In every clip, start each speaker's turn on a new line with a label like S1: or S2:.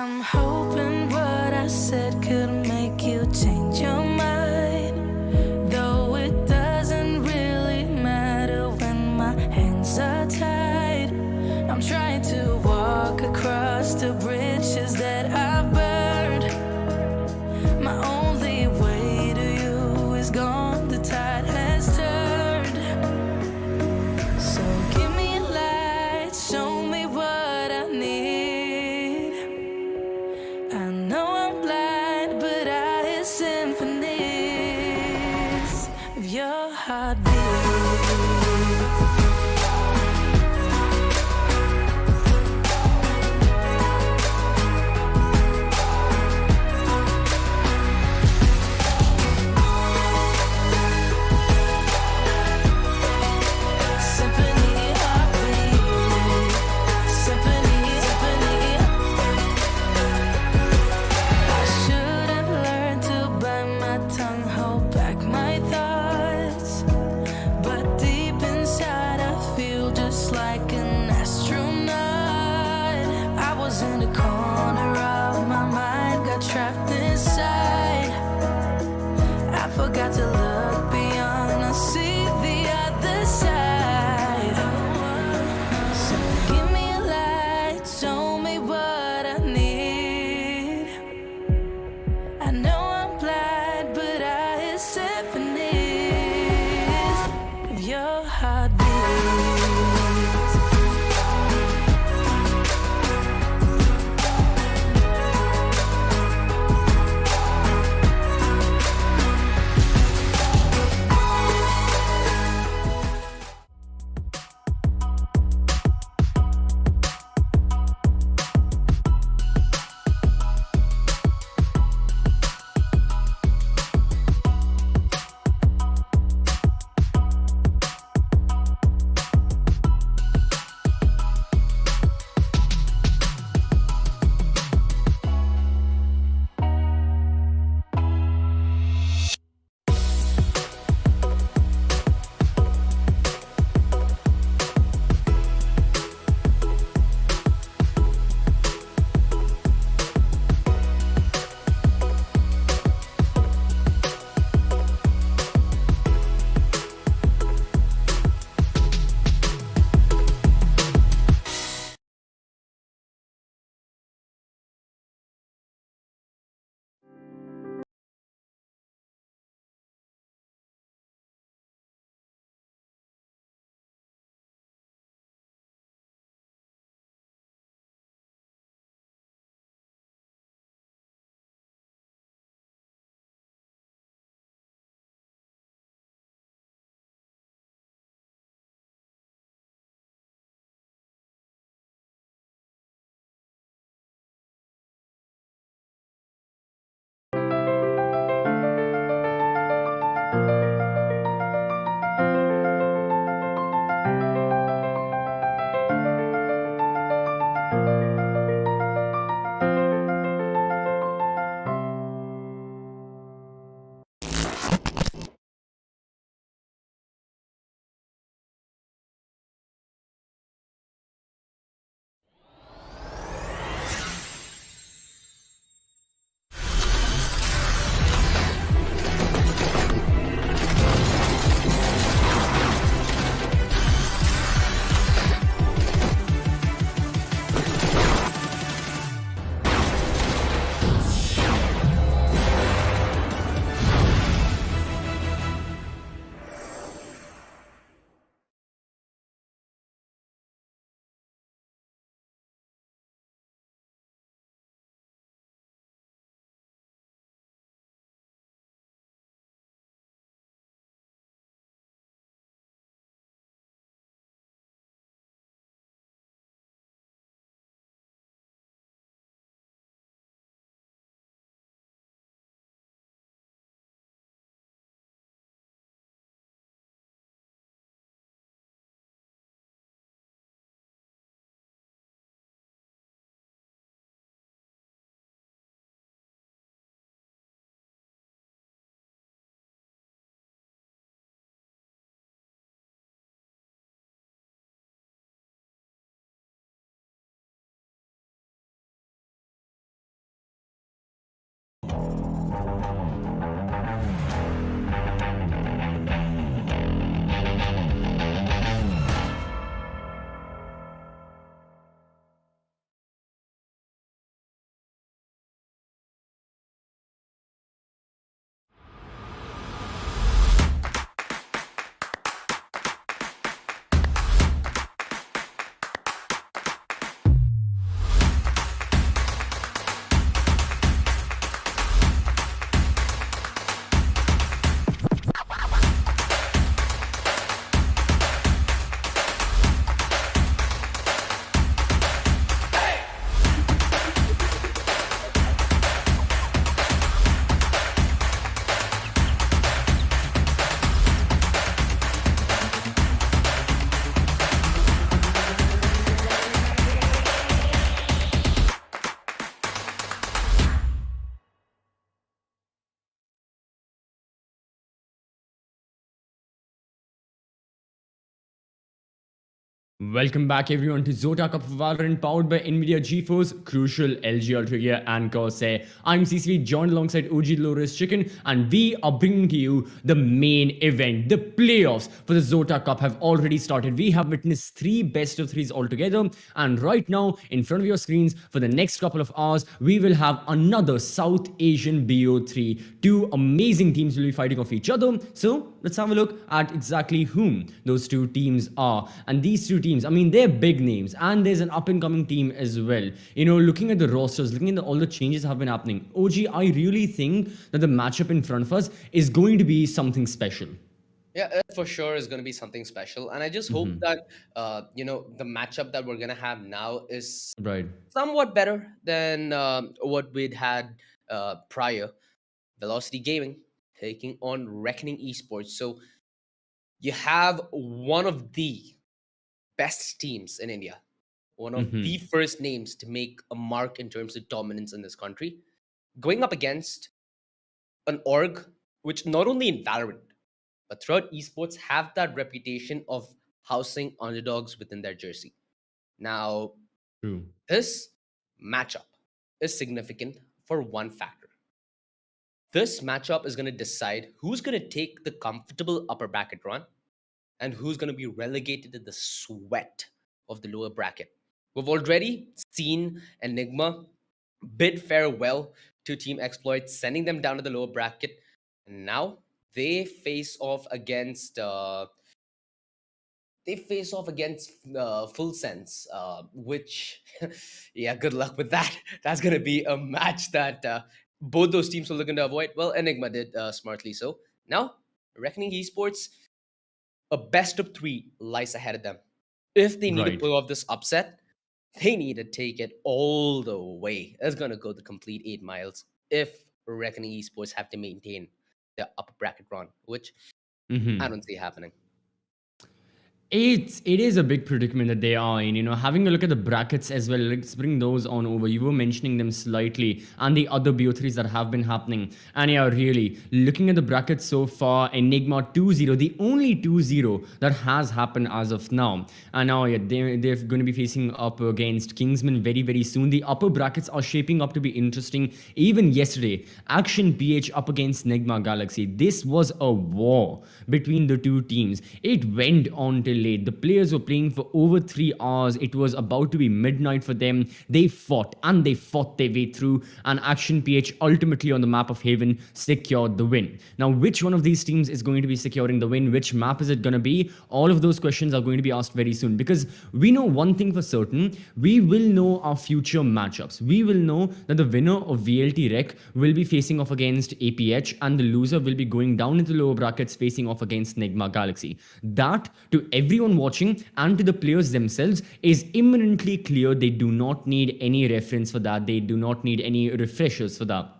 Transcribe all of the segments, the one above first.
S1: I'm hoping what I said could make you change your mind, though it doesn't really matter when my hands are tied. I'm trying to walk across the bridges that I've burned. My only way to you is gone, the tide has turned. So give me a light, show me what I need. I know I'm blind, but I hear symphonies of your heartbeat.
S2: Welcome back everyone to Zotac Cup Valorant powered by NVIDIA GeForce, Crucial, LG Ultragear and Corsair. I'm CCV joined alongside OG Loris Chicken and we are bringing to you the main event. The playoffs for the Zotac Cup have already started. We have witnessed 3 best of 3s altogether and right now in front of your screens for the next couple of hours we will have another South Asian BO3. 2 amazing teams will be fighting off each other. So let's have a look at exactly whom those 2 teams are. And these 2 teams, I mean, they're big names and there's an up and coming team as well. You know, looking at the rosters, looking at all the changes that have been happening, OG, I really think that the matchup in front of us is going to be something special.
S3: Yeah, it for sure is going to be something special. And I just hope that, the matchup that we're going to have now is
S2: Right.
S3: somewhat better than what we'd had prior. Velocity Gaming taking on Reckoning Esports. So you have one of the best teams in India, one of the first names to make a mark in terms of dominance in this country, going up against an org which not only in Valorant, but throughout esports have that reputation of housing underdogs within their jersey. Now,
S2: True.
S3: this matchup is significant for one factor. This matchup is going to decide who's going to take the comfortable upper bracket run and who's going to be relegated to the sweat of the lower bracket. We've already seen Enigma bid farewell to Team Exploit, sending them down to the lower bracket. And now they face off against Full Sense, which, yeah, good luck with that. That's going to be a match that both those teams are looking to avoid. Well, Enigma did smartly so. Now, Reckoning Esports, a best of 3 lies ahead of them. If they need to
S2: Right.
S3: pull off this upset, they need to take it all the way. It's going to go the complete 8 miles if Reckoning Esports have to maintain the upper bracket run, which I don't see happening.
S2: It is a big predicament that they are in. You know, having a look at the brackets as well. Let's bring those on over. You were mentioning them slightly, and the other BO3s that have been happening. And yeah, really looking at the brackets so far, Enigma 2-0, the only 2-0 that has happened as of now. And now yeah, they're going to be facing up against Kingsman very soon. The upper brackets are shaping up to be interesting. Even yesterday, Action PH up against Enigma Galaxy. This was a war between the 2 teams. It went on till late. The players were playing for over 3 hours. It was about to be midnight for them. They fought and they fought their way through, and Action PH ultimately on the map of Haven secured the win. Now, which one of these teams is going to be securing the win? Which map is it going to be? All of those questions are going to be asked very soon, because we know one thing for certain. We will know our future matchups. We will know that the winner of VLT Rec will be facing off against APH, and the loser will be going down into the lower brackets facing off against Enigma Galaxy. That, to everyone watching and to the players themselves, is imminently clear. They do not need any reference for that. They do not need any refreshers for that.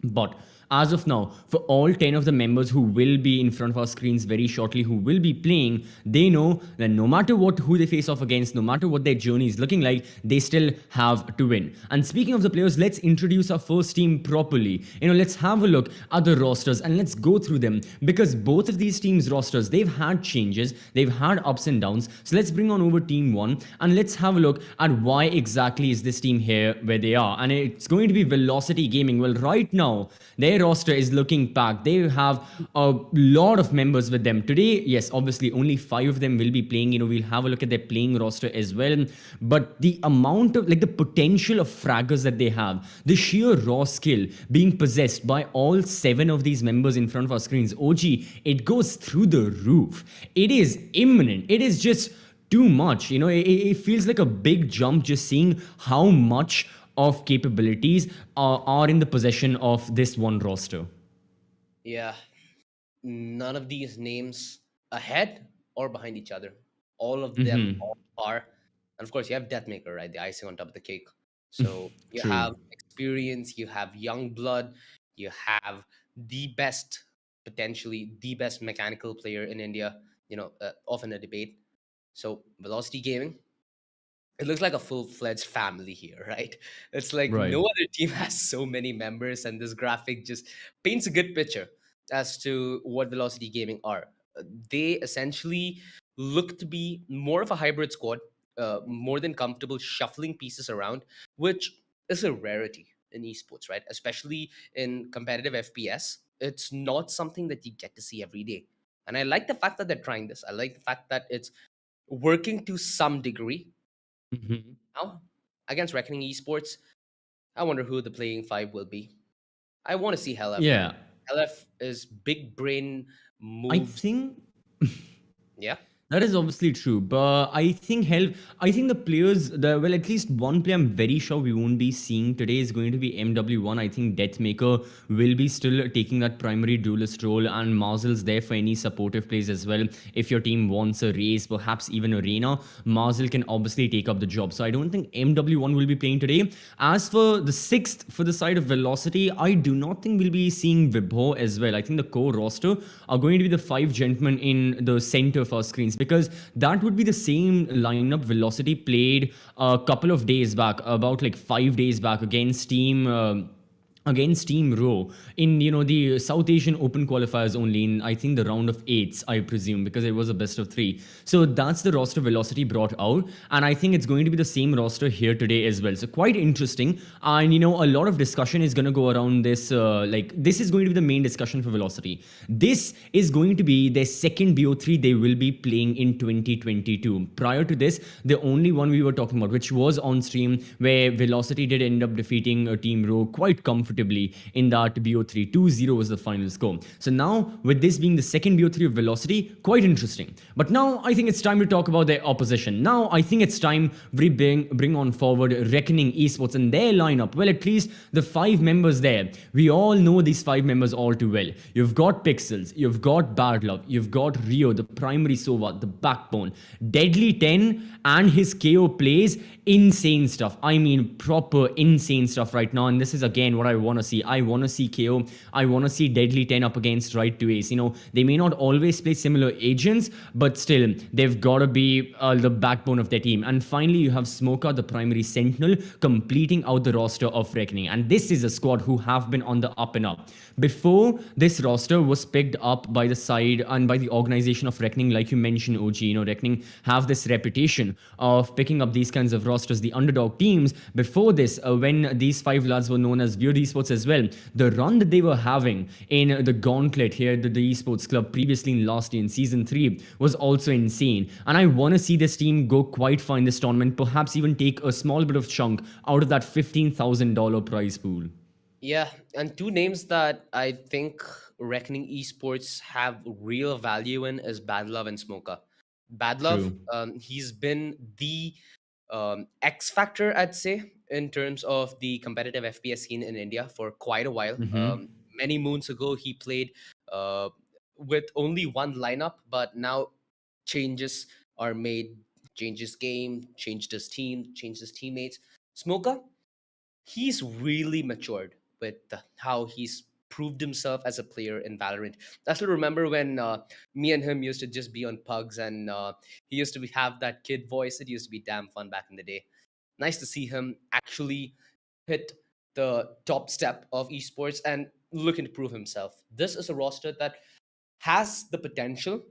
S2: But as of now, for all 10 of the members who will be in front of our screens very shortly, who will be playing, they know that no matter what, who they face off against, no matter what their journey is looking like, they still have to win. And speaking of the players, let's introduce our first team properly. You know, let's have a look at the rosters and let's go through them, because both of these teams' rosters, they've had changes, they've had ups and downs. So let's bring on over team 1 and let's have a look at why exactly is this team here where they are. And it's going to be Velocity Gaming. Well, right now, their roster is looking packed. They have a lot of members with them today. Yes, obviously only 5 of them will be playing. You know, we'll have a look at their playing roster as well. But the amount of, like, the potential of fraggers that they have, the sheer raw skill being possessed by all 7 of these members in front of our screens, OG, it goes through the roof. It is imminent. It is just too much. You know, it feels like a big jump just seeing how much of capabilities are in the possession of this one roster.
S3: Yeah, none of these names ahead or behind each other. All of them are, and of course, you have Deathmaker, right? The icing on top of the cake. So you
S2: True.
S3: have experience, you have young blood, you have the best, potentially the best mechanical player in India. Often a debate. So Velocity Gaming, it looks like a full-fledged family here, right? It's like
S2: Right.
S3: no other team has so many members, and this graphic just paints a good picture as to what Velocity Gaming are. They essentially look to be more of a hybrid squad. more than comfortable shuffling pieces around, which is a rarity in esports, right? Especially in competitive FPS. It's not something that you get to see every day. And I like the fact that they're trying this. I like the fact that it's working to some degree.
S2: Mhm.
S3: Now, against Reckoning Esports, I wonder who the playing five will be. I want to see Helef, man.
S2: Yeah,
S3: Helef is big brain
S2: I
S3: moves.
S2: think
S3: Yeah.
S2: that is obviously true, but I think help. I think the players, well, at least one player I'm very sure we won't be seeing today is going to be MW1. I think Deathmaker will be still taking that primary duelist role, and Marzel's there for any supportive plays as well. If your team wants a race, perhaps even arena, Marzel can obviously take up the job. So I don't think MW1 will be playing today. As for the sixth, for the side of Velocity, I do not think we'll be seeing Vibho as well. I think the core roster are going to be the five gentlemen in the center of our screens, because that would be the same lineup Velocity played a couple of days back, about like 5 days back, against Team Row in the South Asian Open qualifiers only, in I think the round of eights, I presume, because it was a best of three. So that's the roster Velocity brought out, and I think it's going to be the same roster here today as well. So quite interesting, and a lot of discussion is going to go around this. Like this is going to be the main discussion for Velocity. This is going to be their second BO3 they will be playing in 2022. Prior to this, the only one we were talking about, which was on stream, where Velocity did end up defeating a Team Row quite comfortably in that BO3. 2-0 was the final score. So now, with this being the second BO3 of Velocity, quite interesting. But now, I think it's time to talk about their opposition. Now, I think it's time we bring on forward Reckoning Esports and their lineup. Well, at least the five members there. We all know these five members all too well. You've got Pixels, you've got Bad Love, you've got Rio, the primary Sova, the backbone, Deadly 10, and his KO plays insane stuff. I mean, proper insane stuff right now. And this is again what I want to see. I want to see KO. I want to see Deadly 10 up against Right to Ace. They may not always play similar agents, but still, they've got to be the backbone of their team. And finally, you have Smoker, the primary Sentinel, completing out the roster of Reckoning. And this is a squad who have been on the up and up. Before this roster was picked up by the side and by the organization of Reckoning, like you mentioned, OG, Reckoning have this reputation of picking up these kinds of rosters, the underdog teams. Before this, when these five lads were known as Weird Esports as well, the run that they were having in the gauntlet here at the Esports Club previously in last year in Season 3 was also insane. And I want to see this team go quite far in this tournament, perhaps even take a small bit of chunk out of that $15,000 prize pool.
S3: Yeah, and two names that I think Reckoning Esports have real value in is Bad Love and Smoker. Bad Love,
S2: True.
S3: he's been the X factor, I'd say, in terms of the competitive FPS scene in India for quite a while.
S2: Mm-hmm.
S3: Many moons ago, he played uh, with only one lineup, but now changes are made, changes game, changed his team, changed his teammates. Smoker, he's really matured with how he's proved himself as a player in Valorant. I still remember when me and him used to just be on pugs, and he used to have that kid voice. It used to be damn fun back in the day. Nice to see him actually hit the top step of esports and looking to prove himself. This is a roster that has the potential.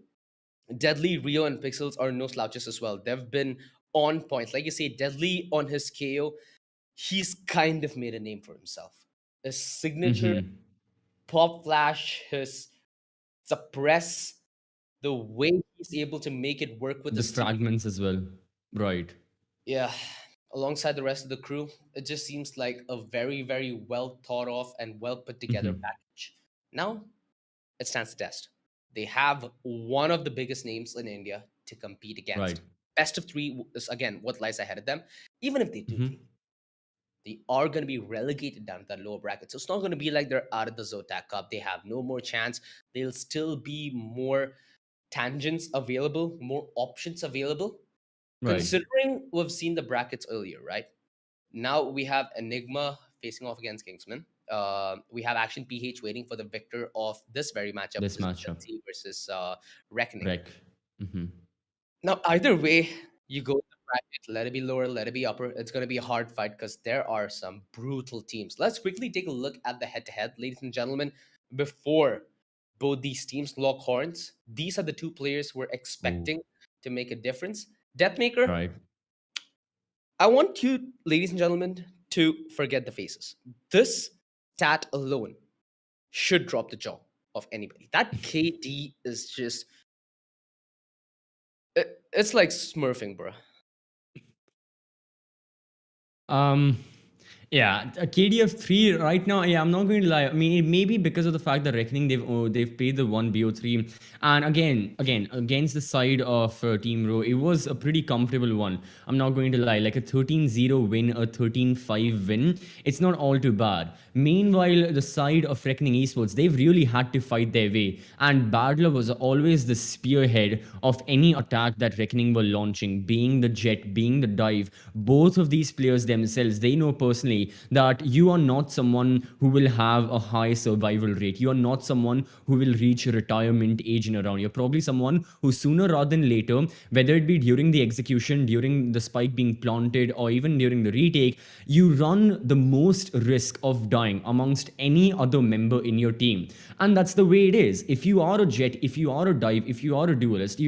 S3: Deadly, Rio, and Pixels are no slouches as well. They've been on point. Like you say, Deadly on his KO, he's kind of made a name for himself. His signature
S2: Mm-hmm.
S3: pop flash, his suppress, the way he's able to make it work with
S2: The
S3: his team.
S2: fragments as well. Right.
S3: Yeah, alongside the rest of the crew, it just seems like a very, very well thought of and well put together
S2: Mm-hmm.
S3: package. Now, it stands to test. They have one of the biggest names in India to compete
S2: Right.
S3: against. Best of three is again what lies ahead of them. Even if they do take,
S2: Mm-hmm.
S3: they are going to be relegated down to that lower bracket. So it's not going to be like they're out of the Zotac Cup. They have no more chance. There'll still be more tangents available, more options available.
S2: Right.
S3: Considering we've seen the brackets earlier, right? Now we have Enigma facing off against Kingsman. We have Action PH waiting for the victor of this very matchup, which
S2: This
S3: is
S2: matchup.
S3: Chelsea versus Reckoning.
S2: Wreck. Mm-hmm.
S3: Now, either way you go in the bracket, let it be lower, let it be upper, it's going to be a hard fight because there are some brutal teams. Let's quickly take a look at the head to head, ladies and gentlemen, before both these teams lock horns. These are the two players we're
S2: Oh.
S3: expecting to make a difference. Deathmaker,
S2: Right.
S3: I want you, ladies and gentlemen, to forget the faces. This stat alone should drop the jaw of anybody. That KD is just, it's like smurfing, bro.
S2: Um, yeah, a KDF 3 right now. Yeah, I'm not going to lie. I mean, it may be because of the fact that Reckoning they've played the one BO3, and again against the side of Team Row, it was a pretty comfortable one. I'm not going to lie, like a 13-0 win, a 13-5 win. It's not all too bad. Meanwhile, the side of Reckoning Esports, they've really had to fight their way, and Badler was always the spearhead of any attack that Reckoning were launching, being the Jet, being the Dive. Both of these players themselves, they know personally that you are not someone who will have a high survival rate. You are not someone who will reach retirement age in around. You're probably someone who sooner rather than later, whether it be during the execution, during the spike being planted, or even during the retake, you run the most risk of dying amongst any other member in your team. And that's the way it is. If you are a Jet, if you are a Dive, if you are a duelist,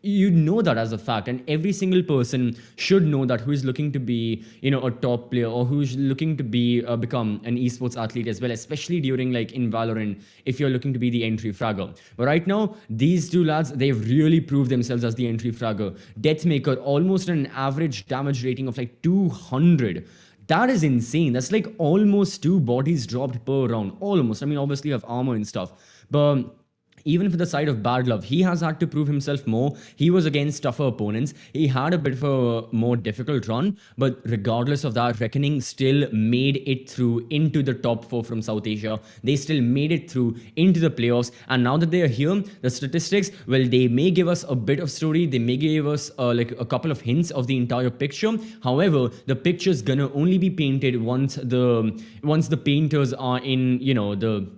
S2: you know that as a fact, and every single person should know that, who is looking to be a top player, or who is looking to be become an esports athlete as well, especially during like in Valorant, if you're looking to be the entry fragger. But right now, these two lads, they've really proved themselves as the entry fragger. Deathmaker, almost an average damage rating of like 200. That is insane. That's like almost 2 bodies dropped per round, almost. I mean, obviously you have armor and stuff, but even for the side of Bad Love, he has had to prove himself more. He was against tougher opponents. He had a bit of a more difficult run, but regardless of that, Reckoning still made it through into the top 4 from South Asia. They still made it through into the playoffs. And now that they are here, the statistics, well, they may give us a bit of story. They may give us like a couple of hints of the entire picture. However, the picture's gonna only be painted once the painters are in, the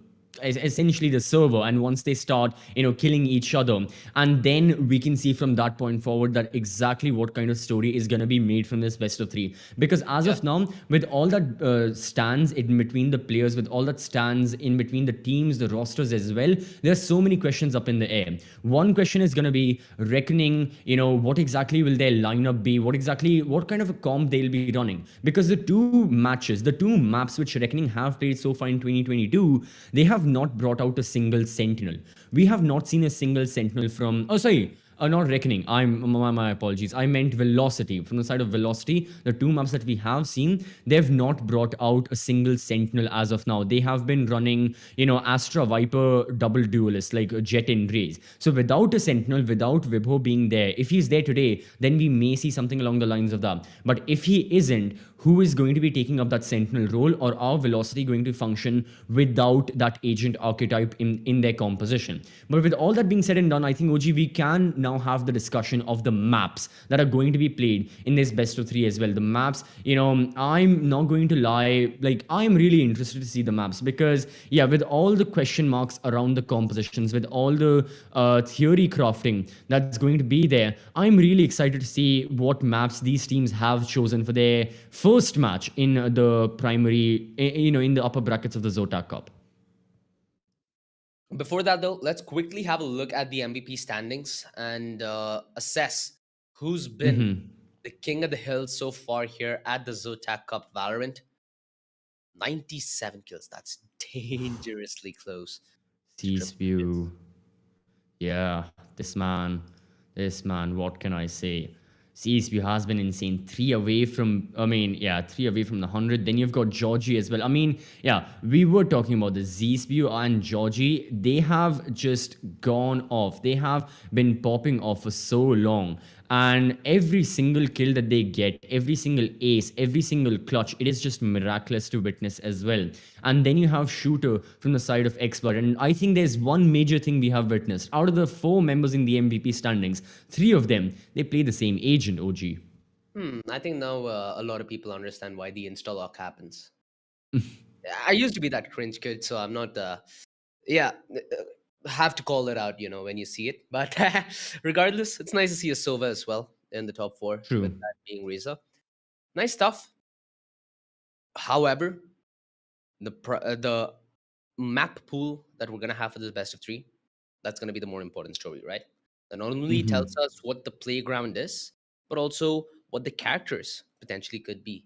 S2: essentially the server, and once they start killing each other, and then we can see from that point forward that exactly what kind of story is going to be made from this best of 3. Because as of now, with all that stands in between the players, with all that stands in between the teams, the rosters as well, there's so many questions up in the air. One question is going to be Reckoning, what exactly will their lineup be, what kind of a comp they'll be running, because the two maps which Reckoning have played so far in 2022, they have not brought out a single Sentinel. We have not seen a single Sentinel from... Oh, sorry. Not Reckoning. My apologies. I meant Velocity. From the side of Velocity, the two maps that we have seen, they've not brought out a single Sentinel as of now. They have been running, Astra Viper double duelist, like Jet and Raze. So without a Sentinel, without Vibho being there, if he's there today, then we may see something along the lines of that. But if he isn't, who is going to be taking up that Sentinel role, or are Velocity going to function without that agent archetype in their composition? But with all that being said and done, I think, OG, we can now have the discussion of the maps that are going to be played in this best of 3 as well. The maps, I'm not going to lie, like, I'm really interested to see the maps, because with all the question marks around the compositions, with all the theory crafting that's going to be there, I'm really excited to see what maps these teams have chosen for their first match in the primary, in the upper brackets of the Zotac Cup.
S3: Before that, though, let's quickly have a look at the MVP standings and assess who's been the king of the hill so far here at the Zotac Cup Valorant. 97 kills. That's dangerously close.
S2: Seaspew. Yeah, this man, what can I say? Seaspew has been insane. 3 away from, 3 away from the 100. Then you've got Georgie as well. I mean, we were talking about the Seaspew and Georgie. They have just gone off. They have been popping off for so long. And every single kill that they get, every single ace, every single clutch, it is just miraculous to witness as well. And then you have Shooter from the side of Expert. And I think there's one major thing we have witnessed. Out of the 4 members in the MVP standings, 3 of them, they play the same agent, OG.
S3: I think now a lot of people understand why the install lock happens. I used to be that cringe kid, so I'm not... have to call it out, when you see it. But regardless, it's nice to see a Sova as well in the top 4.
S2: True.
S3: With that being Reza. Nice stuff. However, the map pool that we're going to have for this best of 3, that's going to be the more important story, right? That not only tells us what the playground is, but also what the characters potentially could be.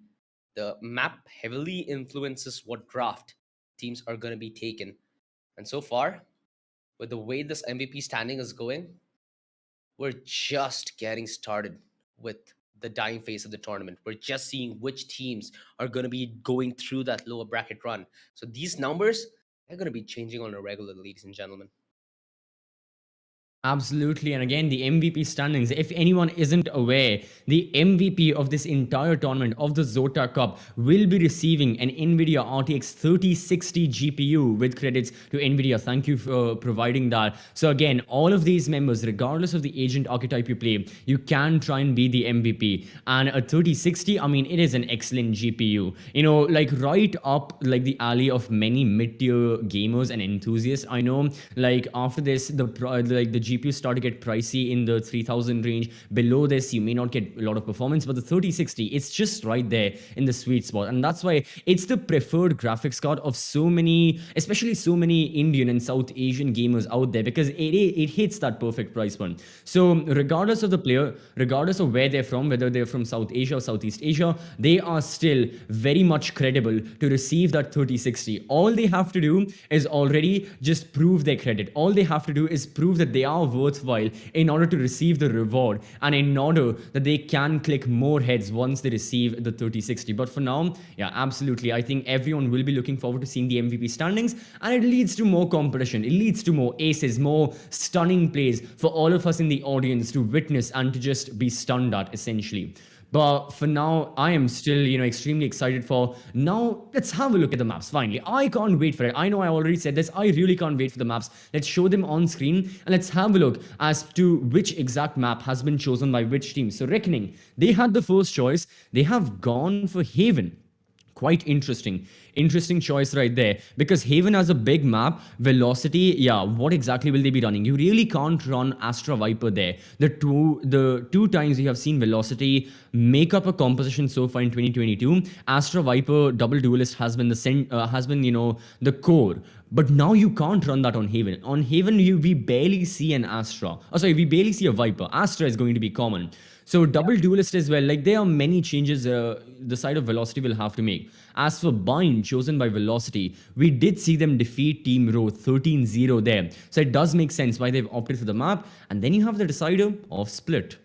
S3: The map heavily influences what draft teams are going to be taken. And so far, with the way this MVP standing is going, we're just getting started with the dying phase of the tournament. We're just seeing which teams are going to be going through that lower bracket run. So these numbers are going to be changing on a regular, ladies and gentlemen.
S2: Absolutely. And again, the MVP standings. If anyone isn't aware, the MVP of this entire tournament of the Zotac Cup will be receiving an NVIDIA RTX 3060 GPU with credits to NVIDIA. Thank you for providing that. So again, all of these members, regardless of the agent archetype you play, you can try and be the MVP. And a 3060, I mean, it is an excellent GPU. You know, like right up like the alley of many mid-tier gamers and enthusiasts. I know, like after this, the GPUs start to get pricey in the 3000 range. Below this, you may not get a lot of performance, but the 3060, it's just right there in the sweet spot. And that's why it's the preferred graphics card of so many, especially so many Indian and South Asian gamers out there, because it hits that perfect price point. So regardless of the player, regardless of where they're from, whether they're from South Asia or Southeast Asia, they are still very much credible to receive that 3060. All they have to do is already just prove their credit. All they have to do is prove that they are worthwhile in order to receive the reward, and in order that they can click more heads once they receive the 3060. But for now, yeah, absolutely, I think everyone will be looking forward to seeing the MVP standings, and it leads to more competition, it leads to more aces, more stunning plays for all of us in the audience to witness and to just be stunned at, essentially. But for now, I am still, extremely excited for now. Let's have a look at the maps. Finally, I can't wait for it. I know I already said this. I really can't wait for the maps. Let's show them on screen and let's have a look as to which exact map has been chosen by which team. So Reckoning, they had the first choice. They have gone for Haven. Quite interesting choice right there, because Haven has a big map. Velocity, yeah, what exactly will they be running? You really can't run Astra Viper there. The two times we have seen Velocity make up a composition so far in 2022, Astra Viper double duelist has been the core. But now you can't run that on Haven. On Haven, we barely see an Astra. Oh, sorry, we barely see a Viper. Astra is going to be common. So double duelist as well. Like there are many changes the side of Velocity will have to make. As for Bind, chosen by Velocity, we did see them defeat Team Row 13-0 there. So it does make sense why they've opted for the map. And then you have the decider of Split.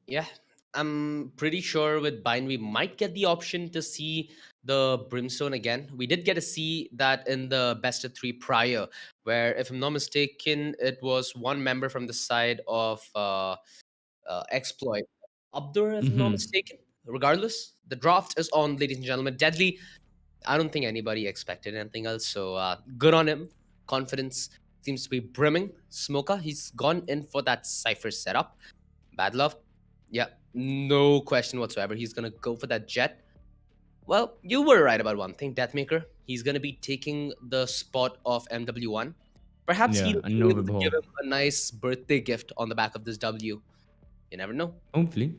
S3: Yeah, I'm pretty sure with Bind we might get the option to see the Brimstone again. We did get to see that in the best of three prior, where if I'm not mistaken, it was one member from the side of Exploit, Abdur, if I'm not mistaken. Regardless, the draft is on, ladies and gentlemen. Deadly. I don't think anybody expected anything else. So good on him. Confidence seems to be brimming. Smoker, he's gone in for that Cypher setup. Bad love. Yeah, no question whatsoever. He's going to go for that jet. Well, you were right about one thing, Deathmaker. He's going to be taking the spot of MW1. Perhaps
S2: Yeah,
S3: he'll
S2: and
S3: be
S2: no
S3: able to give
S2: Vibhor.
S3: him a nice birthday gift on the back of this W. You never know.
S2: Hopefully.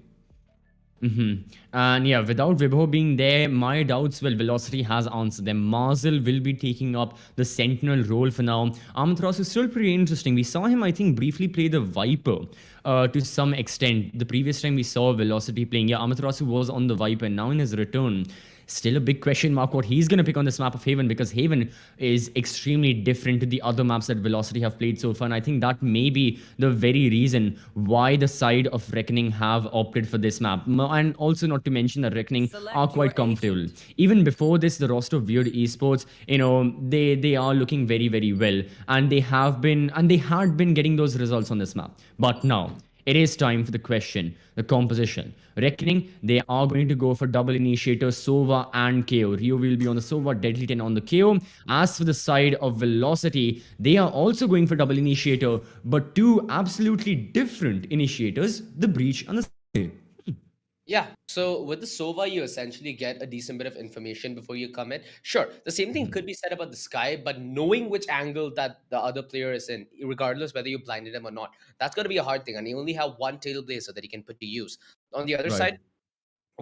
S2: And yeah, without Vibho being there, my doubts, well, Velocity has answered them. Marzel will be taking up the Sentinel role for now. Amathras is still pretty interesting. We saw him, I think, briefly play the Viper to some extent. The previous time we saw Velocity playing, yeah, Amathrasu was on the Viper, and now in his return, still a big question mark what he's going to pick on this map of Haven, because Haven is extremely different to the other maps that Velocity have played so far. And I think that may be the very reason why the side of Reckoning have opted for this map. And also not to mention that Reckoning are quite comfortable. Even before this, the roster of Weird Esports, they are looking very, very well. And they had been getting those results on this map. But now, it is time for the question, the composition. Reckoning, they are going to go for double initiator, Sova and KO. Rio will be on the Sova, Deadly 10 on the KO. As for the side of Velocity, they are also going for double initiator, but two absolutely different initiators, the Breach and the Sky.
S3: Yeah, so with the Sova, you essentially get a decent bit of information before you commit. Sure, the same thing could be said about the Sky, but knowing which angle that the other player is in, regardless whether you blinded him or not, that's going to be a hard thing. And you only have one tail blazer that he can put to use. On the other
S2: Right.
S3: side,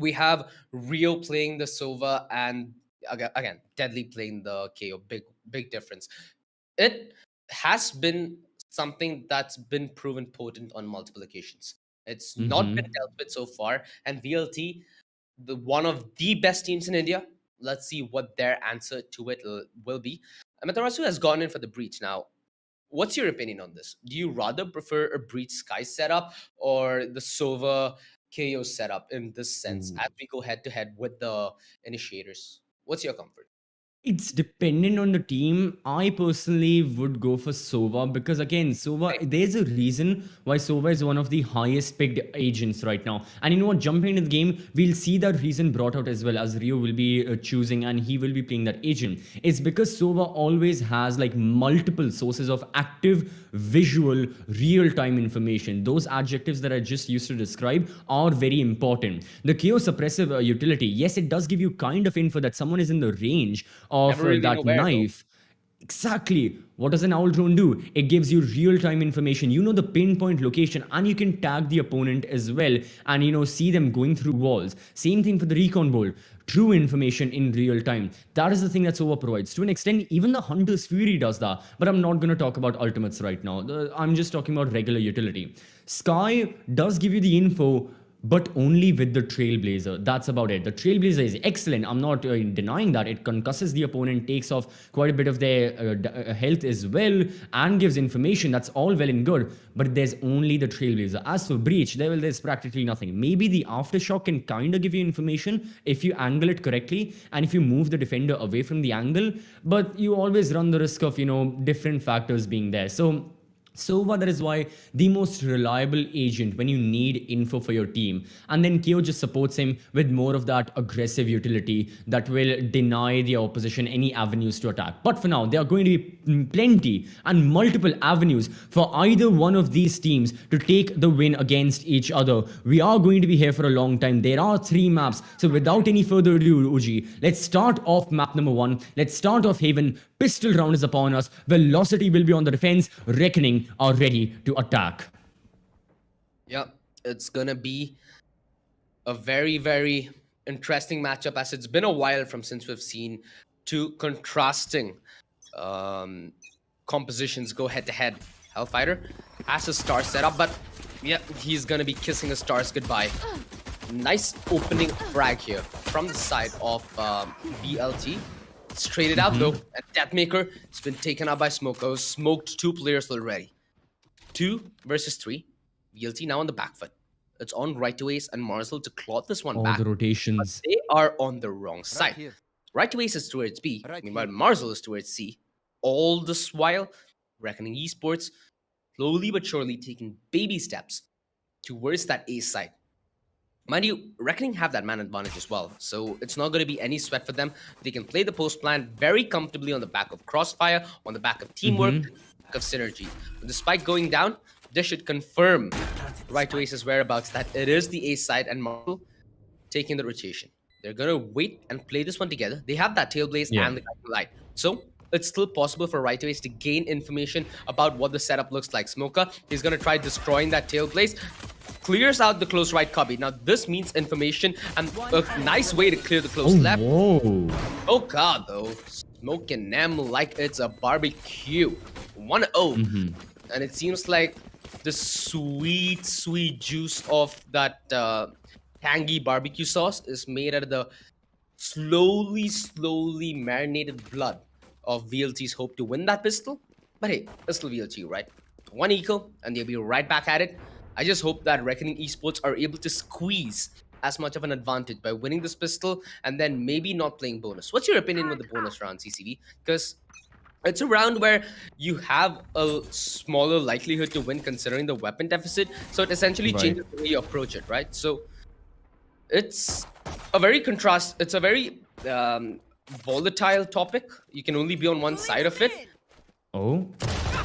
S3: we have Rio playing the Sova and again, Deadly playing the KO. Big difference. It has been something that's been proven potent on multiple occasions. It's not been dealt with so far. And VLT, one of the best teams in India. Let's see what their answer to it will be. Amaterasu has gone in for the breach. Now, what's your opinion on this? Do you rather prefer a breach Sky setup or the Sova KO setup in this sense as we go head to head with the initiators? What's your comfort?
S2: It's dependent on the team. I personally would go for Sova because again, Sova, there's a reason why Sova is one of the highest picked agents right now. And you know what, jumping into the game, we'll see that reason brought out as well, as Rio will be choosing and he will be playing that agent. It's because Sova always has like multiple sources of active, visual, real-time information. Those adjectives that I just used to describe are very important. The KO suppressive utility, yes, it does give you kind of info that someone is in the range of
S3: Never really know
S2: that
S3: where, though.
S2: knife. Exactly. What does an owl drone do? It gives you real-time information. You know the pinpoint location and you can tag the opponent as well and, you know, see them going through walls. Same thing for the recon bolt. True information in real time. That is the thing that Sova provides. To an extent, even the Hunter's Fury does that. But I'm not going to talk about ultimates right now. I'm just talking about regular utility. Sky does give you the info, but only with the Trailblazer. That's about it. The Trailblazer is excellent. I'm not denying that. It concusses the opponent, takes off quite a bit of their health as well, and gives information. That's all well and good. But there's only the Trailblazer. As for Breach, there's practically nothing. Maybe the Aftershock can kind of give you information if you angle it correctly and if you move the defender away from the angle. But you always run the risk of, you know, different factors being there. So Sova, that is why the most reliable agent when you need info for your team. And then KO just supports him with more of that aggressive utility that will deny the opposition any avenues to attack. But for now, there are going to be plenty and multiple avenues for either one of these teams to take the win against each other. We are going to be here for a long time. There are 3 maps. So without any further ado, Uji, let's start off map number 1. Let's start off Haven. Pistol round is upon us. Velocity will be on the defense. Reckoning are ready to attack.
S3: Yeah, it's gonna be a very, very interesting matchup as it's been a while since we've seen 2 contrasting compositions go head to head. Hellfighter has a star setup, but yeah, he's gonna be kissing his stars goodbye. Nice opening frag here from the side of BLT. Straight it out though, and Deathmaker has been taken out by Smoko. Smoked 2 players already. 2 versus 3. VLT now on the back foot. It's on right to Ace and Marzel to claw this one back.
S2: All the rotations.
S3: But they are on the wrong side. Right to Ace is towards B. Meanwhile, Marzel is towards C. All this while, Reckoning Esports slowly but surely taking baby steps towards that Ace side. Mind you, Reckoning have that man advantage as well, so it's not going to be any sweat for them. They can play the post plan very comfortably on the back of Crossfire, on the back of Teamwork, back of Synergy. With the spike going down, this should confirm right to Ace's whereabouts that it is the Ace side and Marvel taking the rotation. They're going to wait and play this one together. They have that Tailblaze and the Guiding Light. So it's still possible for Right to Ace to gain information about what the setup looks like. Smoker is going to try destroying that Tailblaze. Clears out the close right cubby. Now this means information and a nice way to clear the close left.
S2: Whoa.
S3: Oh god though. Smoking them like it's a barbecue. 1-0. And it seems like the sweet, sweet juice of that tangy barbecue sauce is made out of the slowly, slowly marinated blood of VLT's hope to win that pistol. But hey, it's still VLT, right? 1 equal, and they'll be right back at it. I just hope that Reckoning Esports are able to squeeze as much of an advantage by winning this pistol and then maybe not playing bonus. What's your opinion with the bonus round, CCV? Because it's a round where you have a smaller likelihood to win considering the weapon deficit. So it essentially changes the way you approach it, right? So it's a very volatile topic. You can only be on one side of it.
S2: Oh.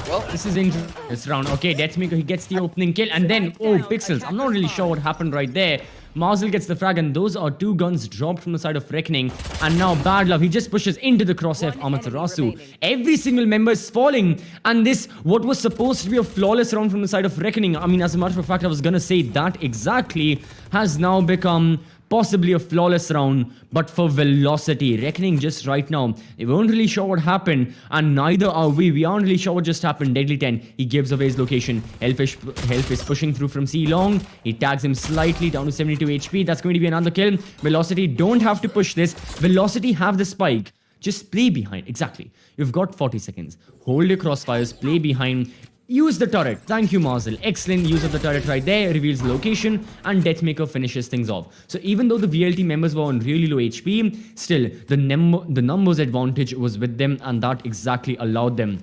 S3: Well,
S2: This is interesting. This round. Okay, Deathmaker, he gets the opening kill. And then, oh, Pixels. I'm not really sure what happened right there. Marzel gets the frag, and those are 2 guns dropped from the side of Reckoning. And now Bad Love, he just pushes into the crosshair of Amaterasu. Every single member is falling. And this, what was supposed to be a flawless round from the side of Reckoning, I mean, as a matter of fact, I was gonna say that exactly, has now become possibly a flawless round, but for Velocity, Reckoning just right now, they weren't really sure what happened, and neither are we. We aren't really sure what just happened. Deadly 10, he gives away his location. Health is pushing through from C long. He tags him slightly down to 72 HP. That's going to be another kill. Velocity don't have to push this. Velocity have the spike. Just play behind. Exactly. You've got 40 seconds. Hold your crossfires. Play behind. Use the turret. Thank you, Marcel. Excellent use of the turret right there. Reveals the location, and Deathmaker finishes things off. So even though the VLT members were on really low HP, still the numbers advantage was with them, and that exactly allowed them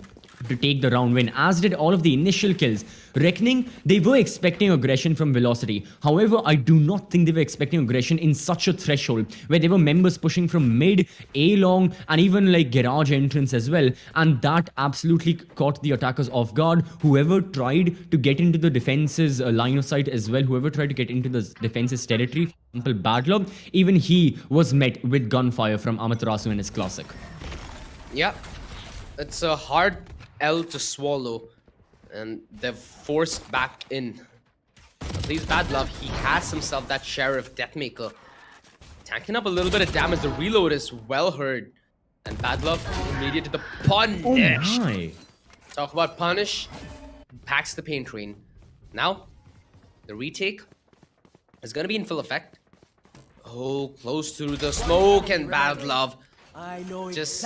S2: to take the round win, as did all of the initial kills. Reckoning, they were expecting aggression from Velocity. However, I do not think they were expecting aggression in such a threshold, where there were members pushing from mid, A-long, and even like garage entrance as well. And that absolutely caught the attackers off guard. Whoever tried to get into the defense's line of sight as well, whoever tried to get into the defense's territory, for example, Badlove, even he was met with gunfire from Amaterasu in his classic.
S3: Yeah, it's a hard L to swallow, and they're forced back in. Please, Badlove, he has himself that Sheriff Deathmaker, tanking up a little bit of damage. The reload is well heard, and Badlove immediate to the punish.
S2: Oh my.
S3: Talk about punish, packs the pain train. Now, the retake is gonna be in full effect. Oh, close to the smoke, and Badlove just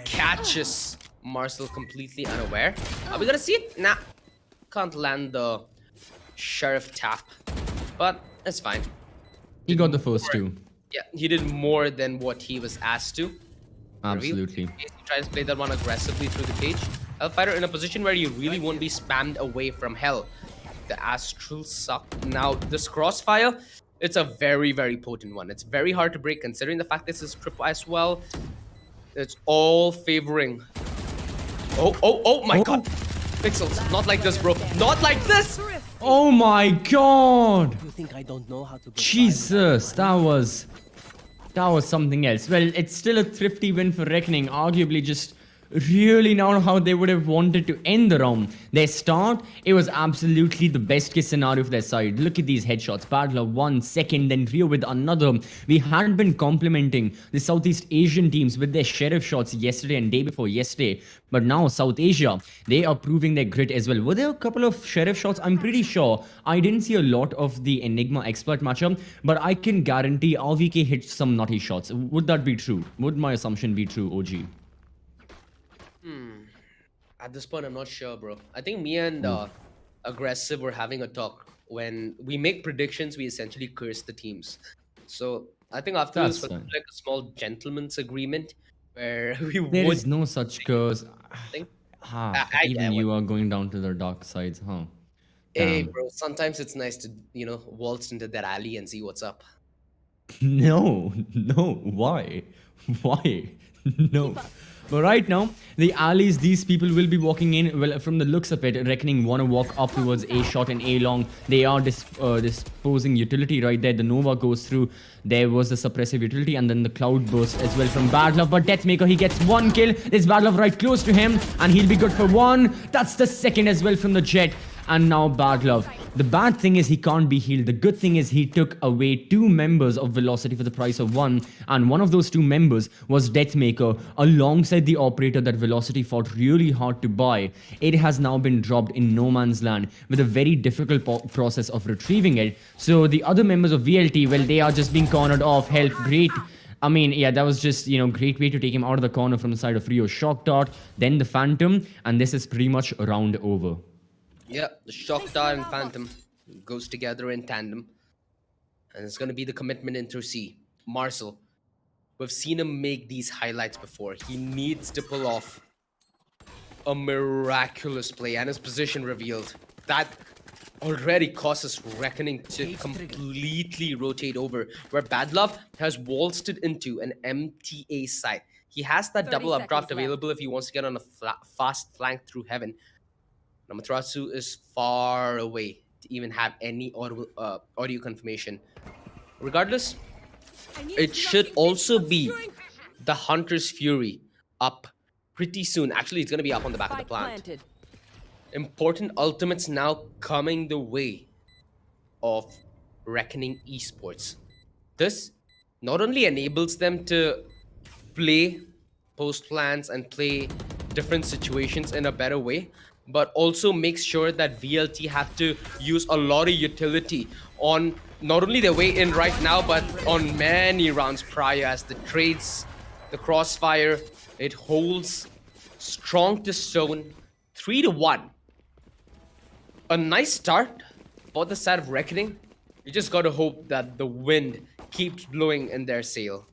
S3: catches Marcel completely unaware. Are we gonna see it? Nah. Can't land the Sheriff tap. But it's fine.
S2: He got the first two.
S3: Yeah, he did more than what he was asked to.
S2: Absolutely.
S3: He tries to play that one aggressively through the cage. Hellfighter in a position where you really won't be spammed away from Hell. The Astral suck. Now, this crossfire, it's a very, very potent one. It's very hard to break considering the fact this is triple as well. It's all favoring. Oh my god. Pixels, not like this, bro. Not like this!
S2: Oh my god!
S4: You think I don't know how to
S2: Jesus, that was something else. Well, it's still a thrifty win for Reckoning. Arguably just really not how they would have wanted to end the round. Their start, it was absolutely the best case scenario for their side. Look at these headshots. Badler 1 second, then Rio with another. We had been complimenting the Southeast Asian teams with their sheriff shots yesterday and day before yesterday. But now South Asia, they are proving their grit as well. Were there a couple of sheriff shots? I'm pretty sure. I didn't see a lot of the Enigma expert matchup, but I can guarantee RVK hit some nutty shots. Would that be true? Would my assumption be true, OG?
S3: At this point, I'm not sure, bro. I think me and Aggressive were having a talk. When we make predictions, we essentially curse the teams. So I think after this, we'll like a small gentleman's agreement where we
S2: There
S3: would...
S2: is no such curse.
S3: think.
S2: Even you are going down to the dark sides, huh?
S3: Hey,
S2: Damn.
S3: bro, sometimes it's nice to, waltz into that alley and see what's up.
S2: No, why? Why? No. But right now, the alleys these people will be walking in, well, from the looks of it, Reckoning want to walk up towards A short and A long. They are disposing utility right there. The Nova goes through. There was the suppressive utility and then the cloud burst as well from Badlove. But Deathmaker, he gets one kill. There's Badlove right close to him and he'll be good for one. That's the second as well from the Jet. And now Badlove. The bad thing is he can't be healed. The good thing is he took away 2 members of Velocity for the price of 1. And one of those 2 members was Deathmaker alongside the operator that Velocity fought really hard to buy. It has now been dropped in no man's land with a very difficult process of retrieving it. So the other members of VLT, well, they are just being cornered off. Help, great. I mean, yeah, that was just, great way to take him out of the corner from the side of Rio. Shock Dart, then the Phantom, and this is pretty much a round over.
S3: Yeah, the Shock Dart and Phantom goes together in tandem. And it's going to be the commitment into C. Marcel, we've seen him make these highlights before. He needs to pull off a miraculous play and his position revealed. That already causes Reckoning to completely rotate over, where Badlove has waltzed it into an MTA site. He has that double updraft available if he wants to get on a fast flank through heaven. Amaterasu is far away to even have any audio confirmation. Regardless, it should also be the Hunter's Fury up pretty soon. Actually, it's going to be up on the back of the plant. Important ultimates now coming the way of Reckoning Esports. This not only enables them to play post plans and play different situations in a better way, but also makes sure that VLT have to use a lot of utility on not only their way in right now, but on many rounds prior, as the trades, the crossfire, it holds strong to stone, 3-1. A nice start for the side of Reckoning. You just gotta hope that the wind keeps blowing in their sail.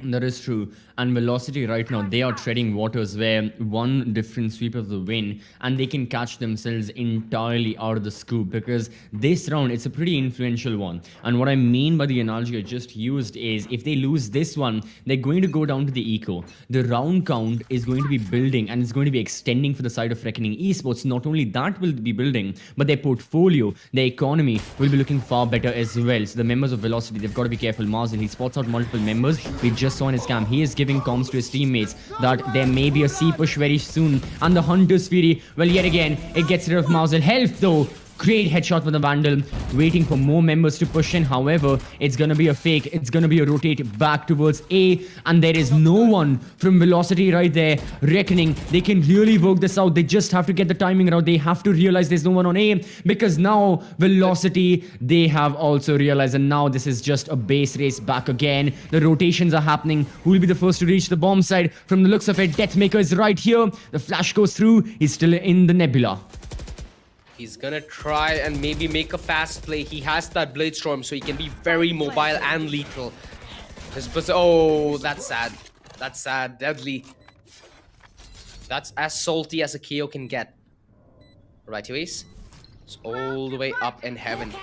S2: That is true. And Velocity right now, they are treading waters where one different sweep of the wind and they can catch themselves entirely out of the scoop, because this round, it's a pretty influential one. And what I mean by the analogy I just used is, if they lose this one, they're going to go down to the eco. The round count is going to be building and it's going to be extending for the side of Reckoning Esports. Not only that will be building, but their portfolio, their economy will be looking far better as well. So the members of Velocity, they've got to be careful. Marzel, he spots out multiple members. We just saw in his cam, he is giving comms to his teammates that there may be a C push very soon. And the Hunter's Fury, well, yet again, it gets rid of Marzel. Health though, great headshot with the Vandal, waiting for more members to push in. However, it's gonna be a fake, it's gonna be a rotate back towards A, and there is no one from Velocity right there. Reckoning, they can really work this out. They just have to get the timing right. They have to realize there's no one on A, because now Velocity, they have also realized, and now this is just a base race back again. The rotations are happening. Who will be the first to reach the bomb side? From the looks of it, Deathmaker is right here. The flash goes through. He's still in the nebula.
S3: He's gonna try and maybe make a fast play. He has that Blade Storm, so he can be very mobile and lethal. Oh, that's sad. That's sad. Deadly. That's as salty as a KO can get. Right, Ace. It's all the way up in heaven.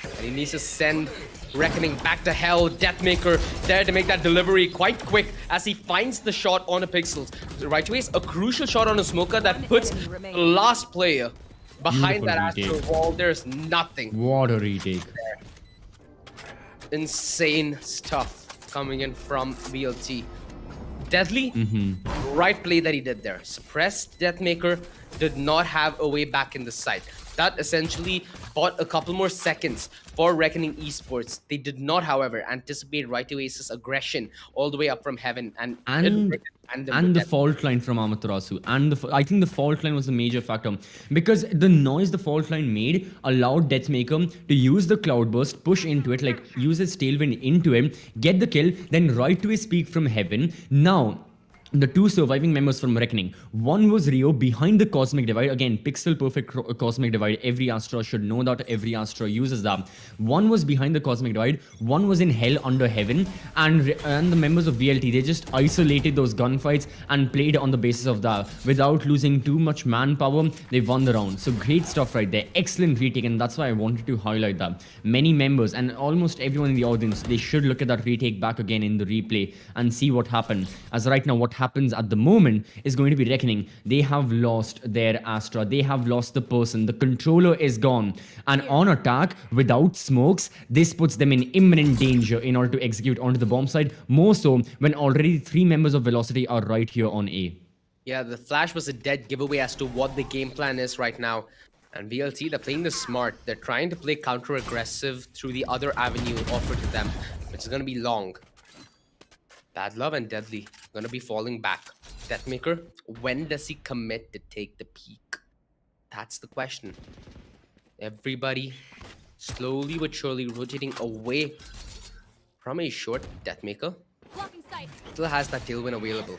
S3: And he needs to send Reckoning back to hell. Deathmaker there to make that delivery quite quick as he finds the shot on the pixels. Right, Ace, a crucial shot on a smoker that puts the last player behind that Astro wall. There's nothing.
S2: What a retake.
S3: Insane stuff coming in from VLT. Deadly, right play that he did there. Suppressed Deathmaker, did not have a way back in the site. That essentially bought a couple more seconds for Reckoning Esports. They did not, however, anticipate Right Oasis' aggression all the way up from heaven and
S2: the fault line from Amaterasu. I think the fault line was the major factor, because the noise the fault line made allowed Deathmaker to use the cloudburst, push into it, like use his tailwind into him, get the kill, then right to his peak from heaven. Now, the two surviving members from Reckoning. One was Rio behind the Cosmic Divide. Again, pixel perfect Cosmic Divide. Every Astra should know that. Every Astra uses that. One was behind the Cosmic Divide. One was in Hell under Heaven. And the members of VLT, they just isolated those gunfights and played on the basis of that. Without losing too much manpower, they won the round. So great stuff right there. Excellent retake. And that's why I wanted to highlight that. Many members and almost everyone in the audience, they should look at that retake back again in the replay and see what happened. As right now, what happens at the moment is going to be Reckoning. They have lost their Astra. They have lost the person. The controller is gone. And on attack, without smokes, this puts them in imminent danger in order to execute onto the bomb side. More so when already 3 members of Velocity are right here on A.
S3: Yeah, the flash was a dead giveaway as to what the game plan is right now. And VLT, they're playing this smart. They're trying to play counter-aggressive through the other avenue offered to them, which is going to be long. Bad Love and Deadly gonna be falling back. Deathmaker, when does he commit to take the peak? That's the question. Everybody slowly but surely rotating away from a short. Deathmaker still has that tailwind available.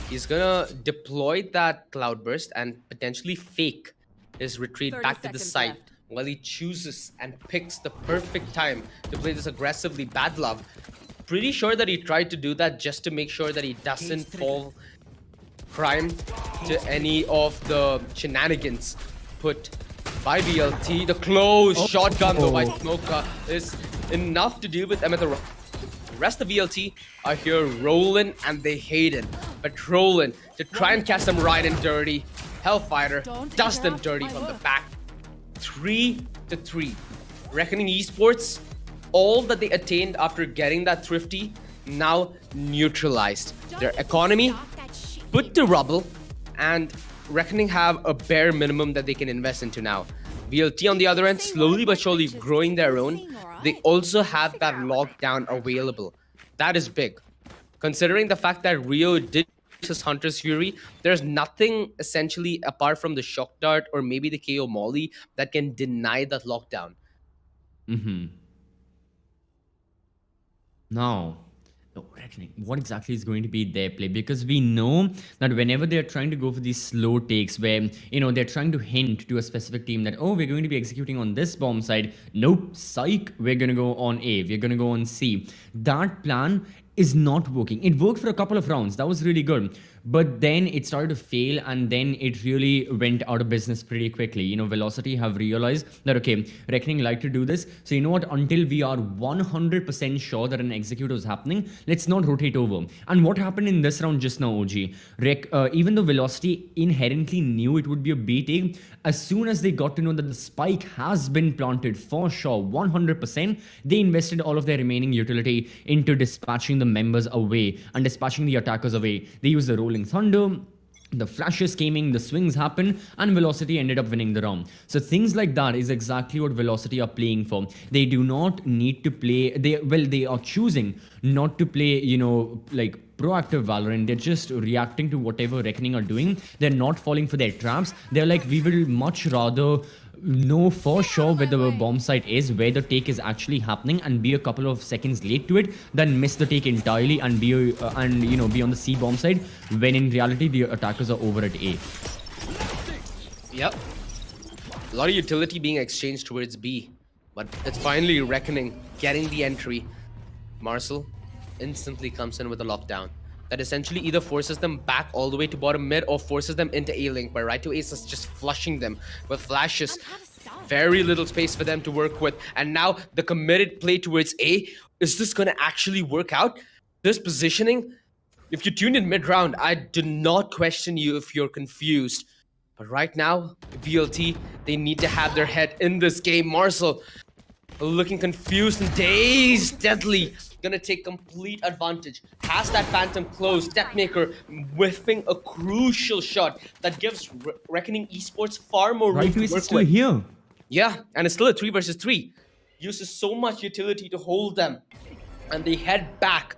S3: He's gonna deploy that Cloudburst and potentially fake his retreat back to the site while he chooses and picks the perfect time to play this aggressively. Bad Love, pretty sure that he tried to do that just to make sure that he doesn't fall prime to any of the shenanigans put by VLT. The close shotgun though by Smoka is enough to deal with them at the rest of VLT are here rolling and they hate it. But rolling to try and catch them right and dirty. Hellfighter does them dirty from the back. 3-3. Reckoning Esports, all that they attained after getting that thrifty, now neutralized. Their economy put to rubble, and Reckoning have a bare minimum that they can invest into now. VLT on the other end, slowly but surely growing their own. They also have that lockdown available. That is big. Considering the fact that Rio did his Hunter's Fury, there's nothing essentially apart from the Shock Dart or maybe the KO Molly that can deny that lockdown.
S2: Now, reckoning, what exactly is going to be their play? Because we know that whenever they're trying to go for these slow takes where, they're trying to hint to a specific team that, oh, we're going to be executing on this bomb side. Nope, psych, we're going to go on A, we're going to go on C. That plan is not working. It worked for a couple of rounds. That was really good. But then it started to fail, and then it really went out of business pretty quickly. Velocity have realized that, okay, Reckoning like to do this. So you know what? Until we are 100% sure that an execute was happening, let's not rotate over. And what happened in this round just now, OG? Even though Velocity inherently knew it would be a B take, as soon as they got to know that the spike has been planted for sure, 100%, they invested all of their remaining utility into dispatching the members away and dispatching the attackers away. They used the Rolling Thunder, the flashes came in, the swings happened, and Velocity ended up winning the round. So things like that is exactly what Velocity are playing for. They do not need to play, they are choosing not to play, like proactive Valorant. They're just reacting to whatever Reckoning are doing. They're not falling for their traps. They're like, we will much rather know for sure where the bomb site is, where the take is actually happening, and be a couple of seconds late to it, than miss the take entirely and be be on the C bomb side when in reality the attackers are over at A.
S3: Yep. A lot of utility being exchanged towards B, but it's finally Reckoning getting the entry. Marcel instantly comes in with a lockdown that essentially either forces them back all the way to bottom mid or forces them into A-Link, where right to Ace is just flushing them with flashes. Very little space for them to work with. And now the committed play towards A. Is this going to actually work out? This positioning, if you tuned in mid-round, I do not question you if you're confused. But right now, VLT, they need to have their head in this game. Marcel looking confused and dazed, deadly. Gonna take complete advantage. Has that Phantom close. Deathmaker whiffing a crucial shot that gives Reckoning Esports far more room
S2: Right
S3: to
S2: twist
S3: work
S2: is still
S3: with.
S2: here.
S3: Yeah, and it's still a 3 versus 3. Uses so much utility to hold them. And they head back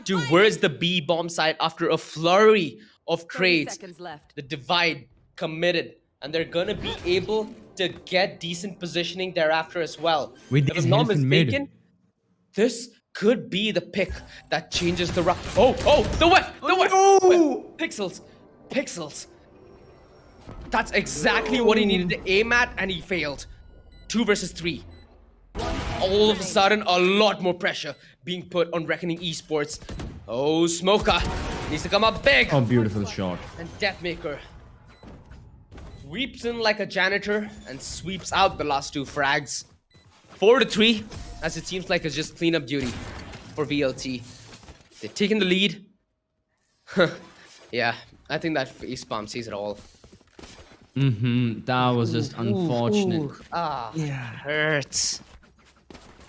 S3: towards the B bomb site after a flurry of trades. The divide committed. And they're gonna be able to get decent positioning thereafter as well.
S2: With
S3: If
S2: these
S3: I'm not
S2: health in
S3: mistaken, this could be the pick that changes the round. Oh, the whiff! The whiff!
S2: no!
S3: Pixels. That's exactly what he needed to aim at, and he failed. 2 versus 3. All of a sudden, a lot more pressure being put on Reckoning Esports. Oh, Smoker needs to come up big.
S2: Oh, beautiful shot.
S3: And Deathmaker sweeps in like a janitor and sweeps out the last 2 frags. 4-3, as it seems like it's just cleanup duty for VLT. They've taken the lead. Yeah, I think that facepalm sees it all.
S2: That was just unfortunate.
S3: Hurts.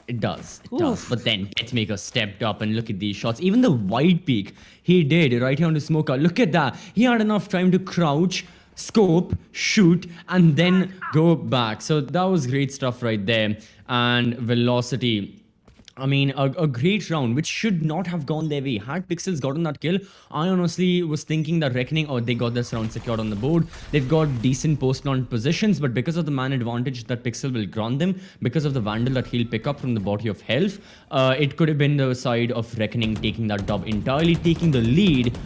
S2: It does. But then Deathmaker stepped up, and look at these shots. Even the wide peak he did right here on the Smoker. Look at that. He had enough time to crouch, scope, shoot, and then go back. So that was great stuff right there. And Velocity, I mean, a great round, which should not have gone their way. Had Pixels gotten that kill, I honestly was thinking that Reckoning, they got this round secured on the board. They've got decent post-launch positions, but because of the man advantage that Pixel will grant them, because of the Vandal that he'll pick up from the body of health, it could have been the side of Reckoning taking that dub entirely, taking the lead.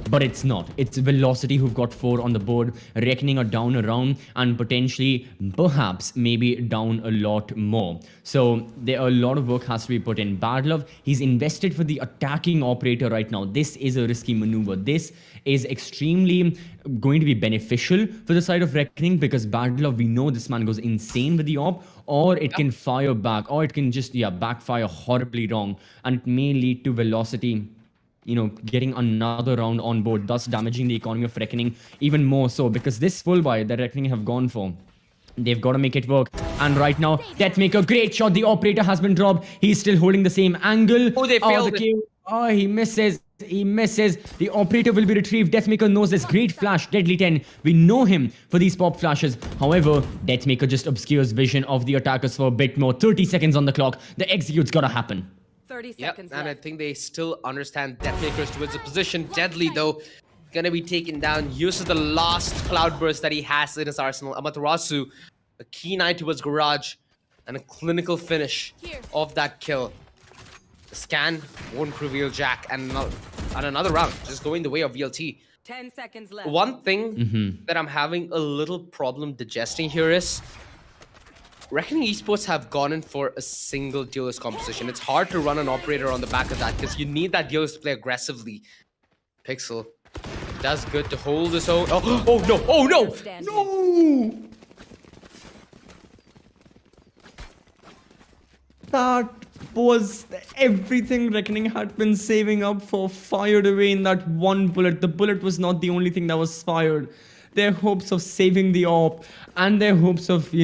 S2: But it's not. It's Velocity who've got 4 on the board. Reckoning are down a round and potentially, perhaps, maybe down a lot more. So there are a lot of work has to be put in. Badlove, he's invested for the attacking operator right now. This is a risky maneuver. This is extremely going to be beneficial for the side of Reckoning, because Badlove, we know this man goes insane with the op, or it can fire back, or it can just backfire horribly wrong, and it may lead to Velocity getting another round on board, thus damaging the economy of Reckoning even more so, because this full buy that Reckoning have gone for, they've got to make it work. And right now, Deathmaker, great shot. The operator has been dropped. He's still holding the same angle.
S3: Oh, they failed it.
S2: Oh, he misses. He misses. The operator will be retrieved. Deathmaker knows this. Great flash. Deadly 10. We know him for these pop flashes. However, Deathmaker just obscures vision of the attackers for a bit more. 30 seconds on the clock. The execute's gotta happen.
S4: 30
S3: Yep,
S4: seconds
S3: and I
S4: left.
S3: think they still understand Deathmaker's towards the position. Deadly, though, gonna be taken down. Uses the last cloudburst that he has in his arsenal. Amaterasu, a keen eye towards Garage, and a clinical finish of that kill. The scan won't reveal Jack, and another round just going the way of VLT.
S4: 10 seconds left.
S3: One thing that I'm having a little problem digesting here is Reckoning Esports have gone in for a single duelist composition. It's hard to run an operator on the back of that because you need that duelist to play aggressively. Pixel does good to hold his own. Oh no! Oh no!
S2: No! That was everything Reckoning had been saving up for, fired away in that one bullet. The bullet was not the only thing that was fired. Their hopes of saving the AWP and their hopes of,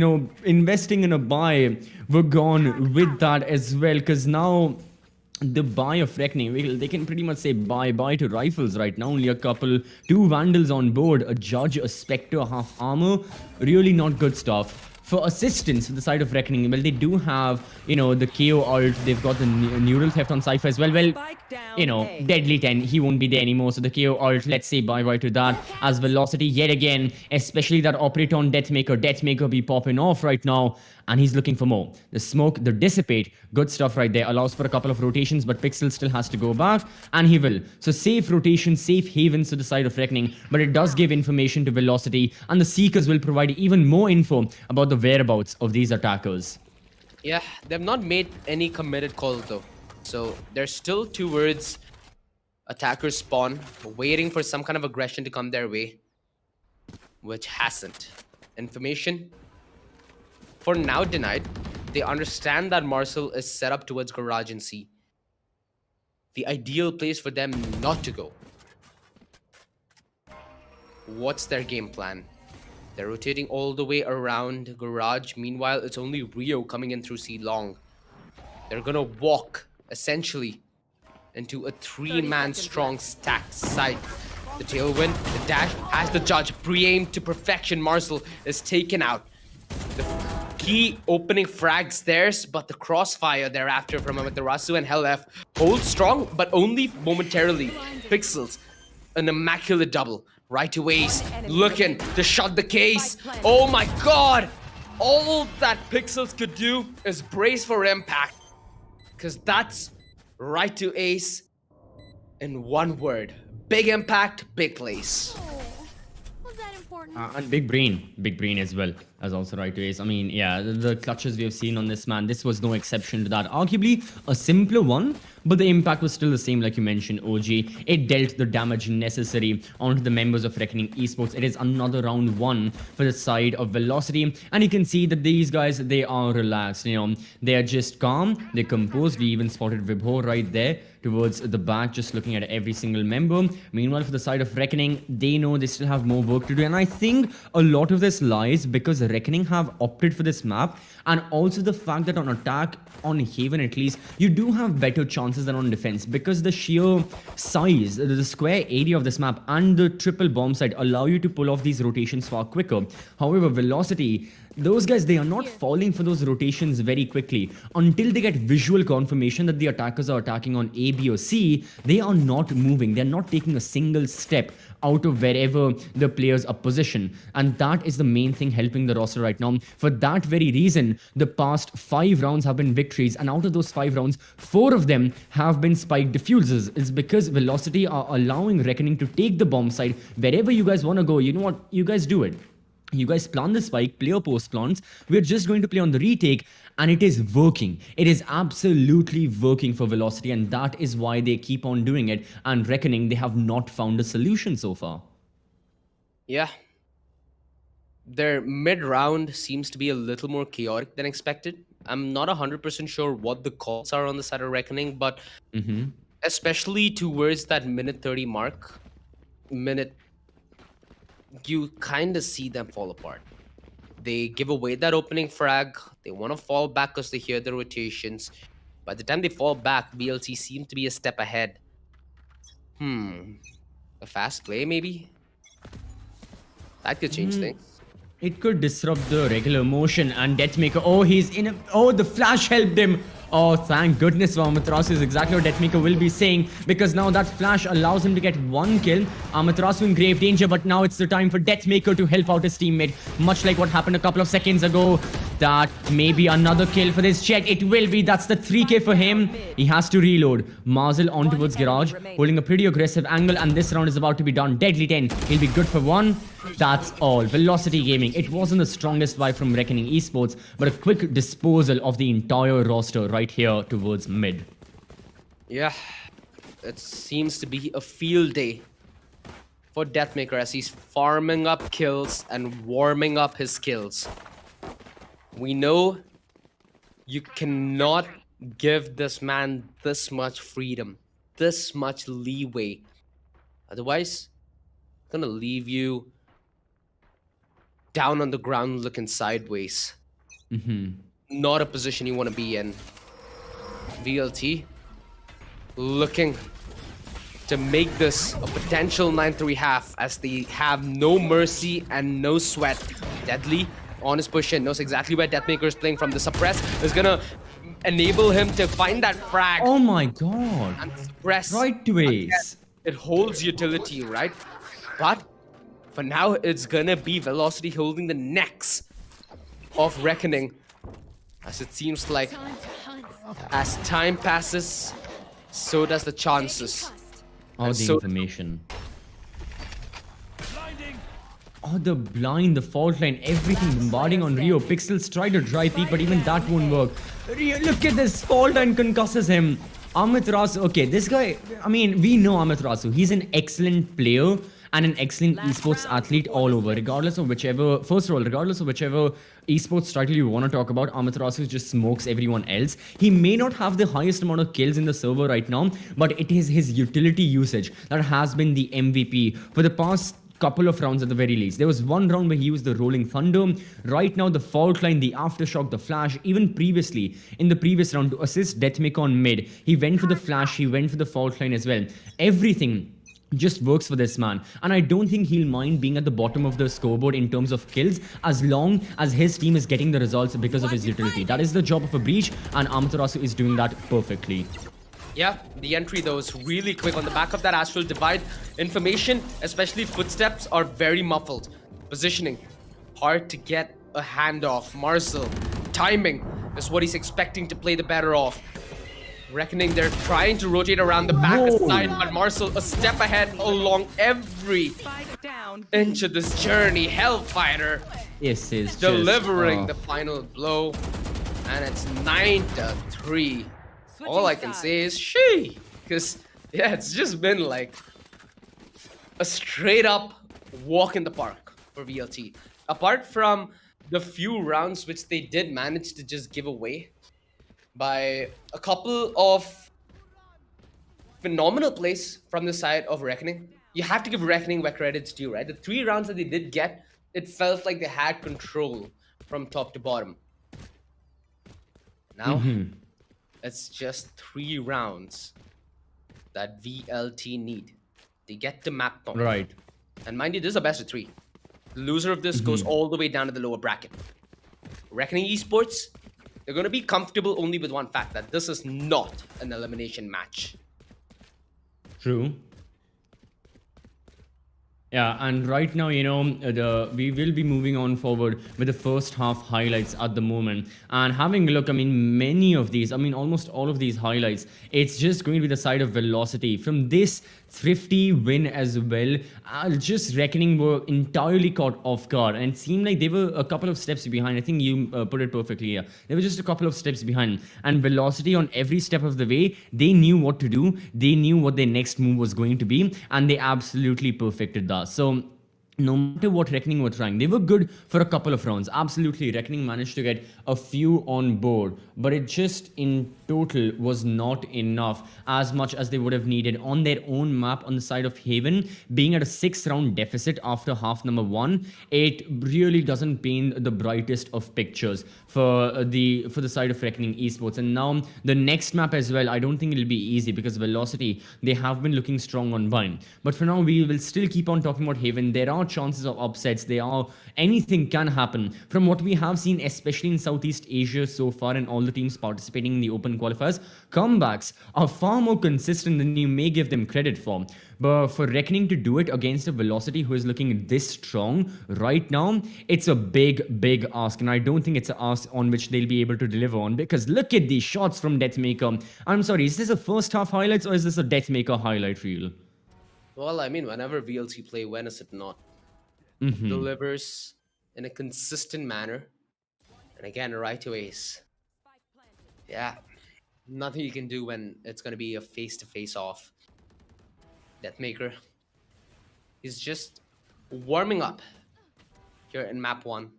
S2: investing in a buy were gone with that as well. Because now the buy of Reckoning, they can pretty much say bye-bye to rifles right now. Only a couple, 2 Vandals on board, a Judge, a Spectre, half armor. Really not good stuff. For assistance for the side of Reckoning, well, they do have, the KO ult. They've got the neural theft on Cypher as well. Well,
S4: Spike down A.
S2: Deadly 10, he won't be there anymore. So the KO ult, let's say bye-bye to that. As Velocity yet again, especially that operator on Deathmaker. Deathmaker be popping off right now. And he's looking for more. The smoke, the dissipate, good stuff right there. Allows for a couple of rotations, but Pixel still has to go back. And he will. So safe rotation, safe havens to the side of Reckoning. But it does give information to Velocity. And the Seekers will provide even more info about the whereabouts of these attackers.
S3: Yeah, they've not made any committed calls though. So there's still towards attackers spawn, waiting for some kind of aggression to come their way, which hasn't. Information for now denied. They understand that Marcel is set up towards Garage and C. The ideal place for them not to go. What's their game plan? They're rotating all the way around Garage. Meanwhile, it's only Rio coming in through C long. They're gonna walk, essentially, into a 3-man strong stacked side. The tailwind, the dash, has the Judge pre-aimed to perfection. Marcel is taken out. The key opening frags theirs, but the crossfire thereafter from Amaterasu and Hellf holds strong, but only momentarily. Pixels, an immaculate double. Right away, looking to shut the case. Oh my god! All that Pixels could do is brace for impact. Because that's right to ace in one word. Big impact, big place.
S4: Was that important?
S2: And big brain as well as also right to ace. I mean, yeah, the clutches we have seen on this man, this was no exception to that. Arguably a simpler one, but the impact was still the same, like you mentioned, OG. It dealt the damage necessary onto the members of Reckoning Esports. It is another round 1 for the side of Velocity, and you can see that these guys, they are relaxed. They are just calm, they're composed. We even spotted Vibho right there towards the back, just looking at every single member. Meanwhile, for the side of Reckoning, they know they still have more work to do, and I think a lot of this lies because Reckoning have opted for this map, and also the fact that on attack, on Haven at least, you do have better chances than on defense, because the sheer size, the square area of this map and the triple bomb site allow you to pull off these rotations far quicker. However, Velocity, those guys, they are not falling for those rotations very quickly. Until they get visual confirmation that the attackers are attacking on A, B or C, they are not moving. They're not taking a single step out of wherever the players are positioned. And that is the main thing helping the roster right now. For that very reason, the past 5 rounds have been victories. And out of those 5 rounds, 4 of them have been spike diffusers. It's because Velocity are allowing Reckoning to take the bomb side. Wherever you guys want to go, you know what? You guys do it. You guys plant the spike, play your post plants. We're just going to play on the retake, and it is working. It is absolutely working for Velocity, and that is why they keep on doing it. And Reckoning, they have not found a solution so far.
S3: Yeah. Their mid-round seems to be a little more chaotic than expected. I'm not 100% sure what the calls are on the side of Reckoning, but especially towards that minute 30 mark, you kind of see them fall apart. They give away that opening frag. They want to fall back because they hear the rotations. By the time they fall back, VLT seem to be a step ahead. A fast play, maybe? That could change things.
S2: It could disrupt the regular motion, and Deathmaker, oh, he's in a, oh, the flash helped him. Oh, thank goodness for Amaterasu is exactly what Deathmaker will be saying, because now that flash allows him to get one kill. Amaterasu in grave danger, but now it's the time for Deathmaker to help out his teammate, much like what happened a couple of seconds ago. That may be another kill for this Jet. It will be. That's the 3k for him. He has to reload. Marzel on towards Garage, holding a pretty aggressive angle, and this round is about to be done. Deadly 10. He'll be good for one. That's all. Velocity Gaming. It wasn't the strongest vibe from Reckoning Esports, but a quick disposal of the entire roster right here towards mid.
S3: Yeah, it seems to be a field day for Deathmaker as he's farming up kills and warming up his skills. We know you cannot give this man this much freedom, this much leeway. Otherwise, it's gonna leave you down on the ground looking sideways. Not a position you want to be in. VLT looking to make this a potential 9-3 half as they have no mercy and no sweat. Deadly on his push in, knows exactly where Deathmaker is playing from. The suppress is gonna enable him to find that frag.
S2: Oh my god.
S3: And suppress.
S2: Right to ace.
S3: It holds utility, right? But for now, it's gonna be Velocity holding the necks of Reckoning. As it seems like as time passes, so does the chances.
S2: Oh,
S3: And
S2: the
S3: so-
S2: information. Oh, the blind, the fault line, everything bombarding on Rio. Pixels try to dry peek, but even that won't work. Rio, look at this, fault line concusses him. Amaterasu, okay, this guy, I mean, we know Amaterasu. He's an excellent player and an excellent esports athlete all over, regardless of whichever, first of all, regardless of whichever esports title you want to talk about, Amaterasu just smokes everyone else. He may not have the highest amount of kills in the server right now, but it is his utility usage that has been the MVP for the past couple of rounds at the very least. There was one round where he used the Rolling Thunder. Right now, the fault line, the aftershock, the flash, even previously, in the previous round, to assist Deathmaker on mid, he went for the flash, he went for the fault line as well. Everything just works for this man, and I don't think he'll mind being at the bottom of the scoreboard in terms of kills as long as his team is getting the results because of his utility. That is the job of a Breach, and Amaterasu is doing that perfectly.
S3: Yeah, the entry though is really quick on the back of that Astral Divide. Information, especially footsteps, are very muffled. Positioning, hard to get a handoff. Marcel, timing is what he's expecting to play the better of. Reckoning, they're trying to rotate around the back side, but Marcel a step ahead along every
S4: Spike down.
S3: inch of this journey. Hellfighter
S2: Yes, is
S3: delivering
S2: just,
S3: the final blow, and it's 9-3. All I can say is she, because yeah, it's just been like a straight up walk in the park for VLT. Apart from the few rounds which they did manage to just give away by a couple of phenomenal plays from the side of Reckoning. You have to give Reckoning where credit's due, right? The 3 rounds that they did get, it felt like they had control from top to bottom. Now, it's just 3 rounds that VLT need. They get the map point.
S2: right.
S3: And mind you, this is a best of 3. The loser of this goes all the way down to the lower bracket. Reckoning Esports, they're going to be comfortable only with one fact, that this is not an elimination match.
S2: True. Yeah, and right now, you know, we will be moving on forward with the first half highlights at the moment. And having a look, I mean, many of these, I mean, almost all of these highlights, it's just going to be the side of Velocity. From this thrifty win as well, just Reckoning were entirely caught off guard. And it seemed like they were a couple of steps behind. I think you put it perfectly here. They were just a couple of steps behind. And Velocity, on every step of the way, they knew what to do. They knew what their next move was going to be. And they absolutely perfected that. So no matter what Reckoning were trying, they were good for a couple of rounds. Absolutely, Reckoning managed to get a few on board, but it just in total was not enough as much as they would have needed on their own map on the side of Haven, being at a 6-round deficit after half number 1. It really doesn't paint the brightest of pictures for the side of Reckoning Esports. And now the next map as well, I don't think it'll be easy because Velocity, they have been looking strong on Vine. But for now, we will still keep on talking about Haven. There are chances of upsets. Anything can happen. From what we have seen, especially in Southeast Asia so far, and all the teams participating in the open qualifiers, comebacks are far more consistent than you may give them credit for. But for Reckoning to do it against a Velocity who is looking this strong right now, it's a big ask. And I don't think it's an ask on which they'll be able to deliver on, because look at these shots from Deathmaker. I'm sorry, is this a first half highlights or is this a Deathmaker highlight reel?
S3: Well, I mean, whenever VLT play, when is it not? Delivers in a consistent manner. And again, right to ace. Yeah, nothing you can do when it's going to be a face-to-face off. Deathmaker, he's just warming up here in map 1.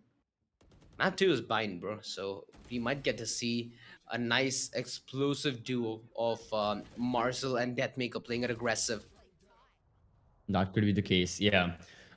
S3: Map 2 is bind, bro, so we might get to see a nice explosive duo of Marcel and Deathmaker playing it aggressive.
S2: That could be the case, yeah.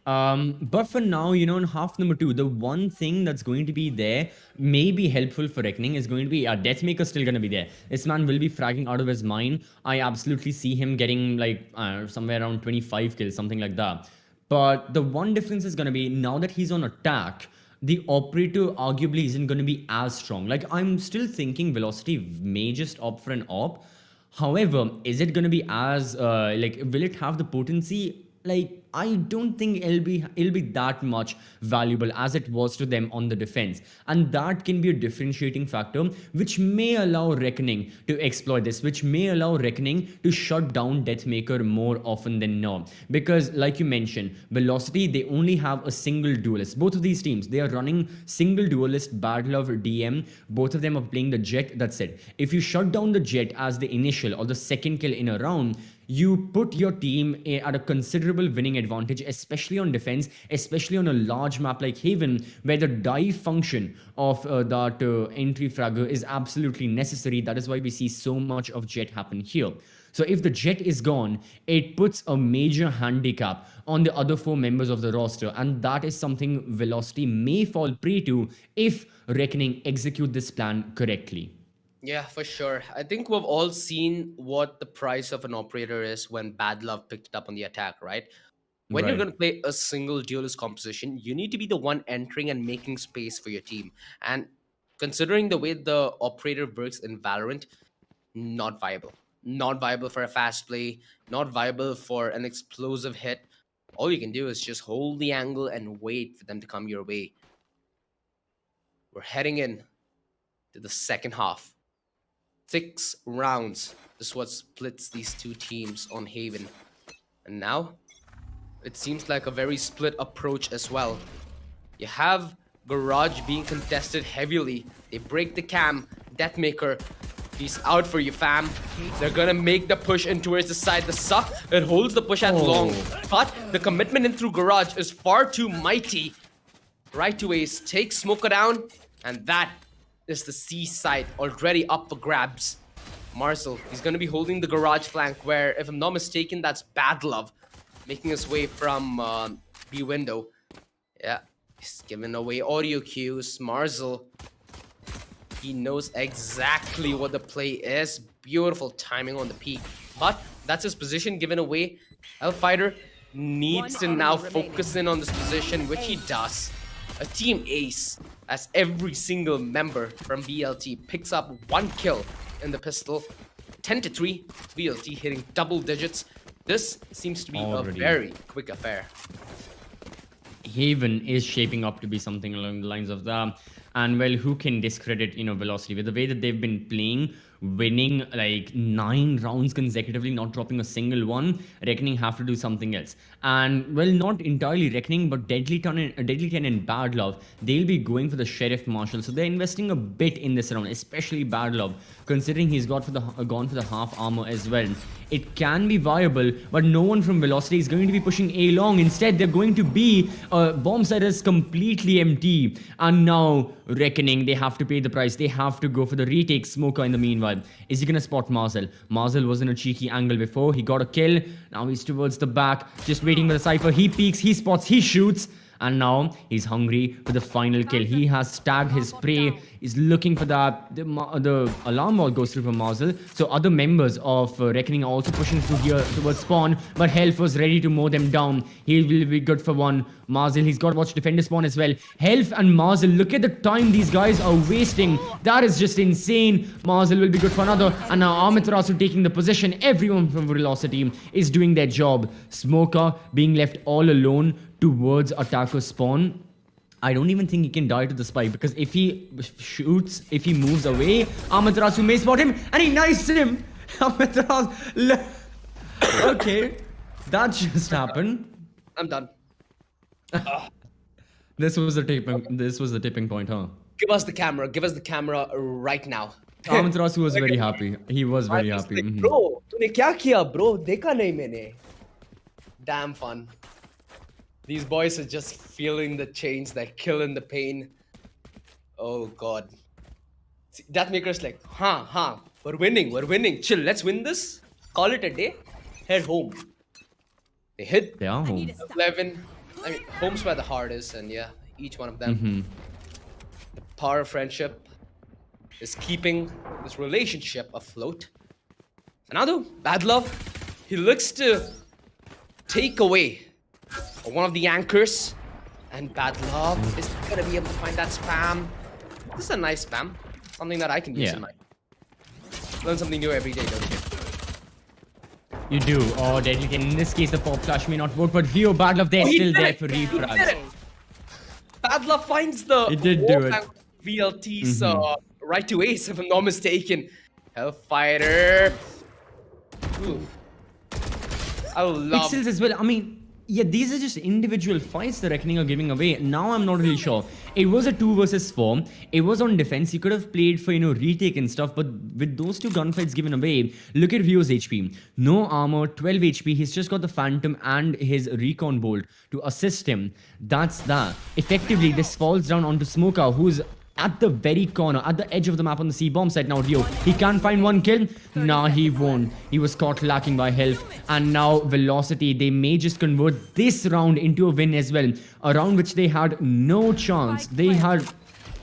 S2: But for now, in half number 2, the one thing that's going to be there, may be helpful for Reckoning, is going to be Deathmaker still going to be there. This man will be fragging out of his mind. I absolutely see him getting like somewhere around 25 kills, something like that. But the one difference is going to be, now that he's on attack, the operator arguably isn't going to be as strong. Like, I'm still thinking Velocity may just opt for an op. However, is it going to be as, will it have the potency? Like, I don't think it'll be that much valuable as it was to them on the defense. And that can be a differentiating factor, which may allow Reckoning to exploit this, which may allow Reckoning to shut down Deathmaker more often than not. Because, like you mentioned, Velocity, they only have a single duelist. Both of these teams, they are running single duelist, Badlove, DM. Both of them are playing the Jet, that's it. If you shut down the Jet as the initial or the second kill in a round, you put your team at a considerable winning advantage, especially on defense, especially on a large map like Haven, where the dive function of that entry fragger is absolutely necessary. That is why we see so much of Jet happen here. So if the Jet is gone, it puts a major handicap on the other 4 members of the roster, and that is something Velocity may fall prey to if Reckoning execute this plan correctly.
S3: Yeah, for sure. I think we've all seen what the price of an operator is when Bad Love picked it up on the attack, right? When you're going to play a single duelist composition, you need to be the one entering and making space for your team. And considering the way the operator works in Valorant, not viable. Not viable for a fast play, not viable for an explosive hit. All you can do is just hold the angle and wait for them to come your way. We're heading in to the second half. 6 rounds is what splits these two teams on Haven. And now, it seems like a very split approach as well. You have Garage being contested heavily. They break the cam. Deathmaker, he's out for you, fam. They're gonna make the push in towards the side. The suck, it holds the push at long. But the commitment in through Garage is far too mighty. Right to ace, takes Smoker down, and that is the C side already up for grabs. Marcel, he's going to be holding the Garage flank where, if I'm not mistaken, that's Bad Love making his way from B window. Yeah, he's giving away audio cues. Marcel, he knows exactly what the play is. Beautiful timing on the peak. But that's his position given away. Hellfighter needs to now focus in on this position, which he does. A team ace, as every single member from VLT picks up 1 kill in the pistol. 10-3, VLT hitting double digits. This seems to be a very quick affair.
S2: Haven is shaping up to be something along the lines of that. And well, who can discredit, Velocity with the way that they've been playing, winning like 9 rounds consecutively, not dropping a single one. Reckoning have to do something else. And well, not entirely Reckoning, but Deadly 10 and Bad Love, they'll be going for the Sheriff Marshal. So they're investing a bit in this round, especially Bad Love, considering he's gone for the half armor as well. It can be viable, but no one from Velocity is going to be pushing A long. Instead, they're going to be bomb site is completely empty. And now Reckoning, they have to pay the price. They have to go for the retake Smoker in the meanwhile. survive. Is he going to spot Marcel? Marcel was in a cheeky angle before. He got a kill. Now he's towards the back, just waiting for the Cypher. He peeks, he spots, he shoots. And now he's hungry for the final kill. He has tagged his prey. He's looking for that. The alarm ball goes through for Marcel. So other members of Reckoning are also pushing through here towards spawn. But Health was ready to mow them down. He will be good for one. Marcel, he's got to watch defender spawn as well. Health and Marcel, look at the time these guys are wasting. That is just insane. Marcel will be good for another. And now Amaterasu taking the position. Everyone from Velocity is doing their job. Smoker being left all alone towards attacker spawn. I don't even think he can die to the spike, because if he shoots, if he moves away, Amaterasu may spot him and he knifes him. Amaterasu. Okay, that just happened.
S3: I'm done.
S2: This was the tipping point, huh?
S3: Give us the camera. Give us the camera right now.
S2: Amaterasu was very happy. He was very happy.
S3: Like, bro, तूने क्या किया, bro? देखा नहीं मैंने. Damn fun. These boys are just feeling the change. They're killing the pain. Oh god. See, that maker's like, we're winning. Chill, let's win this. Call it a day. Head home. They hit
S2: They are home.
S3: 11. I mean, home's where the heart is, and yeah, each one of them. The power of friendship is keeping this relationship afloat. Another bad love. He looks to take away one of the anchors, and bad love is gonna be able to find that spam. This is a nice spam, something that I can use in my. Learn something new every day, don't you?
S2: You do. Oh, Deadly. In this case, the pop flash may not work, but Vio, bad love, they're still there for refresh.
S3: Bad love finds the
S2: It did do it.
S3: VLT's right to ace, if I'm not mistaken. Hellfighter. Ooh. I love.
S2: Pixels as well. I mean, yeah, these are just individual fights the Reckoning are giving away. Now I'm not really sure. It was a 2 versus 4. It was on defense. He could have played for, retake and stuff. But with those 2 gunfights given away, look at Vio's HP. No armor, 12 HP. He's just got the Phantom and his Recon Bolt to assist him. That's that. Effectively, this falls down onto Smoker, who's at the very corner, at the edge of the map on the C-bomb side. Now Rio, he can't find one kill. Nah, he won't. He was caught lacking by health. And now Velocity, they may just convert this round into a win as well. A round which they had no chance.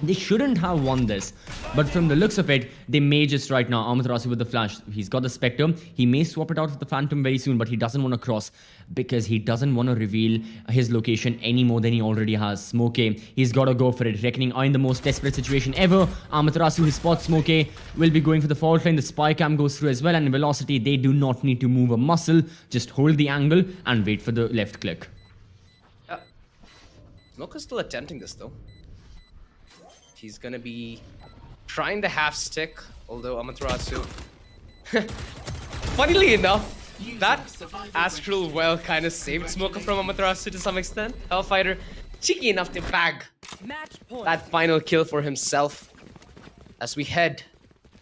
S2: They shouldn't have won this. But from the looks of it, they may just right now. Amaterasu with the flash. He's got the Spectre. He may swap it out with the Phantom very soon, but he doesn't want to cross because he doesn't want to reveal his location any more than he already has. Smokey, he's got to go for it. Reckoning are in the most desperate situation ever. Amaterasu, he spots Smokey, will be going for the fault line. The spy cam goes through as well. And Velocity, they do not need to move a muscle. Just hold the angle and wait for the left click.
S3: Smoker's still attempting this though. He's gonna be trying the half stick, although Amaterasu. Funnily enough, that Astral Well kind of saved Smoker from Amaterasu to some extent. Hellfighter, cheeky enough to bag that final kill for himself. As we head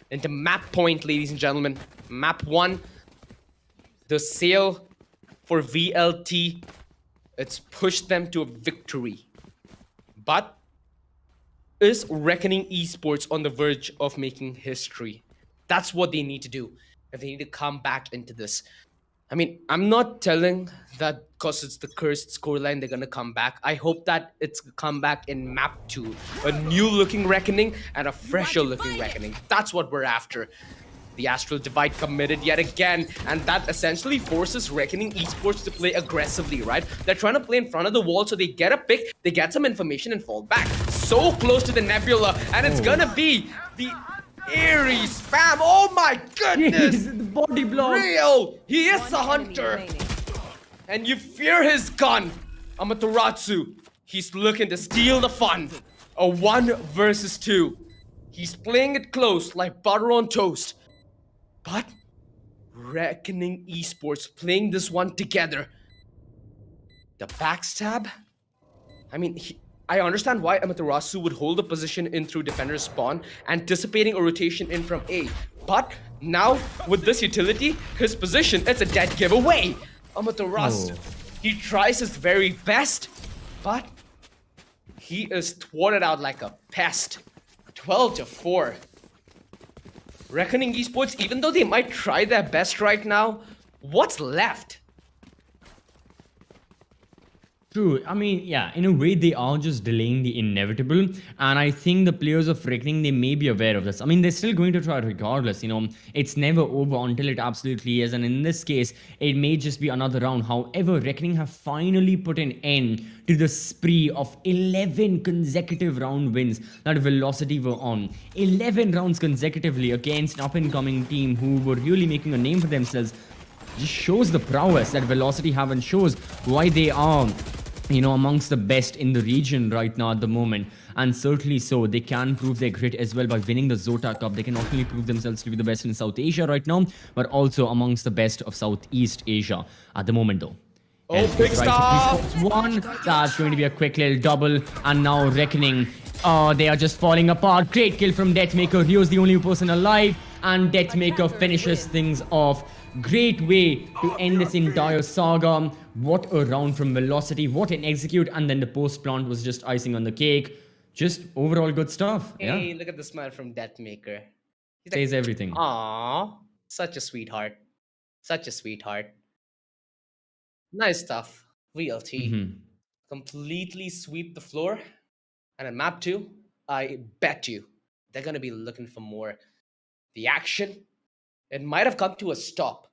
S3: into map point, ladies and gentlemen. Map 1. The sale for VLT. It's pushed them to a victory. But is Reckoning Esports on the verge of making history? That's what they need to do. If they need to come back into this. I mean, I'm not telling that because it's the cursed scoreline they're gonna come back. I hope that it's a comeback in map 2. A new looking Reckoning and a fresher looking Reckoning. That's what we're after. The Astral Divide committed yet again, and that essentially forces Reckoning Esports to play aggressively, right? They're trying to play in front of the wall so they get a pick, they get some information and fall back. So close to the Nebula, and it's gonna be the eerie spam. Oh my goodness!
S2: The body block.
S3: Real! He is a hunter! And you fear his gun! Amaterasu, he's looking to steal the fun. A 1 versus 2. He's playing it close like butter on toast. But Reckoning Esports playing this one together. The backstab? I mean, I understand why Amaterasu would hold the position in through defender spawn, anticipating a rotation in from A. But now, with this utility, his position, it's a dead giveaway. Amaterasu, he tries his very best, but he is thwarted out like a pest. 12-4. Reckoning Esports, even though they might try their best right now, what's left?
S2: True. I mean, yeah, in a way, they are just delaying the inevitable. And I think the players of Reckoning, they may be aware of this. I mean, they're still going to try regardless. It's never over until it absolutely is. And in this case, it may just be another round. However, Reckoning have finally put an end to the spree of 11 consecutive round wins that Velocity were on. 11 rounds consecutively against an up-and-coming team who were really making a name for themselves. Just shows the prowess that Velocity have and shows why they are amongst the best in the region right now at the moment. And certainly so, they can prove their grit as well by winning the Zotac Cup. They can not only prove themselves to be the best in South Asia right now, but also amongst the best of Southeast Asia at the moment though.
S3: Oh, big stuff!
S2: One, that's going to be a quick little double, and now Reckoning. They are just falling apart. Great kill from Deathmaker. Rio's the only person alive, and Deathmaker finishes things off. Great way to end this entire saga. What a round from Velocity. What an execute. And then the post plant was just icing on the cake. Just overall good stuff.
S3: Hey,
S2: yeah.
S3: look at the smile from Deathmaker. He's
S2: Says everything.
S3: Aww. Such a sweetheart. Such a sweetheart. Nice stuff. VLT. Completely sweep the floor. And in map 2, I bet you they're going to be looking for more. The action, it might have come to a stop,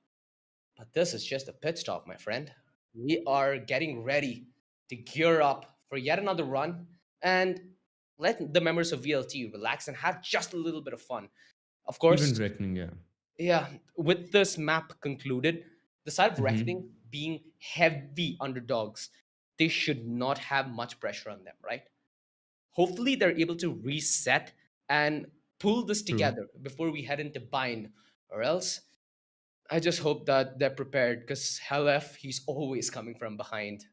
S3: but this is just a pit stop, my friend. We are getting ready to gear up for yet another run and let the members of VLT relax and have just a little bit of fun. Of course,
S2: Even Reckoning, yeah.
S3: Yeah, with this map concluded, the side of Reckoning being heavy underdogs, they should not have much pressure on them, right? Hopefully, they're able to reset and pull this together before we head into bind, or else I just hope that they're prepared because Helef, he's always coming from behind.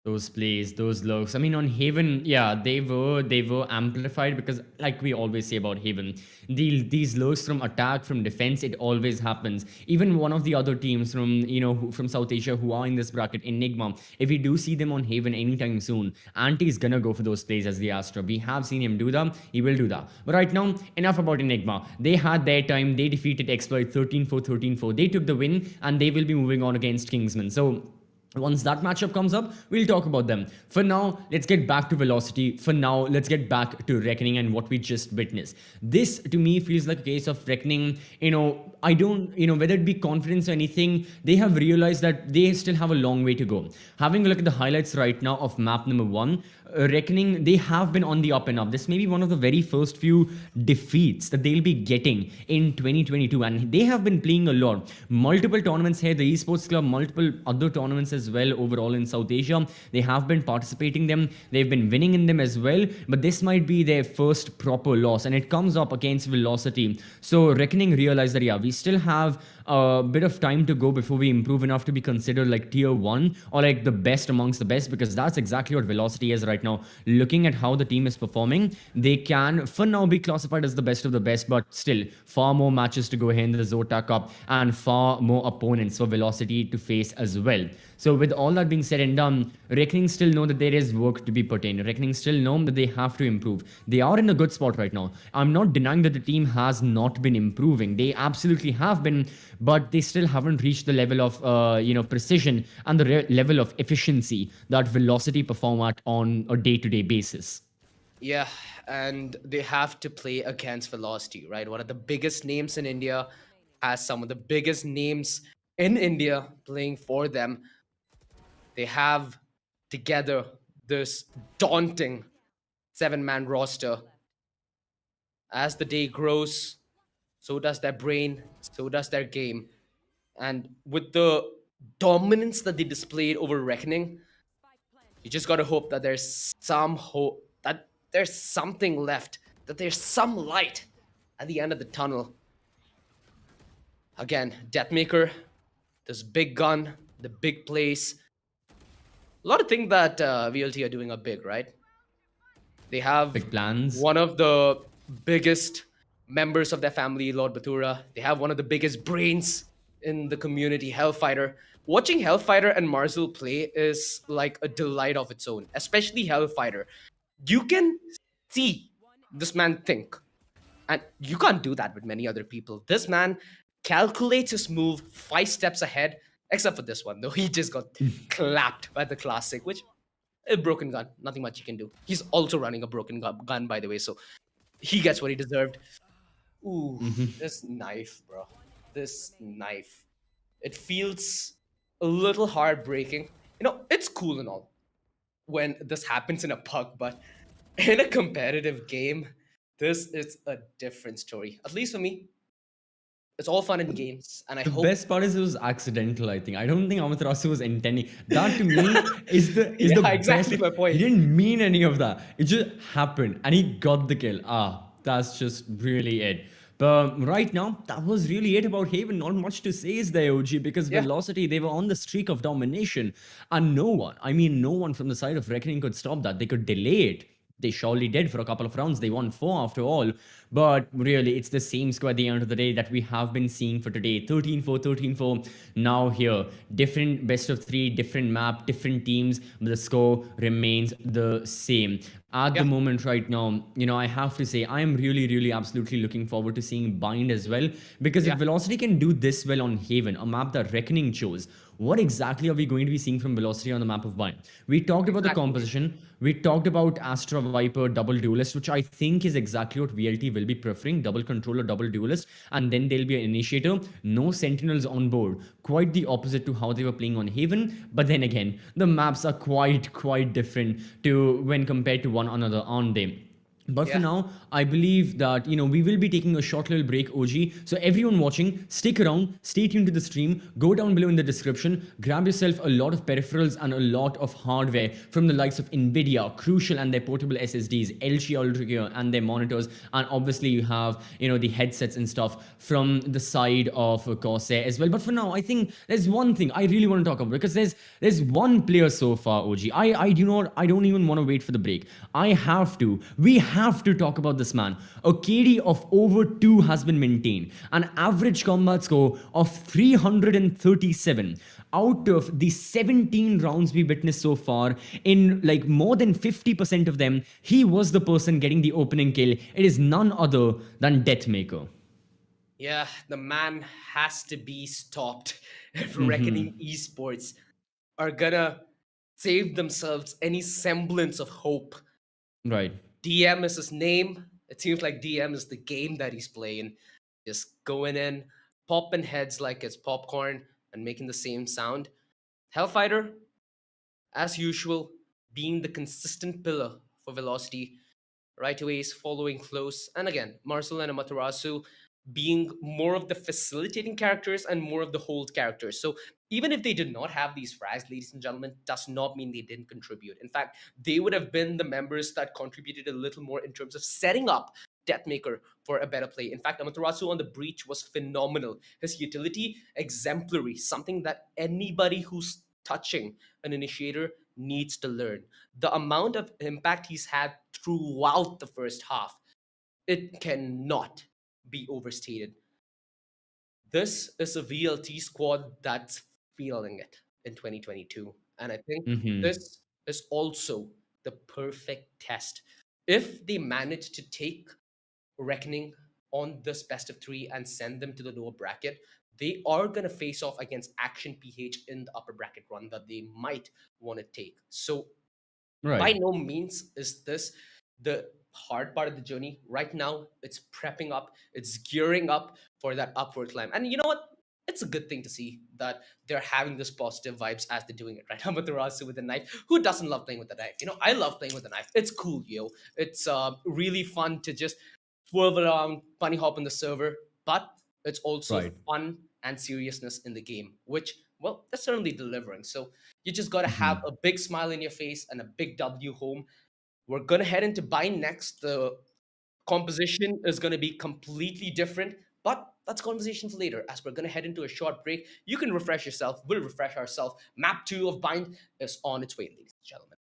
S2: Those plays, those looks. I mean, on Haven, yeah, they were amplified because, like we always say about Haven, these looks from attack, from defense, it always happens. Even one of the other teams from from South Asia who are in this bracket, Enigma, if we do see them on Haven anytime soon, Anti's gonna go for those plays as the Astra. We have seen him do that. He will do that. But right now, enough about Enigma. They had their time. They defeated Exploit 13-4, 13-4. They took the win, and they will be moving on against Kingsman. So once that matchup comes up, we'll talk about them. For now, let's get back to Velocity. For now, let's get back to Reckoning and what we just witnessed. This, to me, feels like a case of Reckoning. I don't, whether it be confidence or anything, they have realized that they still have a long way to go. Having a look at the highlights right now of map number 1, Reckoning, they have been on the up and up. This may be one of the very first few defeats that they'll be getting in 2022, and they have been playing a lot. Multiple tournaments here, the Esports Club, multiple other tournaments as well overall in South Asia. They have been participating in them. They've been winning in them as well, but this might be their first proper loss, and it comes up against Velocity. So Reckoning realized that, yeah, we still have a bit of time to go before we improve enough to be considered like tier 1 or like the best amongst the best, because that's exactly what Velocity is right now. Looking at how the team is performing, they can for now be classified as the best of the best, but still far more matches to go ahead in the Zotac Cup and far more opponents for Velocity to face as well. So with all that being said and done, Reckoning still know that there is work to be put in. Reckoning still know that they have to improve. They are in a good spot right now. I'm not denying that the team has not been improving. They absolutely have been, but they still haven't reached the level of precision and the level of efficiency that Velocity perform at on a day-to-day basis.
S3: Yeah, and they have to play against Velocity, right? One of the biggest names in India, has some of the biggest names in India playing for them. They have together this daunting 7-man roster. As the day grows, so does their brain, so does their game. And with the dominance that they displayed over Reckoning, you just gotta hope that there's some hope, that there's something left, that there's some light at the end of the tunnel. Again, Deathmaker, this big gun, the big plays. A lot of things that VLT are doing are big, right? They have
S2: Big plans.
S3: one of the biggest members of their family, Lord Batura. They have one of the biggest brains in the community, Hellfighter. Watching Hellfighter and Marzel play is like a delight of its own, especially Hellfighter. You can see this man think, And you can't do that with many other people. This man calculates his move 5 steps ahead, except for this one, though. He just got clapped by the classic, which a broken gun. Nothing much he can do. He's also running a broken gun, by the way, so he gets what he deserved. Ooh, this knife, bro. This knife. It feels a little heartbreaking. It's cool and all when this happens in a puck, but in a competitive game, this is a different story. At least for me, it's all fun and games, and I
S2: The
S3: hope.
S2: best part is it was accidental, I think. I don't think Amaterasu was intending. That to me is the
S3: Exactly
S2: best.
S3: my point.
S2: He didn't mean any of that. It just happened and he got the kill. That's just really it. But right now, that was really it about Haven. Not much to say is there, OG, because
S3: Yeah.
S2: Velocity, they were on the streak of domination. And no one from the side of Reckoning could stop that. They could delay it. They surely did for a couple of rounds. They won 4 after all. But really, it's the same score at the end of the day that we have been seeing for today. 13-4, 13-4. Now here, different best of 3, different map, different teams. But the score remains the same. At the moment right now, I have to say, I am really, really absolutely looking forward to seeing Bind as well. Because if Velocity can do this well on Haven, a map that Reckoning chose, what exactly are we going to be seeing from Velocity on the map of Bind? We talked about the composition. We talked about Astra Viper double duelist, which I think is exactly what VLT will be preferring, double controller, double duelist, and then there'll be an initiator, no sentinels on board. Quite the opposite to how they were playing on Haven, but then again, the maps are quite different to when compared to one another, aren't they? But for now, I believe that, we will be taking a short little break, OG. So everyone watching, stick around, stay tuned to the stream, go down below in the description, grab yourself a lot of peripherals and a lot of hardware from the likes of Nvidia, Crucial and their portable SSDs, LG Ultragear and their monitors. And obviously you have, the headsets and stuff from the side of Corsair as well. But for now, I think there's one thing I really want to talk about, because there's one player so far, OG. I don't even want to wait for the break. We have to talk about this man. A KD of over 2 has been maintained. An average combat score of 337. Out of the 17 rounds we witnessed so far, in like more than 50% of them, he was the person getting the opening kill. It is none other than Deathmaker.
S3: Yeah, the man has to be stopped if Reckoning Esports are gonna save themselves any semblance of hope.
S2: Right.
S3: DM is his name. It seems like DM is the game that he's playing. Just going in, popping heads like it's popcorn and making the same sound. Hellfighter, as usual, being the consistent pillar for Velocity. Right away is following close. And again, Marcel and Amaterasu being more of the facilitating characters and more of the hold characters. So even if they did not have these frags, ladies and gentlemen, does not mean they didn't contribute. In fact, they would have been the members that contributed a little more in terms of setting up Deathmaker for a better play. In fact, Amaterasu on the breach was phenomenal. His utility, exemplary, something that anybody who's touching an initiator needs to learn. The amount of impact he's had throughout the first half, it cannot be overstated. This is a VLT squad that's feeling it in 2022. And I think this is also the perfect test. If they manage to take Reckoning on this best of 3 and send them to the lower bracket, they are going to face off against Action PH in the upper bracket run that they might want to take. So by no means is this the hard part of the journey. Right now, it's prepping up, it's gearing up for that upward climb. And you know what? It's a good thing to see that they're having this positive vibes as they're doing it, right? Amaterasu with the knife. Who doesn't love playing with the knife? I love playing with the knife. It's cool, yo. It's really fun to just swerve around, bunny hop on the server, but it's also fun and seriousness in the game, which, well, that's certainly delivering. So you just got to have a big smile in your face and a big W home. We're going to head into Bind next. The composition is going to be completely different, but that's conversation for later. As we're going to head into a short break, you can refresh yourself. We'll refresh ourselves. Map 2 of Bind is on its way, ladies and gentlemen.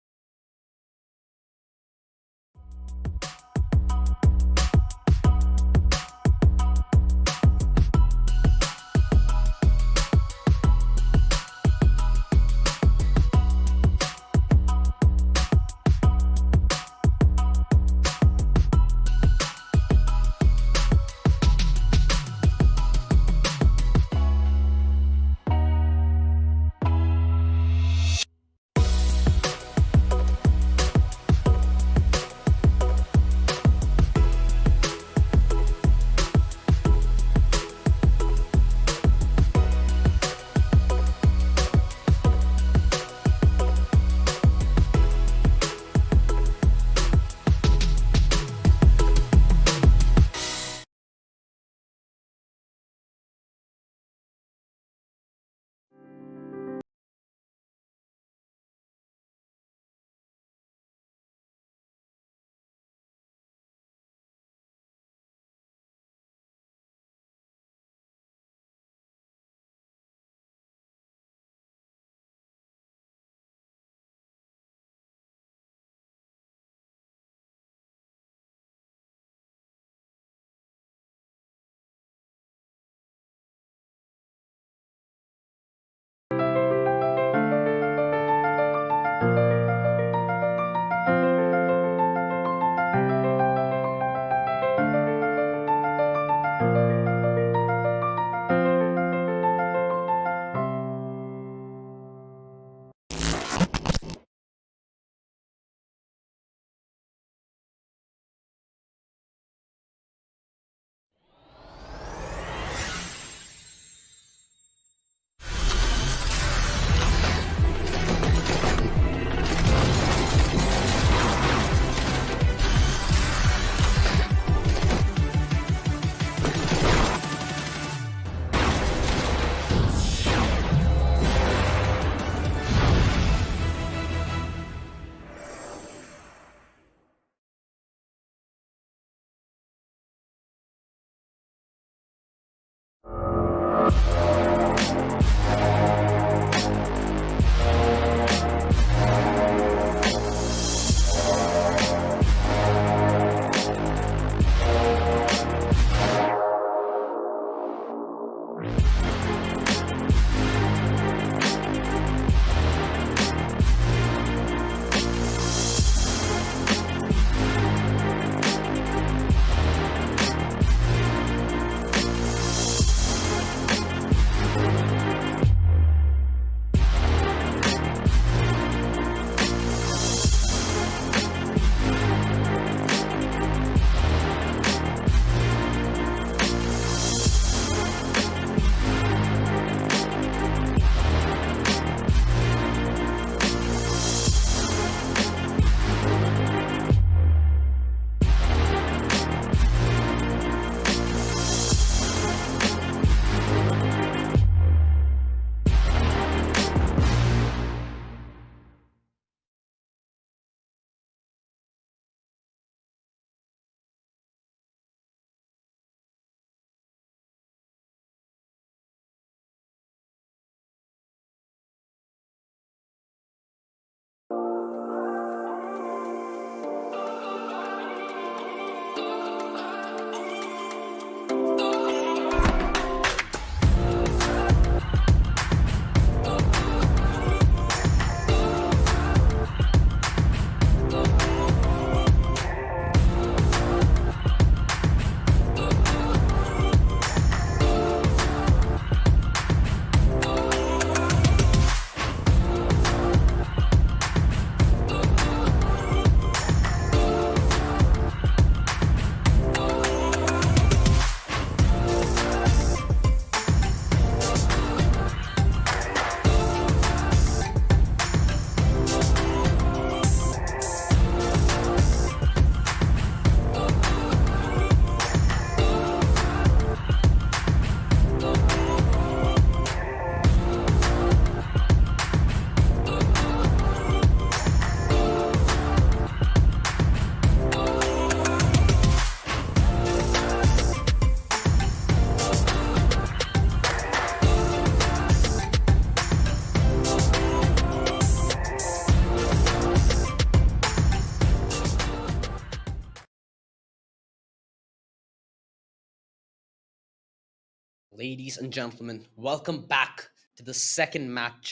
S3: Ladies and gentlemen, welcome back to the second map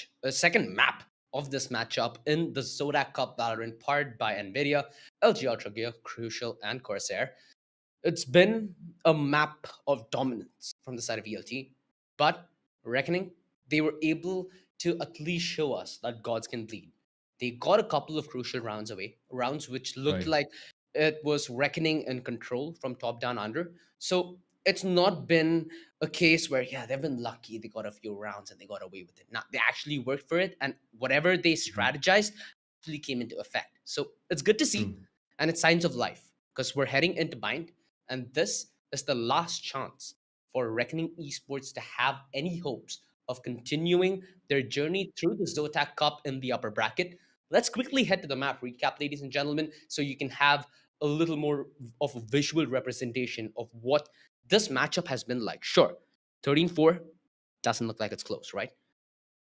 S3: of this matchup in the Zotac Cup Valorant, powered by Nvidia, LG Ultragear, Crucial, and Corsair. It's been a map of dominance from the side of VLT, but Reckoning, they were able to at least show us that gods can bleed. They got a couple of crucial rounds away, rounds which looked
S2: Right.
S3: like it was Reckoning in control from top down under. So it's not been a case where, yeah, they've been lucky, they got a few rounds and they got away with it. Now, they actually worked for it, and whatever they strategized actually came into effect. So it's good to see,
S2: True.
S3: and it's signs of life because we're heading into bind, and this is the last chance for Reckoning Esports to have any hopes of continuing their journey through the Zotac Cup in the upper bracket. Let's quickly head to the map recap, ladies and gentlemen, so you can have a little more of a visual representation of what this matchup has been like. Sure, 13-4 doesn't look like it's close, right?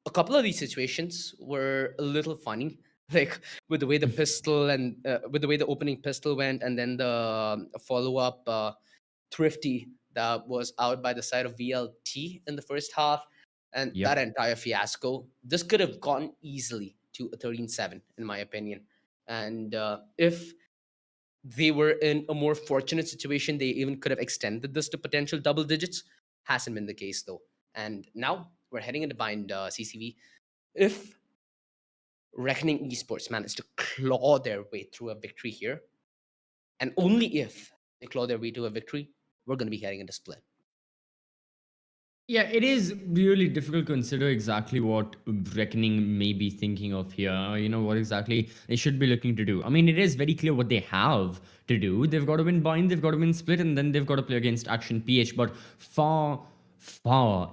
S3: A couple of these situations were a little funny, like with the way the pistol and with the way the opening pistol went, and then the follow-up Thrifty that was out by the side of VLT in the first half, and that
S2: Yep.
S3: entire fiasco. This could have gone easily to a 13-7, in my opinion. And if they were in a more fortunate situation, they even could have extended this to potential double digits. Hasn't been the case though. And now we're heading into bind CCV. If Reckoning Esports managed to claw their way through a victory here, and only if they claw their way to a victory, we're going to be heading into split.
S2: Yeah, it is really difficult to consider exactly what Reckoning may be thinking of here. What exactly they should be looking to do. I mean, it is very clear what they have to do. They've got to win bind, they've got to win split, and then they've got to play against Action PH. But far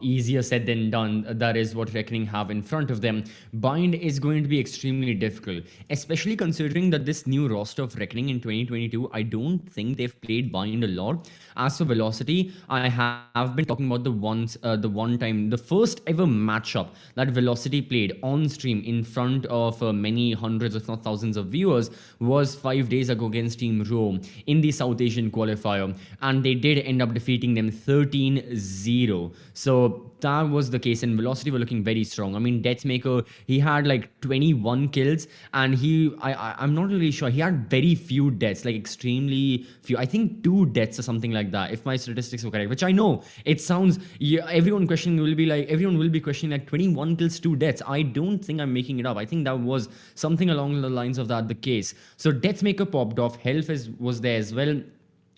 S2: easier said than done. That is what Reckoning have in front of them. Bind is going to be extremely difficult, especially considering that this new roster of Reckoning in 2022, I don't think they've played Bind a lot. As for Velocity, I have been talking about the first ever matchup that Velocity played on stream in front of many hundreds, if not thousands of viewers, was 5 days ago against Team Rome in the South Asian qualifier, and they did end up defeating them 13-0. So that was the case, and Velocity were looking very strong. I mean, Deathmaker, he had like 21 kills, and I'm not really sure, he had very few deaths, like extremely few. I think 2 deaths or something like that, if my statistics were correct, which I know it sounds, yeah, everyone will be questioning like 21 kills, 2 deaths. I don't think I'm making it up. I think that was something along the lines of that the case. So Deathmaker popped off, Health was there as well,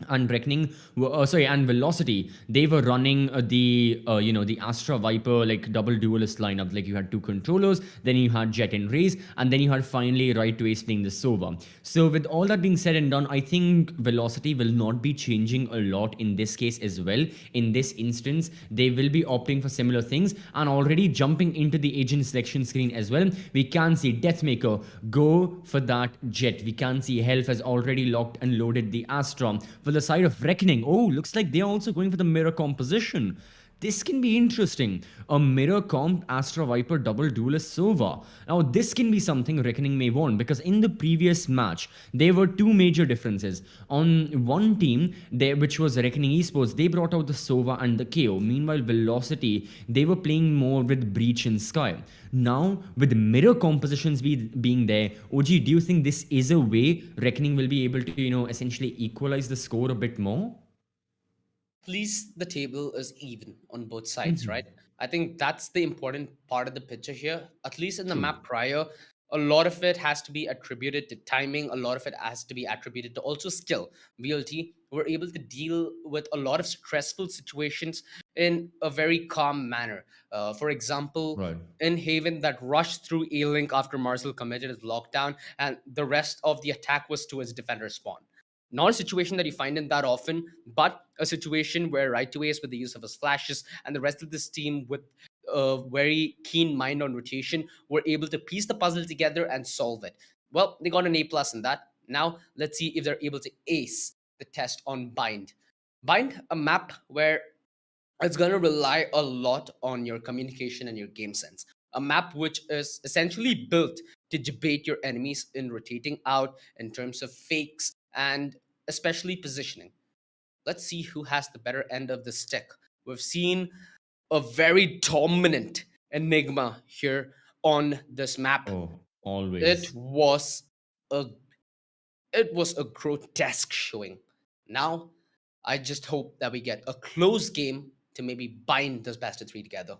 S2: and Reckoning, and Velocity, they were running the Astra Viper like double duelist lineup. Like you had 2 controllers, then you had Jet and Raze, and then you had finally Right to Ace playing the Sova. So with all that being said and done, I think Velocity will not be changing a lot in this case as well. In this instance, they will be opting for similar things, and already jumping into the agent selection screen as well, we can see Deathmaker go for that Jet. We can see Health has already locked and loaded the Astra. For the side of Reckoning, looks like they're also going for the mirror composition. This can be interesting. A mirror comp Astra Viper double duelist Sova. Now, this can be something Reckoning may want, because in the previous match, there were 2 major differences. On one team, which was Reckoning Esports, they brought out the Sova and the KO. Meanwhile, Velocity, they were playing more with Breach and Sky. Now, with mirror compositions being there, OG, do you think this is a way Reckoning will be able to, essentially equalize the score a bit more?
S3: Least the table is even on both sides, right? I think that's the important part of the picture here. At least in the
S2: True.
S3: map prior, a lot of it has to be attributed to timing, a lot of it has to be attributed to also skill. VLT were able to deal with a lot of stressful situations in a very calm manner. For example,
S2: Right.
S3: in Haven, that rushed through A Link after Marcel committed his lockdown, and the rest of the attack was to his defender spawn. Not a situation that you find in that often, but a situation where Right to Ace, with the use of his flashes, and the rest of this team with a very keen mind on rotation, were able to piece the puzzle together and solve it. Well, they got an A plus in that. Now let's see if they're able to ace the test on Bind. Bind, a map where it's going to rely a lot on your communication and your game sense. A map which is essentially built to debate your enemies in rotating out in terms of fakes and especially positioning. Let's see who has the better end of the stick. We've seen a very dominant Enigma here on this map.
S2: Oh, always.
S3: A it was a grotesque showing. Now, I just hope that we get a close game to maybe bind this best of three together.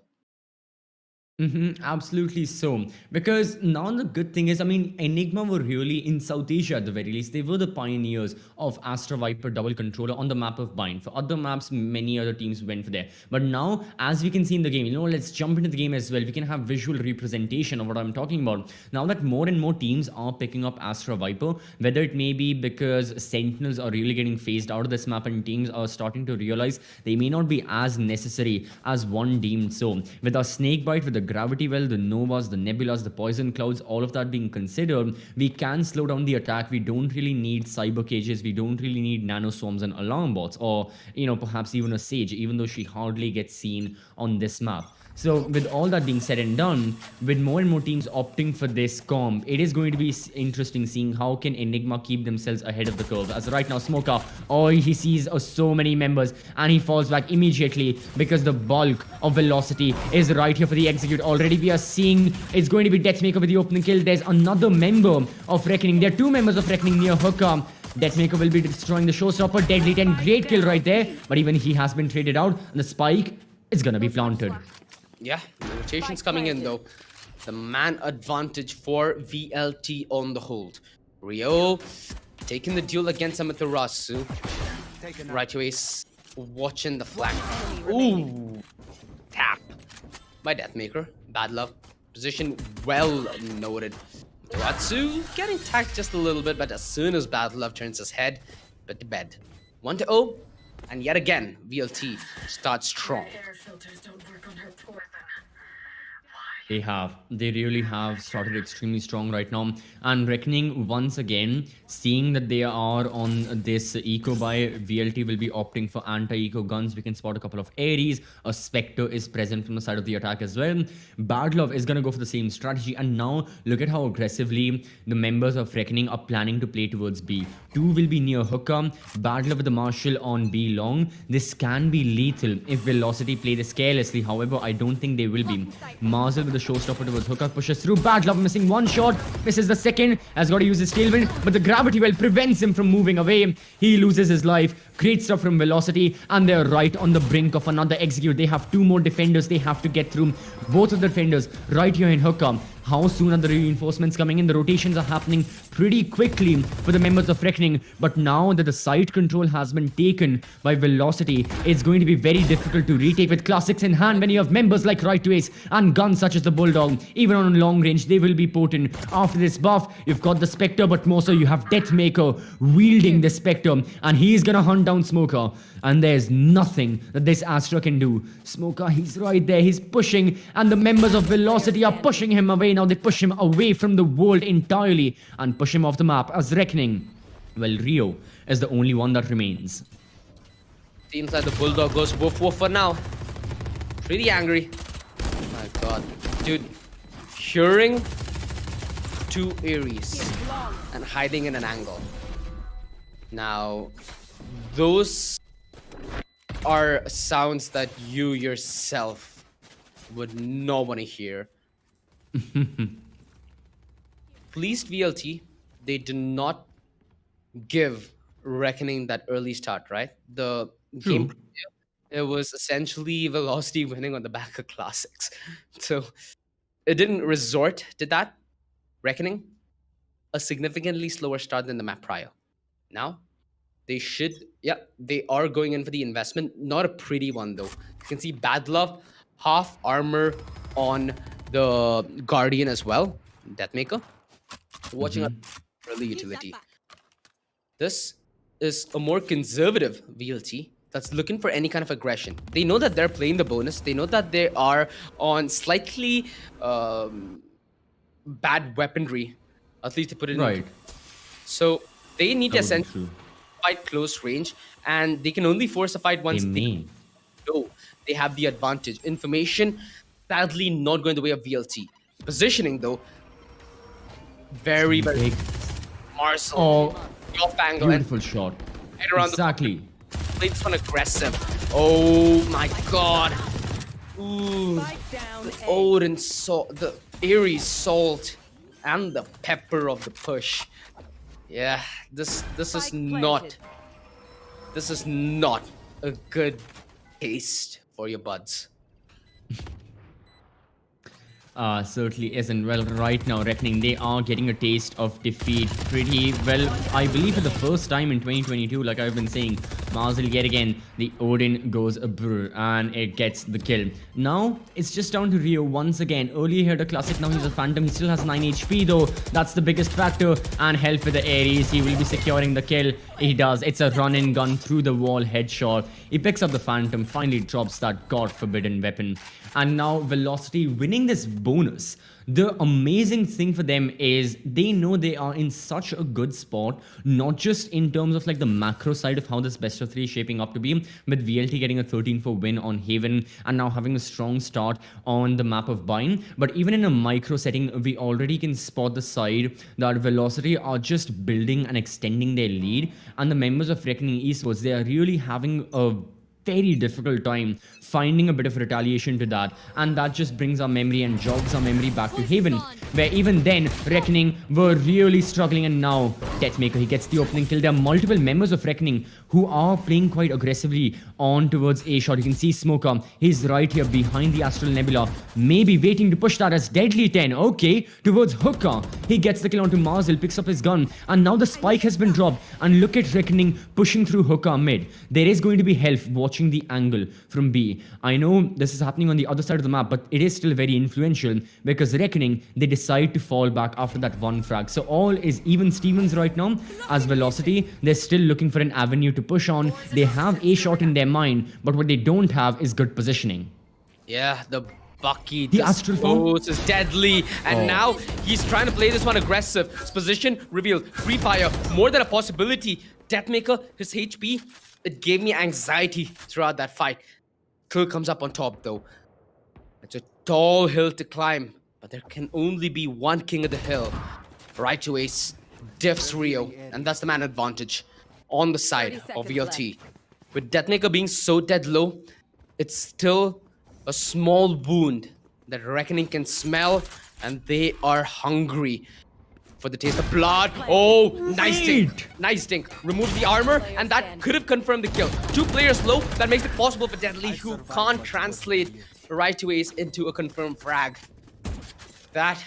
S2: Absolutely so. Because now the good thing is, I mean, Enigma were really in South Asia at the very least. They were the pioneers of Astra Viper double controller on the map of Bind. For other maps, many other teams went for there. But now, as we can see in the game, let's jump into the game as well. We can have visual representation of what I'm talking about. Now that more and more teams are picking up Astra Viper, whether it may be because Sentinels are really getting phased out of this map and teams are starting to realize they may not be as necessary as one deemed so. With our Snakebite, with the Gravity Well, the Novas, the Nebulas, the Poison Clouds, all of that being considered, we can slow down the attack. We don't really need cyber cages. We don't really need nano swarms and alarm bots, or perhaps even a Sage, even though she hardly gets seen on this map. So with all that being said and done, with more and more teams opting for this comp, it is going to be interesting seeing how can Enigma keep themselves ahead of the curve. As right now, Smoker, he sees so many members and he falls back immediately because the bulk of velocity is right here for the execute. Already we are seeing it's going to be Deathmaker with the opening kill. There's another member of Reckoning. There are two members of Reckoning near Hooker. Deathmaker will be destroying the showstopper. Deadly 10, great kill right there. But even he has been traded out. And the spike is going to be planted.
S3: Yeah, the rotation's coming in though. The man advantage for VLT on the hold. Rio taking the duel against Amaterasu. Right away, watching the flank. Ooh, tap by Deathmaker. Bad luck. Position well noted. Amaterasu getting tagged just a little bit, but as soon as Bad Love turns his head, put to bed. 1-0, and yet again, VLT starts strong.
S2: They really have started extremely strong right now. And Reckoning, once again, seeing that they are on this eco buy, VLT will be opting for anti-eco guns. We can spot a couple of Ares. A Spectre is present from the side of the attack as well. Bad Love is going to go for the same strategy. And now, look at how aggressively the members of Reckoning are planning to play towards B. 2 will be near Hooker. Bad Love with the Marshal on B long. This can be lethal if Velocity play this carelessly. However, I don't think they will be. Marzel with the showstopper towards Hooker, pushes through. Bad Love missing one shot, misses the second, has got to use his tailwind, but the Gravity Well prevents him from moving away. He loses his life. Great stuff from Velocity, and they're right on the brink of another execute. They have 2 more defenders they have to get through. Both of the defenders right here in Hooker. How soon are the reinforcements coming in? The rotations are happening pretty quickly for the members of Reckoning. But now that the side control has been taken by Velocity, it's going to be very difficult to retake with classics in hand when you have members like Right to Ace and guns such as the Bulldog. Even on long range, they will be potent. After this buff, you've got the Spectre, but more so you have Deathmaker wielding the Spectre, and he's gonna hunt down Smoker. And there's nothing that this Astra can do. Smoker, he's right there, he's pushing, and the members of Velocity are pushing him away. Now they push him away from the world entirely and push him off the map as Reckoning. Well, Rio is the only one that remains.
S3: Seems like the Bulldog goes woof woof for now. Pretty angry. Oh my god. Dude, curing 2 Ares and hiding in an angle. Now, those are sounds that you yourself would not want to hear. Pleased VLT, they do not give Reckoning that early start, right? The game, it was essentially Velocity winning on the back of classics. So it didn't resort to that. Reckoning, a significantly slower start than the map prior. Now, they are going in for the investment. Not a pretty one though. You can see Bad Love, half armor on the Guardian as well. Deathmaker. Watching a early utility. This is a more conservative VLT that's looking for any kind of aggression. They know that they're playing the bonus. They know that they are on slightly bad weaponry, at least to put it
S2: right.
S3: So they need to essentially fight close range, and they can only force a fight once they know they have the advantage. Information, sadly, not going the way of VLT. Positioning, though, very, very big. Marcel, off angle,
S2: beautiful shot.
S3: Right around
S2: exactly.
S3: Play this one aggressive. Oh my god. Ooh,
S4: Spike down A.
S3: Odin salt, the eerie salt, and the pepper of the push. Yeah, this is
S4: Spike
S3: not
S4: planted.
S3: this is not a good taste for your buds.
S2: Certainly isn't. Well, right now, Reckoning, they are getting a taste of defeat pretty well. I believe for the first time in 2022, like I've been saying, Marzel yet again, the Odin goes a brr and it gets the kill. Now, it's just down to Rio once again. Earlier he had a classic, now he's a Phantom. He still has 9 HP though. That's the biggest factor. And help with the Ares. He will be securing the kill. He does. It's a run and gun through the wall headshot. He picks up the Phantom, finally drops that god-forbidden weapon. And now Velocity winning this bonus. The amazing thing for them is they know they are in such a good spot, not just in terms of like the macro side of how this best of 3 is shaping up to be, with VLT getting a 13-4 win on Haven and now having a strong start on the map of Bind, but even in a micro setting, we already can spot the side that Velocity are just building and extending their lead, and the members of Reckoning Esports, they are really having a very difficult time finding a bit of retaliation to that, and that just brings our memory and jogs our memory back to Haven, where even then Reckoning were really struggling, and now Deathmaker, he gets the opening kill. There are multiple members of Reckoning who are playing quite aggressively on towards A shot. You can see Smoker, he's right here behind the Astral Nebula, maybe waiting to push that as Deadly 10. Okay, towards Hooker, he gets the kill onto Marzel, picks up his gun, and now the spike has been dropped, and look at Reckoning pushing through Hooker mid. There is going to be Health watching the angle from B. I know this is happening on the other side of the map, but it is still very influential because Reckoning, they decide to fall back after that one frag. So all is even Stevens right now as Velocity. They're still looking for an avenue to push on. They have A shot in their mind, but what they don't have is good positioning.
S3: Yeah, the Bucky
S2: The Astral
S3: Dispose is deadly, and now he's trying to play this one aggressive. His position revealed, free fire, more than a possibility. Deathmaker, his HP, it gave me anxiety throughout that fight. Kill comes up on top though. It's a tall hill to climb, but there can only be one king of the hill. Right to ace, diffs Rio, and that's the man advantage on the side of VLT. With Deathmaker being so dead low, it's still a small wound that Reckoning can smell, and they are hungry for the taste of blood. Oh, nice dink. Nice dink. Removes the armor, and that could have confirmed the kill. 2 players low, that makes it possible for Deadly, who can't translate right to ace into a confirmed frag. That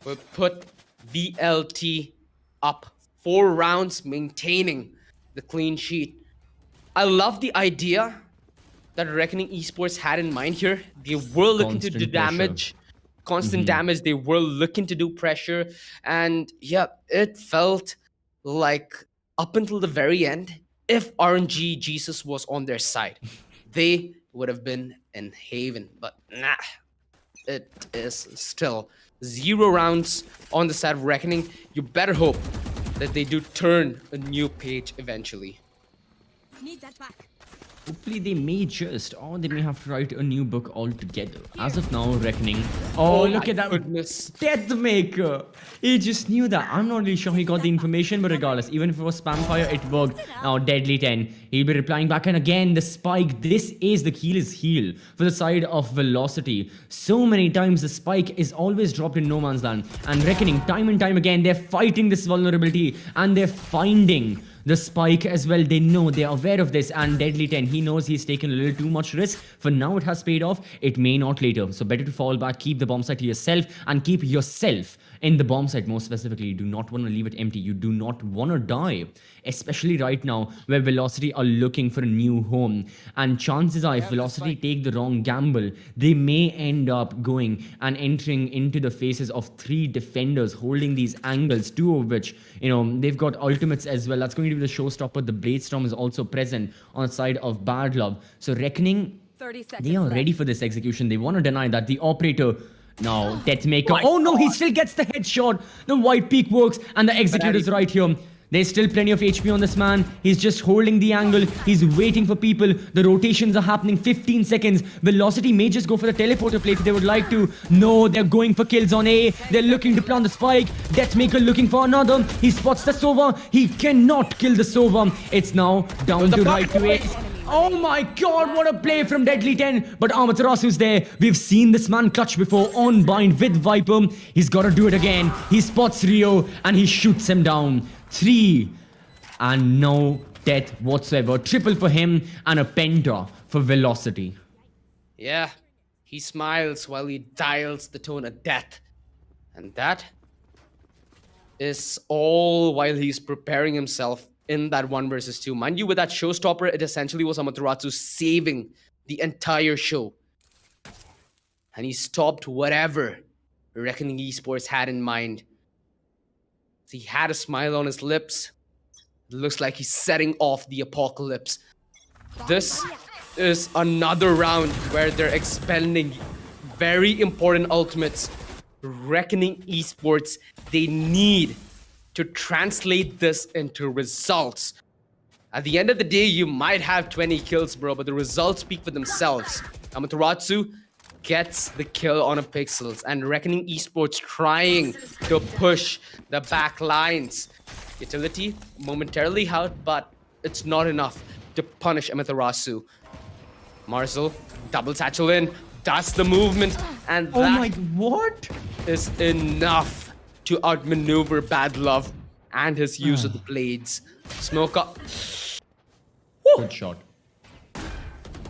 S3: will put VLT up 4 rounds, maintaining the clean sheet. I love the idea that Reckoning Esports had in mind here. They were looking to do damage. Constant damage. They were looking to do pressure, and yeah, it felt like up until the very end, if RNG Jesus was on their side, they would have been in Haven. But nah, it is still 0 rounds on the side of Reckoning. You better hope that they do turn a new page eventually.
S4: Need that back.
S2: Hopefully they may just, or they may have to write a new book altogether. As of now, Reckoning. Oh, look at that.
S3: Goodness.
S2: Deathmaker. He just knew that. I'm not really sure he got the information, but regardless, even if it was spam fire, it worked. Now, Deadly 10. He'll be replying back, and again, the spike. This is the Achilles heel for the side of Velocity. So many times, the spike is always dropped in no man's land. And Reckoning, time and time again, they're fighting this vulnerability, and they're finding the spike as well. They know, they are aware of this, and Deadly 10, he knows he's taken a little too much risk. For now, it has paid off. It may not later. So better to fall back, keep the bomb site to yourself, and keep yourself in the bomb site more specifically. You do not want to leave it empty. You do not want to die, especially right now where Velocity are looking for a new home. And chances are, if Velocity take the wrong gamble, they may end up going and entering into the faces of 3 defenders holding these angles, 2 of which, you know, they've got ultimates as well. That's going to be the showstopper. The Bladestorm is also present on the side of Bad Love. So Reckoning,
S4: 30 seconds
S2: they are ready for this execution. They want to deny that. The operator, now Deathmaker. Oh no, he still gets the headshot. The white peak works, and the executor is right here. There's still plenty of HP on this man. He's just holding the angle. He's waiting for people. The rotations are happening. 15 seconds. Velocity may just go for the teleporter play if they would like to. No, they're going for kills on A. They're looking to plant the spike. Deathmaker looking for another. He spots the Sova. He cannot kill the Sova. It's now down to right to A. Oh my god, what a play from Deadly 10. But Amaterasu's there. We've seen this man clutch before on bind with Viper. He's got to do it again. He spots Rio and he shoots him down. 3. And no death whatsoever. Triple for him and a penta for Velocity.
S3: Yeah, he smiles while he dials the tone of death. And that is all while he's preparing himself in that 1 versus 2. Mind you, with that showstopper, it essentially was Amaterasu saving the entire show. And he stopped whatever Reckoning Esports had in mind. He had a smile on his lips. It looks like he's setting off the apocalypse. This is another round where they're expending very important ultimates. Reckoning Esports, they need to translate this into results. At the end of the day, you might have 20 kills, bro, but the results speak for themselves. Amaterasu gets the kill on a Pixels, and Reckoning Esports trying to push the back lines. Utility momentarily out, but it's not enough to punish Amaterasu. Marcel, double satchel in, does the movement, and
S2: Oh my,
S3: that
S2: what?
S3: is enough to outmaneuver Bad Love and his use of the blades. Smoke up.
S2: Good shot.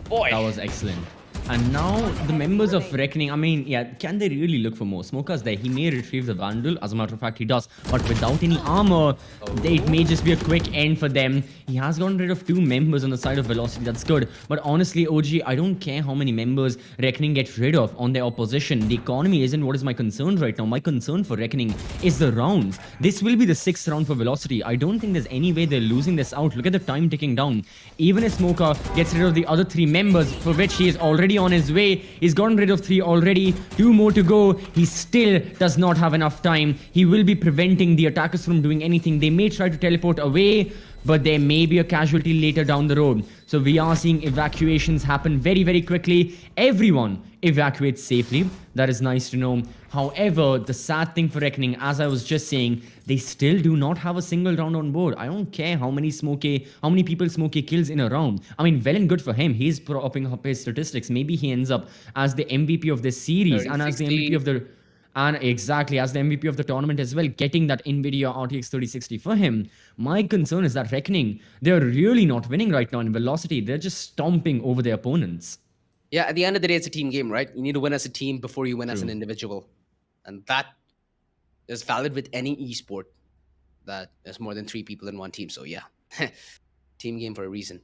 S3: Boy.
S2: That was excellent. And now the members of Reckoning, I mean, yeah, can they really look for more? Smoker's there. He may retrieve the Vandal. As a matter of fact, he does. But without any armor, it may just be a quick end for them. He has gotten rid of 2 members on the side of Velocity. That's good. But honestly, OG, I don't care how many members Reckoning gets rid of on their opposition. The economy isn't what is my concern right now. My concern for Reckoning is the rounds. This will be the 6th round for Velocity. I don't think there's any way they're losing this out. Look at the time ticking down. Even if Smoker gets rid of the other 3 members, for which he is already on his way. He's gotten rid of 3 already. 2 more to go. He still does not have enough time. He will be preventing the attackers from doing anything. They may try to teleport away, but there may be a casualty later down the road. So we are seeing evacuations happen very, very quickly. Everyone evacuates safely. That is nice to know. However, the sad thing for Reckoning, as I was just saying, they still do not have a single round on board. I don't care how many people Smokey kills in a round. I mean, well and good for him. He's propping up his statistics. Maybe he ends up as the MVP of this series and as the MVP of the... And exactly, as the MVP of the tournament as well, getting that NVIDIA RTX 3060 for him. My concern is that Reckoning, they're really not winning right now in Velocity. They're just stomping over their opponents.
S3: Yeah, at the end of the day, it's a team game, right? You need to win as a team before you win as an individual. And that is valid with any esport that there's more than 3 people in one team. So yeah, team game for a reason.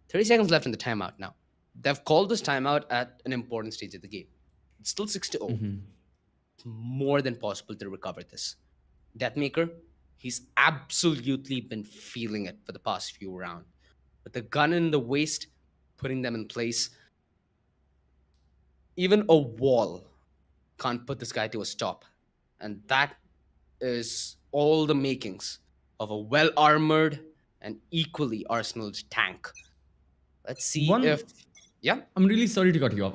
S3: 30 seconds left in the timeout now. They've called this timeout at an important stage of the game. It's still 6-0. More than possible to recover this. Deathmaker, he's absolutely been feeling it for the past few rounds. With the gun in the waist, putting them in place. Even a wall can't put this guy to a stop. And that is all the makings of a well-armored and equally arsenaled tank. Let's see if... Yeah.
S2: I'm really sorry to cut you off.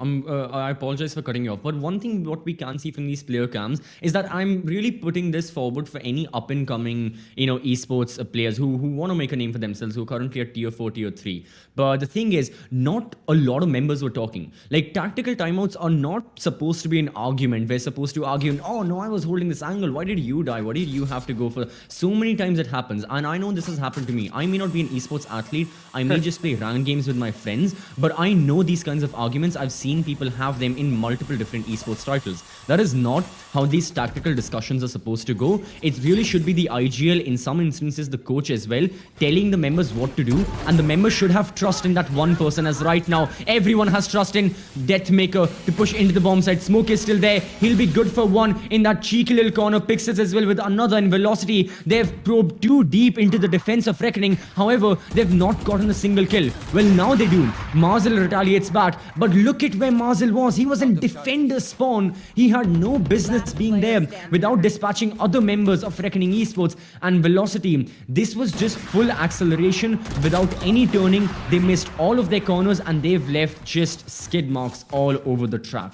S2: I apologize for cutting you off. But one thing what we can see from these player cams is that I'm really putting this forward for any up and coming, esports players who want to make a name for themselves, who are currently at tier 4, tier 3. But the thing is, not a lot of members were talking. Like, tactical timeouts are not supposed to be an argument. We're supposed to argue, oh no, I was holding this angle. Why did you die? What did you have to go for? So many times it happens. And I know this has happened to me. I may not be an esports athlete. I may just play ranked games with my friends. But I know these kinds of arguments. I've seen people have them in multiple different esports titles. That is not how these tactical discussions are supposed to go. It really should be the IGL, in some instances the coach as well, telling the members what to do, and the members should have trust in that one person. As right now everyone has trust in Deathmaker to push into the bomb site. Smoke is still there. He'll be good for one in that cheeky little corner. Pixels as well with another in Velocity. They've probed too deep into the defense of Reckoning. However, they've not gotten a single kill. Well, now they do. Marzel retaliates back. But look at where Marzel was. He was in defender spawn. He had no business being there without dispatching other members of Reckoning Esports. And Velocity, this was just full acceleration without any turning. They missed all of their corners and they've left just skid marks all over the track.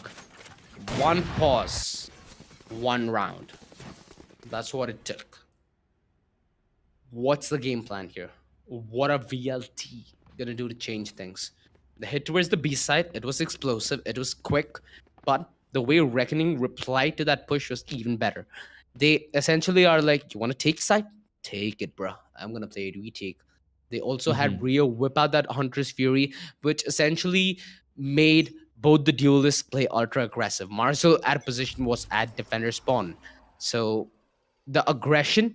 S3: One pause, one round. That's what it took. What's the game plan here? What are VLT gonna do to change things? The hit towards the B side, it was explosive, it was quick, but the way Reckoning replied to that push was even better. They essentially are like, you want to take side? Take it, bruh. I'm gonna play it retake. They also had Rio whip out that Hunter's Fury, which essentially made both the duelists play ultra aggressive. Marcel at a position was at defender spawn. So the aggression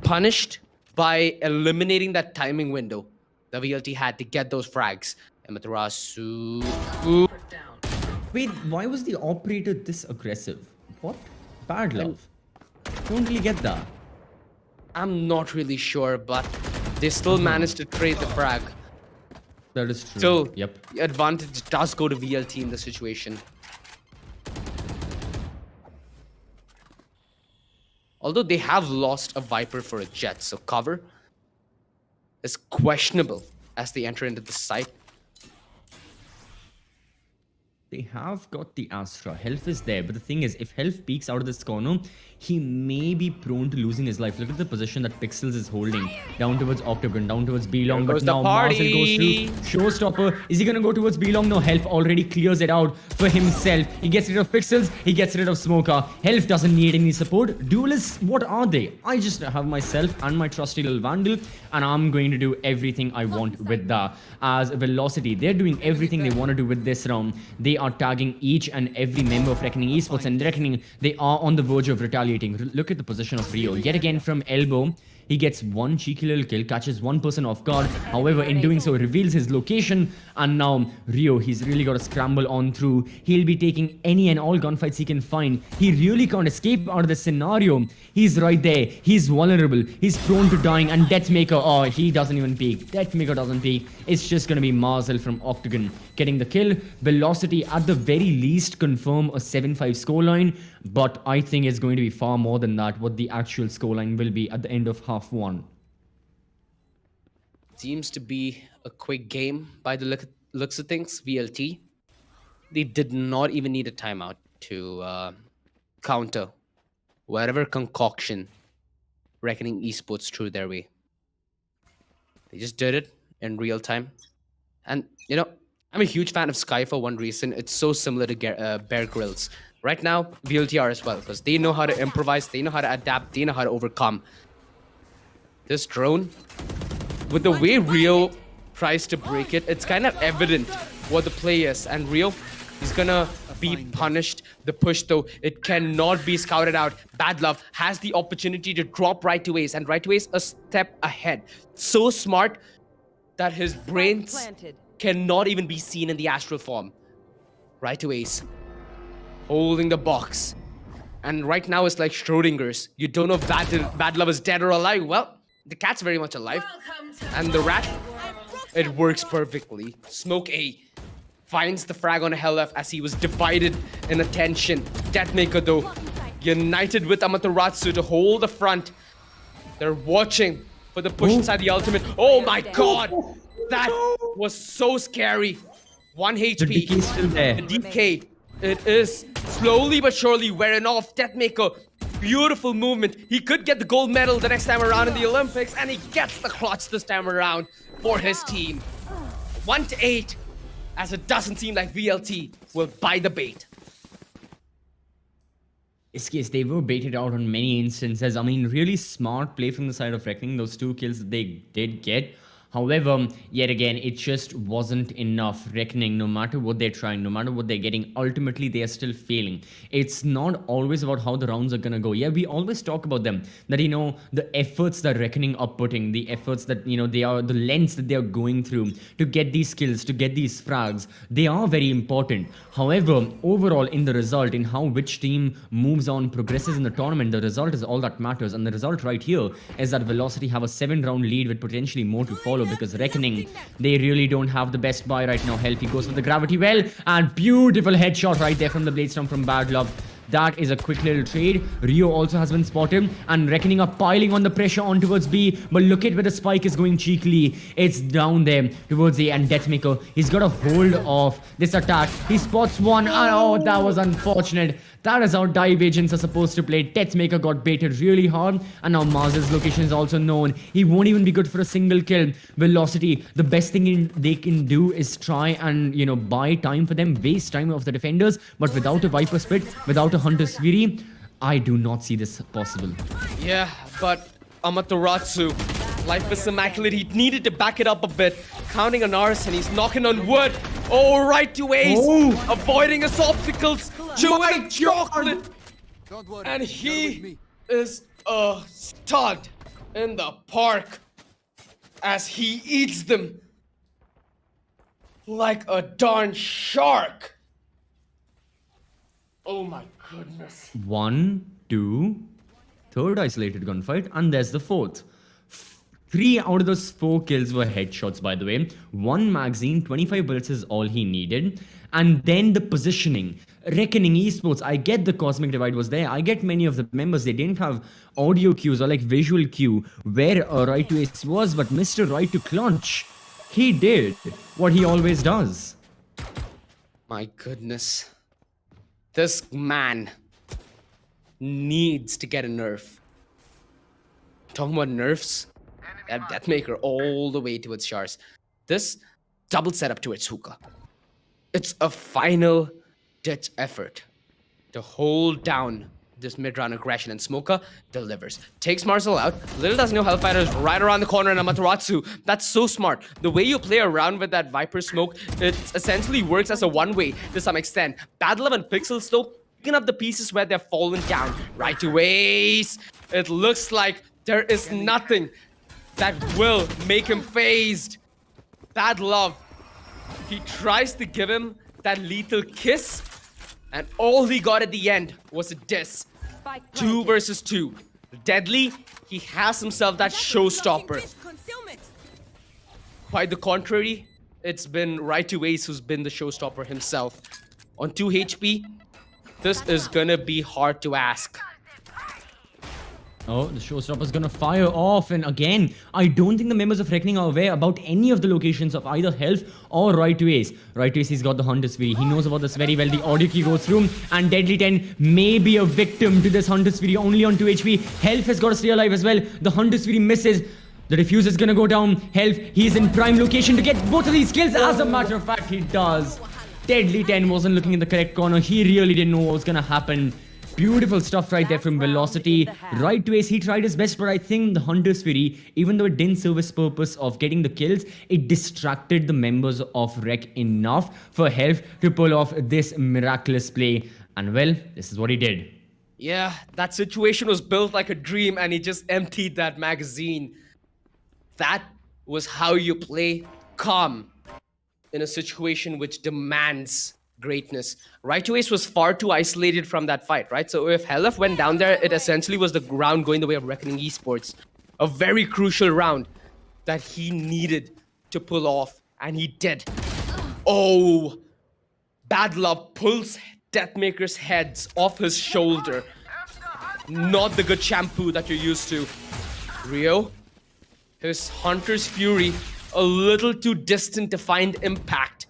S3: punished by eliminating that timing window the VLT had to get those frags. Amaterasu.
S2: Wait, why was the operator this aggressive? What? Bad love. Don't really get that.
S3: I'm not really sure, but they still managed to trade the frag.
S2: That is true.
S3: So,
S2: yep.
S3: the advantage does go to VLT in the situation. Although they have lost a Viper for a Jet, so cover is questionable as they enter into the site.
S2: They have got the Astra. Health is there, but the thing is, if Health peeks out of this corner, he may be prone to losing his life. Look at the position that Pixels is holding. Down towards Octagon, down towards B-Long, but now Marcel goes through. Showstopper. Is he gonna go towards B-Long? No, Health already clears it out for himself. He gets rid of Pixels, he gets rid of Smoker. Health doesn't need any support. Duelists, what are they? I just have myself and my trusty little Vandal, and I'm going to do everything I want with the as Velocity. They're doing everything they want to do with this round. They are tagging each and every member of Reckoning Esports, and Reckoning, they are on the verge of retaliating. Look at the position of Rio. Yet again from elbow, he gets one cheeky little kill, catches one person off guard. However, in doing so, reveals his location. And now Rio, he's really got to scramble on through. He'll be taking any and all gunfights he can find. He really can't escape out of this scenario. He's right there. He's vulnerable. He's prone to dying. And Deathmaker, oh, he doesn't even peek. Deathmaker doesn't peek. It's just going to be Marcel from Octagon getting the kill. Velocity, at the very least, confirm a 7-5 scoreline. But I think it's going to be far more than that, what the actual scoreline will be at the end of half one.
S3: Seems to be a quick game by the looks of things. VLT, they did not even need a timeout to counter whatever concoction Reckoning Esports threw their way. They just did it in real time. And, you know, I'm a huge fan of Sky for one reason. It's so similar to Bear Grylls. Right now, VLT are as well, because they know how to improvise, they know how to adapt, they know how to overcome. This drone, with the way Rio tries to break it, it's kind of evident what the play is. And Rio is gonna be punished. The push, though, it cannot be scouted out. Bad Love has the opportunity to drop right to Ace, and right to Ace a step ahead. So smart that his brains cannot even be seen in the astral form. Right to Ace, holding the box. And right now it's like Schrodinger's. You don't know if Bad Love is dead or alive. Well, the cat's very much alive. And the rat, it works perfectly. Smoke A finds the frag on Hellf as he was divided in attention. Deathmaker, though, united with Amaterasu to hold the front. They're watching for the push inside the ultimate. Oh my god! That was so scary. 1 HP.
S2: The decay's still there.
S3: The decay. It is slowly but surely wearing off. Deathmaker, beautiful movement. He could get the gold medal the next time around in the Olympics, and he gets the clutch this time around for his team. 1-8, as it doesn't seem like VLT will buy the bait.
S2: This case, they were baited out on many instances. I mean, really smart play from the side of Reckoning. Those 2 kills that they did get. However, yet again, it just wasn't enough. Reckoning, no matter what they're trying, no matter what they're getting, ultimately they are still failing. It's not always about how the rounds are gonna go. Yeah, we always talk about them, that, you know, the efforts that Reckoning are putting, the efforts that, you know, they are, the lengths that they are going through to get these skills, to get these frags, they are very important. However, overall, in the result, in how which team moves on, progresses in the tournament, the result is all that matters. And the result right here is that Velocity have a 7-round lead with potentially more to follow, because Reckoning, they really don't have the best buy right now. Health, he goes for the gravity well, and beautiful headshot right there from the Bladestorm from Bad Love. That is a quick little trade. Rio also has been spotted, and Reckoning are piling on the pressure on towards B, but look at where the spike is going cheekily. It's down there towards A, and Deathmaker, he's got a hold of this attack. He spots one, and oh, that was unfortunate. That is how dive agents are supposed to play. Deathmaker got baited really hard, and now Mars's location is also known. He won't even be good for a single kill. Velocity, the best thing they can do is try and, you know, buy time for them, waste time of the defenders, but without a Viper Spit, without a Hunter's Fury, I do not see this possible.
S3: Yeah, but Amaterasu, life is immaculate. He needed to back it up a bit. Counting on ours, and he's knocking on wood. Oh, right to Ace.
S2: Oh.
S3: Avoiding his obstacles. Chewing chocolate.
S5: Don't worry.
S3: And
S5: you're with
S3: he
S5: me.
S3: is a stud in the park as he eats them like a darn shark. Oh my goodness.
S2: 1, 2, third isolated gunfight, and there's the fourth. 3 out of those 4 kills were headshots, by the way. 1 magazine, 25 bullets is all he needed. And then the positioning. Reckoning Esports, I get the Cosmic Divide was there. I get many of the members, they didn't have audio cues or like visual cue where a right to ace was, but Mr. Right to Clutch, he did what he always does.
S3: My goodness. This man needs to get a nerf. Talking about nerfs, that Deathmaker all the way to its shards. This double setup to its hookah. It's a final ditch effort to hold down this mid-round aggression, and Smoker delivers. Takes Marcel out. Little does know Hellfighter is right around the corner, and Amaterasu. That's so smart. The way you play around with that Viper smoke, it essentially works as a one-way to some extent. Bad Love and Pixels though, picking up the pieces where they're fallen down. Right to Ace. It looks like there is nothing that will make him phased. Bad Love. He tries to give him that lethal kiss, and all he got at the end was a diss. 2 versus 2. Deadly, he has himself that showstopper. Quite the contrary, it's been Right to Ace who's been the showstopper himself. On 2 HP, this is gonna be hard to ask.
S2: Oh, the showstopper's gonna fire off, and again, I don't think the members of Reckoning are aware about any of the locations of either Health or Right to Ace. Right to Ace, he's got the Hunter's Fury. He knows about this very well. The audio key goes through, and Deadly 10 may be a victim to this Hunter's Fury, only on 2 HP. Health has got to stay alive as well. The Hunter's Fury misses. The Diffuser's gonna go down. Health, he's in prime location to get both of these kills. As a matter of fact, he does. Deadly 10 wasn't looking in the correct corner. He really didn't know what was gonna happen. Beautiful stuff right there from Velocity. Right to Ace, he tried his best, but I think the Hunter's Fury, even though it didn't serve its purpose of getting the kills, it distracted the members of Rec enough for Health to pull off this miraculous play. And well, this is what he did.
S3: Yeah, that situation was built like a dream, and he just emptied that magazine. That was how you play calm in a situation which demands greatness. Right to Ace was far too isolated from that fight, right? So if Helef went down there, it essentially was the round going the way of Reckoning Esports. A very crucial round that he needed to pull off, and he did. Oh, Bad Love pulls Deathmaker's heads off his shoulder. Not the good shampoo that you're used to. Rio, his Hunter's Fury, a little too distant to find impact.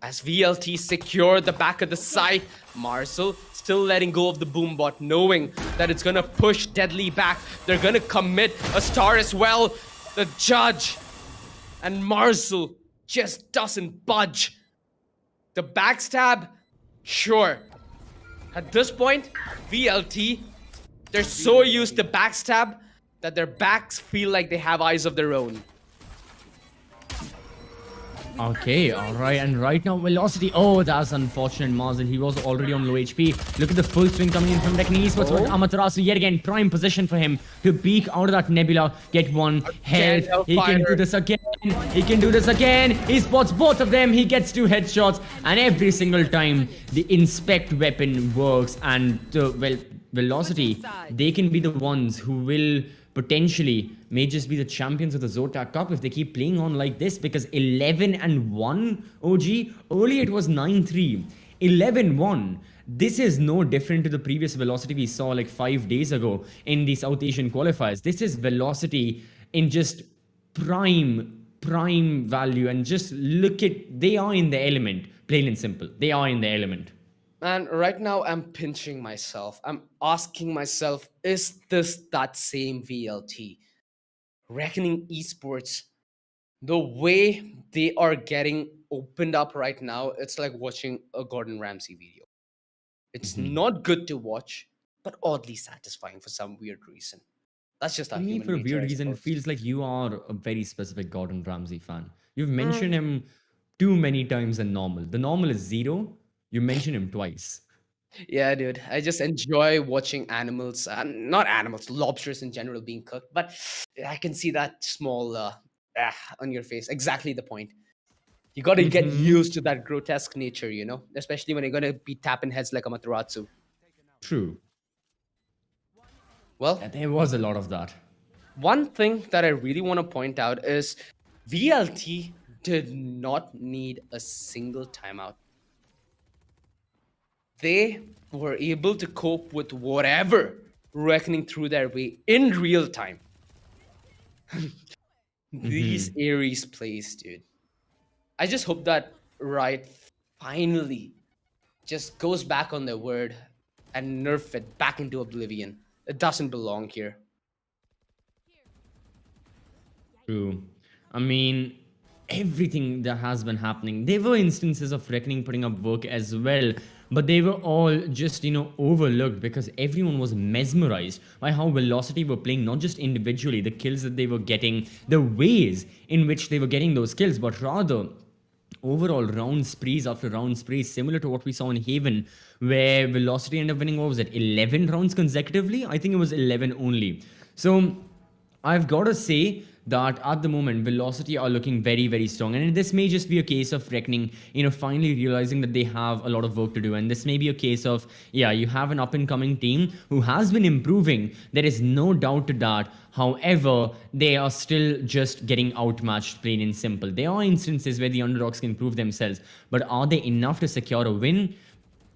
S3: As VLT secured the back of the site, Marcel still letting go of the boombot, knowing that it's gonna push Deadly back. They're gonna commit a star as well. The judge and Marcel just doesn't budge. The backstab, sure. At this point, VLT, they're so used to backstab that their backs feel like they have eyes of their own.
S2: Okay, alright, and right now Velocity. Oh, that's unfortunate, Marcel. He was already on low HP. Look at the full swing coming in from Reckoning Esports. But Amaterasu, yet again, prime position for him to peek out of that nebula, get one health. He can do this again. He can do this again. He spots both of them. He gets 2 headshots, and every single time the inspect weapon works. And well, Velocity, they can be the ones who will potentially may just be the champions of the Zotac Cup if they keep playing on like this, because 11-1 OG, earlier it was 9-3, 11-1. this is no different to the previous velocity we saw like 5 days ago in the South Asian qualifiers. This is velocity in just prime value, and just look at, they are in the element, plain and simple. They are in the element.
S3: And right now, I'm pinching myself. I'm asking myself, is this that same VLT? Reckoning Esports, the way they are getting opened up right now, it's like watching a Gordon Ramsay video. It's not good to watch, but oddly satisfying for some weird reason. That's just
S2: For
S3: our
S2: me,
S3: human
S2: for a
S3: nature,
S2: weird
S3: I
S2: reason, it
S3: suppose.
S2: feels like you are a very specific Gordon Ramsay fan. You've mentioned him too many times than normal. The normal is 0. You mention him twice.
S3: Yeah, dude. I just enjoy watching animals, not animals, lobsters in general being cooked. But I can see that small on your face. Exactly the point. You got to get used to that grotesque nature, especially when you're going to be tapping heads like a Mataratsu.
S2: True.
S3: Well,
S2: Yeah, there was a lot of that.
S3: one thing that I really want to point out is VLT did not need a single timeout. They were able to cope with whatever reckoning through their way in real time. These Ares plays, dude. I just hope that Riot finally just goes back on their word and nerf it back into oblivion. It doesn't belong here.
S2: True. I mean, everything that has been happening. There were instances of Reckoning putting up work as well, but they were all just, overlooked because everyone was mesmerized by how Velocity were playing, not just individually, the kills that they were getting, the ways in which they were getting those kills, but rather overall round sprees after round sprees, similar to what we saw in Haven, where Velocity ended up winning, what was it, 11 rounds consecutively? I think it was 11 only. So I've got to say that at the moment, Velocity are looking very, very strong. And this may just be a case of Reckoning, finally realizing that they have a lot of work to do. And this may be a case of, yeah, you have an up-and-coming team who has been improving. There is no doubt to that. However, they are still just getting outmatched, plain and simple. There are instances where the underdogs can prove themselves. But are they enough to secure a win?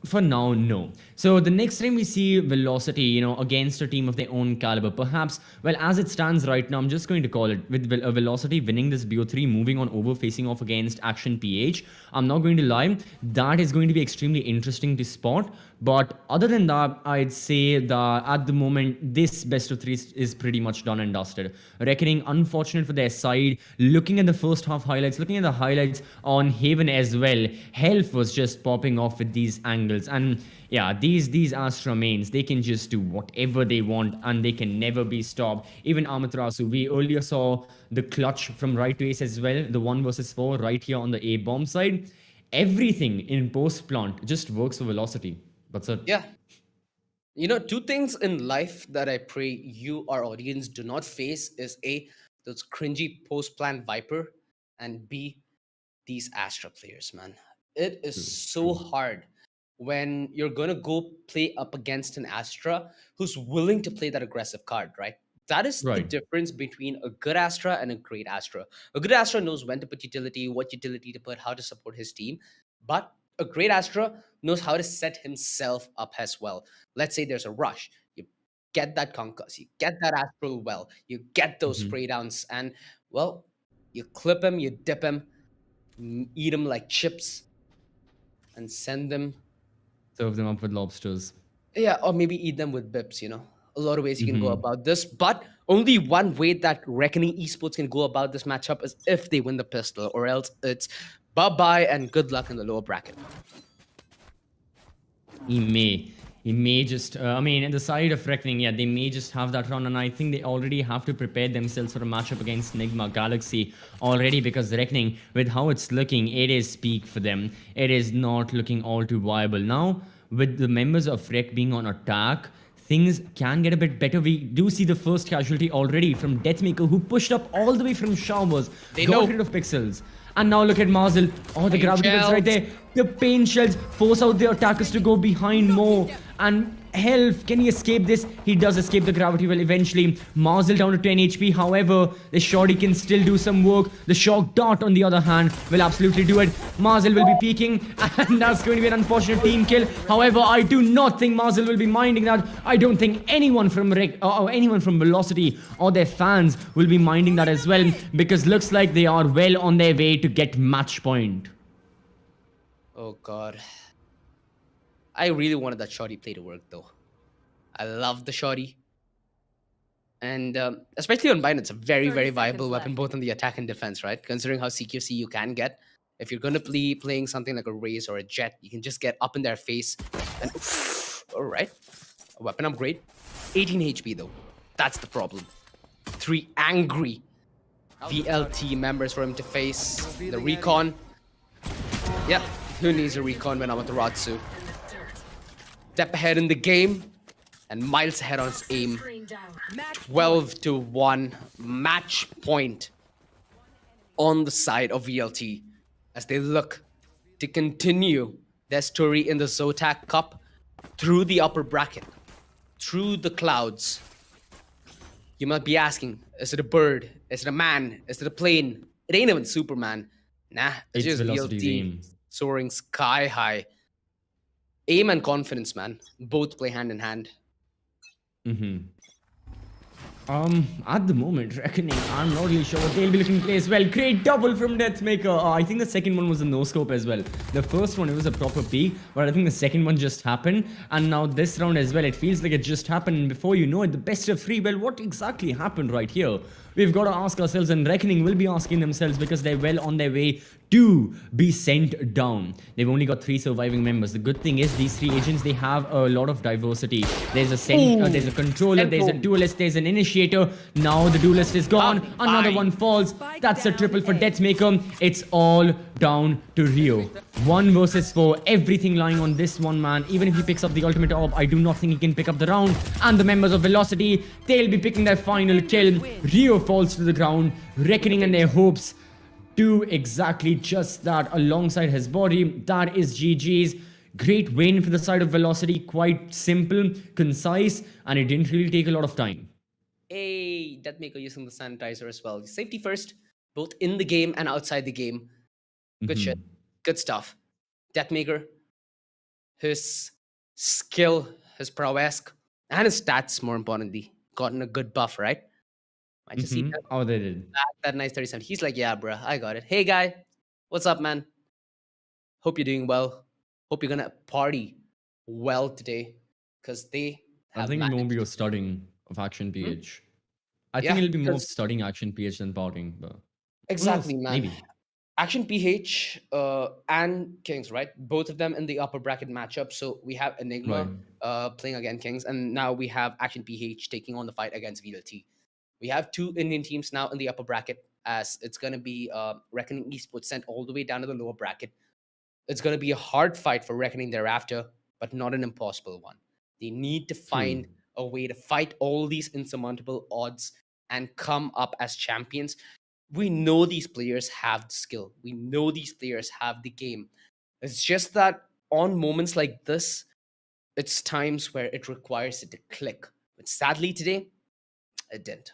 S2: For now, no. So the next time we see Velocity, against a team of their own caliber, perhaps, well, as it stands right now, I'm just going to call it, with Velocity winning this BO3, moving on over, facing off against Action PH, I'm not going to lie, that is going to be extremely interesting to spot. But other than that, I'd say that at the moment, this best of 3 is pretty much done and dusted. Reckoning, unfortunate for their side. Looking at the first half highlights, looking at the highlights on Haven as well, Health was just popping off with these angles. And yeah, these Astra mains, they can just do whatever they want and they can never be stopped. Even Amaterasu, we earlier saw the clutch from right to ace as well, the 1 versus 4 right here on the A bomb side. Everything in post plant just works for Velocity. That's it.
S3: Yeah. 2 things in life that I pray you, our audience, do not face is A, those cringy post-plant Viper, and B, these Astra players, man. It is so hard when you're going to go play up against an Astra who's willing to play that aggressive card, right? That is the difference between a good Astra and a great Astra. A good Astra knows when to put utility, what utility to put, how to support his team. But a great Astra knows how to set himself up as well. Let's say there's a rush. You get that concuss, you get that Astral well, you get those spray downs, and, well, you clip him, you dip him, eat him like chips, and send them.
S2: Serve them up with lobsters.
S3: Yeah, or maybe eat them with bips, A lot of ways you can go about this, but only one way that Reckoning Esports can go about this matchup is if they win the pistol, or else it's bye-bye and good luck in the lower bracket.
S2: He may just, in the side of Reckoning, yeah, they may just have that run, and I think they already have to prepare themselves for a matchup against Nigma Galaxy already, because Reckoning, with how it's looking, it is peak for them. It is not looking all too viable. Now, with the members of Rec being on attack, things can get a bit better. We do see the first casualty already from Deathmaker, who pushed up all the way from Showers, got rid of Pixels. And now look at Marzel. Oh, the gravity is right there. The pain shells force out the attackers to go behind more. And health, can he escape this? He does escape the gravity well eventually. Marzel down to 10 HP. However, the shorty can still do some work. The shock dart, on the other hand, will absolutely do it. Marzel will be peeking, and that's going to be an unfortunate team kill. However, I do not think Marzel will be minding that. I don't think anyone from anyone from Velocity or their fans will be minding that as well, because looks like they are well on their way to get match point.
S3: Oh god. I really wanted that shorty play to work though. I love the shorty. And especially on Binance, it's a very,
S4: 30
S3: very viable
S4: seconds
S3: weapon
S4: left.
S3: both on the attack and defense, right? Considering how CQC you can get. If you're going to be playing something like a Raze or a Jet, you can just get up in their face. And alright. A weapon upgrade. 18 HP though. That's the problem. 3 angry VLT members for him to face. The recon. Yep. Who needs a recon when I'm with Ratsu? Step ahead in the game and miles ahead on his aim. 12-1 match point on the side of VLT as they look to continue their story in the Zotac Cup through the upper bracket, through the clouds. You might be asking, is it a bird? Is it a man? Is it a plane? It ain't even Superman. Nah, it's just
S2: Velocity's
S3: VLT
S2: aim.
S3: soaring sky high. Aim and confidence, man. Both play hand in hand.
S2: At the moment, reckoning, I'm not really sure what they'll be looking to play as well. Great double from Deathmaker. I think the second one was a no-scope as well. The first one, it was a proper peek, but I think the second one just happened. And now this round as well, it feels like it just happened. And before you know it, the best of 3, well, what exactly happened right here? We've got to ask ourselves, and Reckoning will be asking themselves, because they're well on their way to be sent down. They've only got 3 surviving members. The good thing is these 3 agents, they have a lot of diversity. There's a there's a controller, there's a duelist, there's an initiator. Now the duelist is gone. Another one falls. That's a triple for Deathmaker. It's all down to Rio. 1 versus 4. Everything lying on this one man. Even if he picks up the ultimate orb, I do not think he can pick up the round. And the members of Velocity, they'll be picking their final kill. Rio falls to the ground. Reckoning and their hopes do exactly just that alongside his body. That is GG's. Great win for the side of Velocity. Quite simple, concise, and it didn't really take a lot of time.
S3: Hey, Deathmaker using the sanitizer as well. Safety first, both in the game and outside the game. Good shit. Good stuff. Deathmaker, his skill, his prowess, and his stats, more importantly, gotten a good buff, right? I just see that,
S2: Oh, they did.
S3: that nice 37. He's like, yeah, bruh, I got it. Hey, guy, what's up, man? Hope you're doing well. Hope you're gonna party well today, because they
S2: I
S3: have
S2: think it
S3: managed-
S2: won't be a studying of Action PH. I
S3: Yeah,
S2: think it'll be more of
S3: because-
S2: studying Action PH than partying, but
S3: Exactly,
S2: who knows?
S3: man.
S2: Maybe.
S3: Action PH and Kings, right? Both of them in the upper bracket matchup. So we have Enigma playing against Kings, and now we have Action PH taking on the fight against VLT. We have 2 Indian teams now in the upper bracket, as it's going to be Reckoning Esports sent all the way down to the lower bracket. It's going to be a hard fight for Reckoning thereafter, but not an impossible one. They need to find a way to fight all these insurmountable odds and come up as champions. We know these players have the skill. We know these players have the game. It's just that on moments like this, it's times where it requires it to click. But sadly today, it didn't.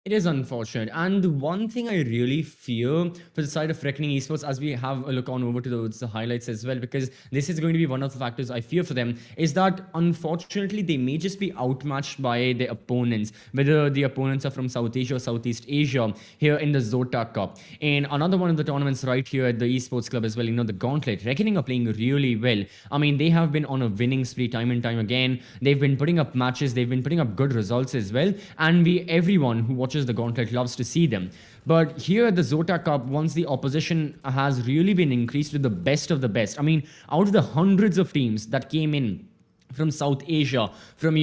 S2: It is unfortunate. And the one thing I really fear for the side of Reckoning Esports, as we have a look on over to the highlights as well, because this is going to be one of the factors I fear for them, is that unfortunately they may just be outmatched by their opponents, whether the opponents are from South Asia or Southeast Asia here in the Zotac Cup. And another one of the tournaments right here at the Esports Club as well, you know, the Gauntlet. Reckoning are playing really well. I mean, they have been on a winning spree time and time again. They've been putting up matches. They've been putting up good results as well. And everyone who watches the Gauntlet loves to see them. But here at the Zotac Cup, once the opposition has really been increased to the best of the best, I mean, out of the hundreds of teams that came in from South Asia, from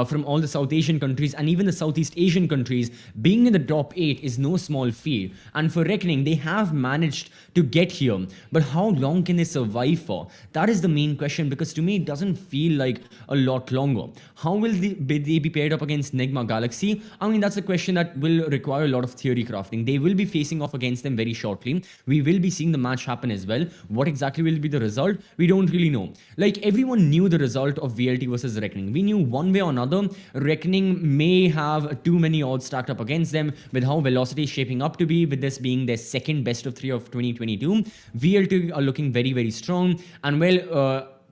S2: from all the South Asian countries and even the Southeast Asian countries, being in the top 8 is no small feat. And for Reckoning, they have managed to get here. But how long can they survive for? That is the main question, because to me it doesn't feel like a lot longer. How will they be paired up against Nigma Galaxy? I mean, that's a question that will require a lot of theory crafting. They will be facing off against them very shortly. We will be seeing the match happen as well. What exactly will be the result? We don't really know. Like, everyone knew the result of VLT versus Reckoning. We knew one way or another, Reckoning may have too many odds stacked up against them with how Velocity is shaping up to be, with this being their second best of 3 of 2022. VLT are looking very, very strong. And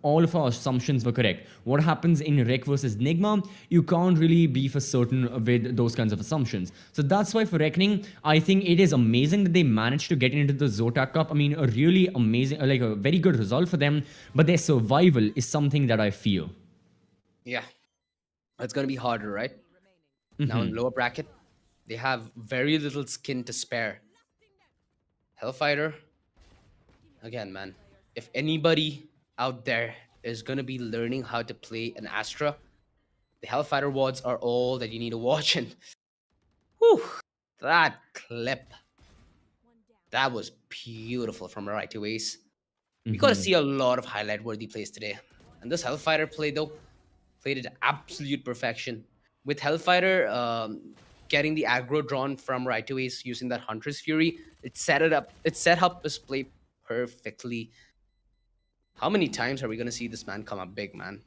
S2: all of our assumptions were correct. What happens in Rec versus Nigma, you can't really be for certain with those kinds of assumptions. So that's why for Reckoning, I think it is amazing that they managed to get into the Zotac Cup. I mean, a really amazing, like a very good result for them, but their survival is something that I fear.
S3: Yeah, it's going to be harder, right? Now in lower bracket, they have very little skin to spare. Hellfighter, again, man, if anybody out there is going to be learning how to play an Astra, the Hellfighter wards are all that you need to watch. And whew, that clip, that was beautiful from right to Ace. We got to see a lot of highlight worthy plays today. And this Hellfighter play, though, played it to absolute perfection. With Hellfighter getting the aggro drawn from right to Ace using that Hunter's Fury, it set up his play perfectly. How many times are we going to see this man come up big, man?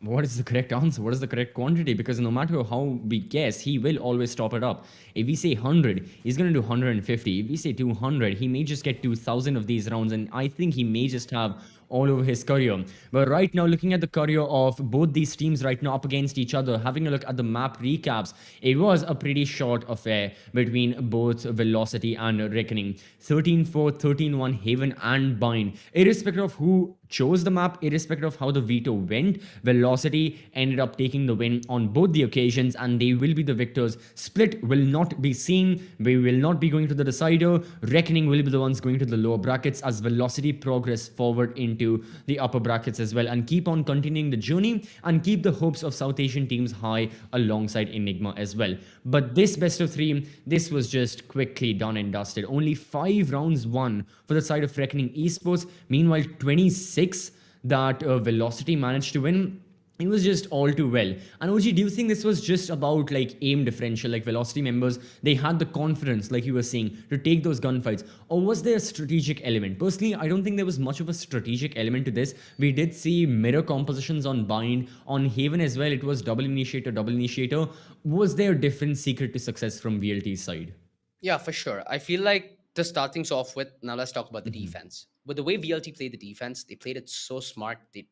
S2: What is the correct answer? What is the correct quantity? Because no matter how we guess, he will always top it up. If we say 100, he's going to do 150. If we say 200, he may just get 2,000 of these rounds. And I think he may just have all over his career. But right now, looking at the career of both these teams right now up against each other, having a look at the map recaps, it was a pretty short affair between both Velocity and Reckoning. 13-4, 13-1, Haven and Bind. Irrespective of who chose the map, irrespective of how the veto went, Velocity ended up taking the win on both the occasions, and they will be the victors. Split will not be seen. We will not be going to the decider. Reckoning will be the ones going to the lower brackets as Velocity progress forward into the upper brackets as well, and keep on continuing the journey and keep the hopes of South Asian teams high alongside Enigma as well. But this best of 3, this was just quickly done and dusted. Only 5 rounds won for the side of Reckoning Esports. Meanwhile, 26 that Velocity managed to win. It was just all too well. And OG, do you think this was just about like aim differential, like Velocity members, they had the confidence, like you were saying, to take those gunfights? Or was there a strategic element? Personally, I don't think there was much of a strategic element to this. We did see mirror compositions on Bind. On Haven as well, it was double initiator, double initiator. Was there a different secret to success from VLT's side?
S3: Yeah, for sure. I feel like to start things off with, now let's talk about the defense. With the way VLT played the defense, they played it so smart. They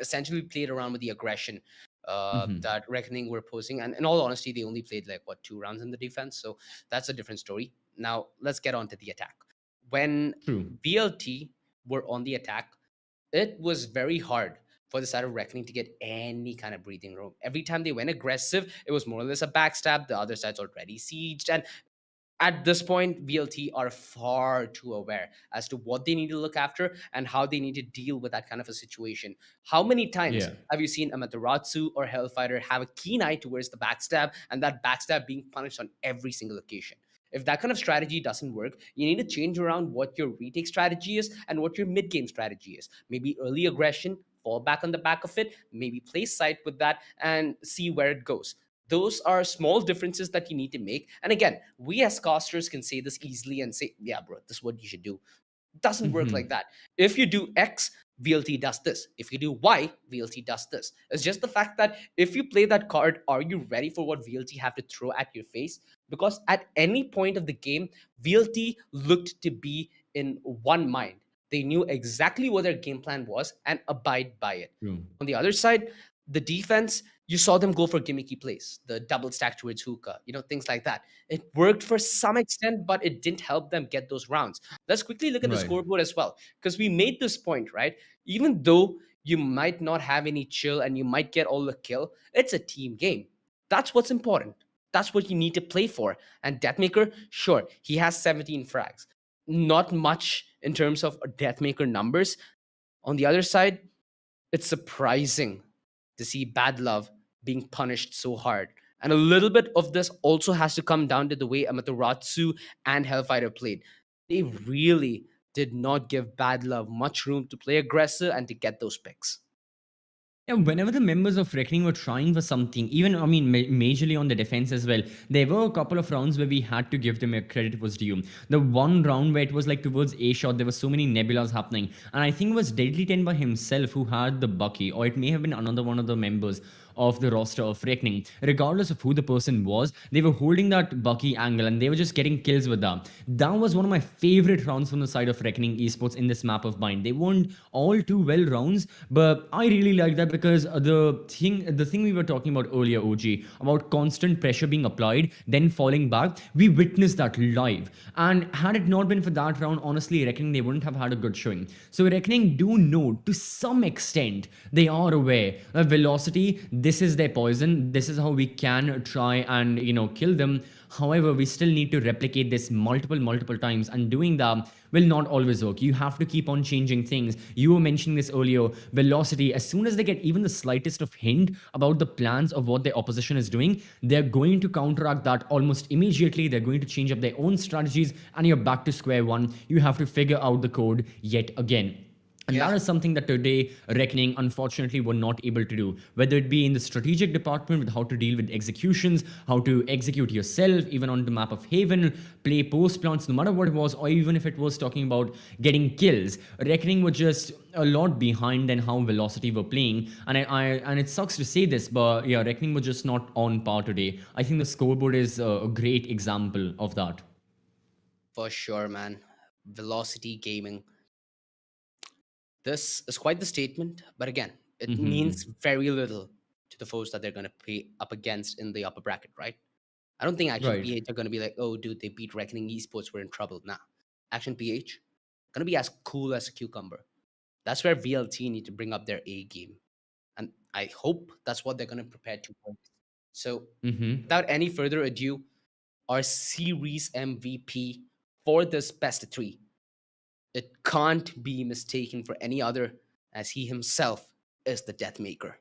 S3: essentially played around with the aggression that Reckoning were posing. And in all honesty, they only played like, 2 rounds in the defense. So that's a different story. Now, let's get on to the attack. When VLT were on the attack, it was very hard for the side of Reckoning to get any kind of breathing room. Every time they went aggressive, it was more or less a backstab. The other side's already sieged. And at this point, VLT are far too aware as to what they need to look after and how they need to deal with that kind of a situation. How many times have you seen Amaterasu or Hellfighter have a keen eye towards the backstab, and that backstab being punished on every single occasion? If that kind of strategy doesn't work, you need to change around what your retake strategy is and what your mid-game strategy is. Maybe early aggression, fall back on the back of it, maybe play sight with that and see where it goes. Those are small differences that you need to make. And again, we as casters can say this easily and say, yeah, bro, this is what you should do. It doesn't work like that. If you do X, VLT does this. If you do Y, VLT does this. It's just the fact that if you play that card, are you ready for what VLT have to throw at your face? Because at any point of the game, VLT looked to be in one mind. They knew exactly what their game plan was and abide by it. On the other side, the defense, you saw them go for gimmicky plays, the double stack towards hookah, things like that. It worked for some extent, but it didn't help them get those rounds. Let's quickly look at the scoreboard as well, because we made this point, right? Even though you might not have any chill and you might get all the kill, it's a team game. That's what's important. That's what you need to play for. And Deathmaker, sure, he has 17 frags. not much in terms of Deathmaker numbers. On the other side, it's surprising to see Bad Love being punished so hard. And a little bit of this also has to come down to the way Amaterasu and Hellfighter played. They really did not give Bad Love much room to play aggressive and to get those picks.
S2: Yeah, whenever the members of Reckoning were trying for something, even I mean, majorly on the defense as well, there were a couple of rounds where we had to give them a credit was due. The one round where it was like towards A shot, there were so many nebulas happening, and I think it was Deadly 10 by himself who had the Bucky, or it may have been another one of the members of the roster of Reckoning. Regardless of who the person was, they were holding that Bucky angle and they were just getting kills with that. That was one of my favorite rounds from the side of Reckoning Esports in this map of mine. They weren't all too well rounds, but I really like that because the thing we were talking about earlier, OG, about constant pressure being applied, then falling back, we witnessed that live. And had it not been for that round, honestly, Reckoning they wouldn't have had a good showing. So Reckoning do know to some extent, they are aware that Velocity, this is their poison. This is how we can try and kill them. However, we still need to replicate this multiple times, and doing that will not always work. You have to keep on changing things. You were mentioning this earlier. Velocity, as soon as they get even the slightest of hint about the plans of what their opposition is doing, they're going to counteract that almost immediately. They're going to change up their own strategies, and you're back to square one. You have to figure out the code yet again. And that is something that today Reckoning unfortunately were not able to do. Whether it be in the strategic department with how to deal with executions, how to execute yourself, even on the map of Haven, play post plants, no matter what it was, or even if it was talking about getting kills, Reckoning were just a lot behind than how Velocity were playing. And and it sucks to say this, but yeah, Reckoning were just not on par today. I think the scoreboard is a great example of that.
S3: For sure, man. Velocity Gaming. This is quite the statement, but again, it means very little to the foes that they're going to play up against in the upper bracket, right? I don't think Action
S2: Right.
S3: PH are going to be like, oh, dude, they beat Reckoning Esports, we're in trouble. Nah. Action PH, going to be as cool as a cucumber. That's where VLT need to bring up their A game. And I hope that's what they're going to prepare towards. So, without any further ado, our series MVP for this best of three, it can't be mistaken for any other, as he himself is the Death Maker.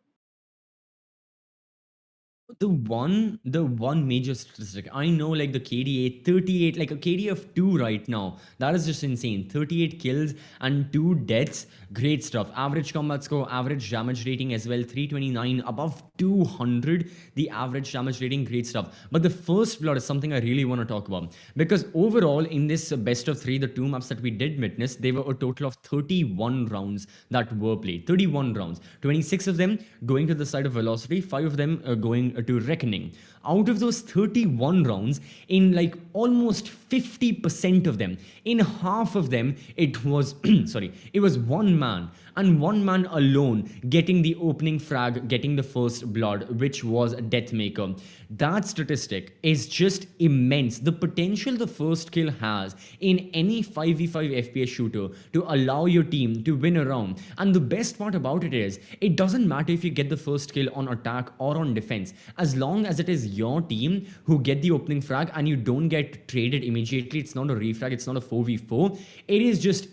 S2: The one major statistic I know, like the KDA 38, like a KD of 2 right now. That is just insane. 38 kills and 2 deaths. Great stuff. Average combat score, average damage rating as well, 329, above 200. The average damage rating, great stuff. But the first blood is something I really want to talk about, because overall in this best of 3, the 2 maps that we did witness, they were a total of 31 rounds that were played. 31 rounds. 26 of them going to the side of Velocity, 5 of them going to Reckoning. Out of those 31 rounds, in like almost 50% of them, in half of them, it was it was one man, and one man alone getting the opening frag, getting the first blood, which was Deathmaker. That statistic is just immense. The potential the first kill has in any 5v5 FPS shooter to allow your team to win a round. And the best part about it is, it doesn't matter if you get the first kill on attack or on defense, as long as it is your team who get the opening frag and you don't get traded immediately. It's not a refrag, it's not a 4v4. It is just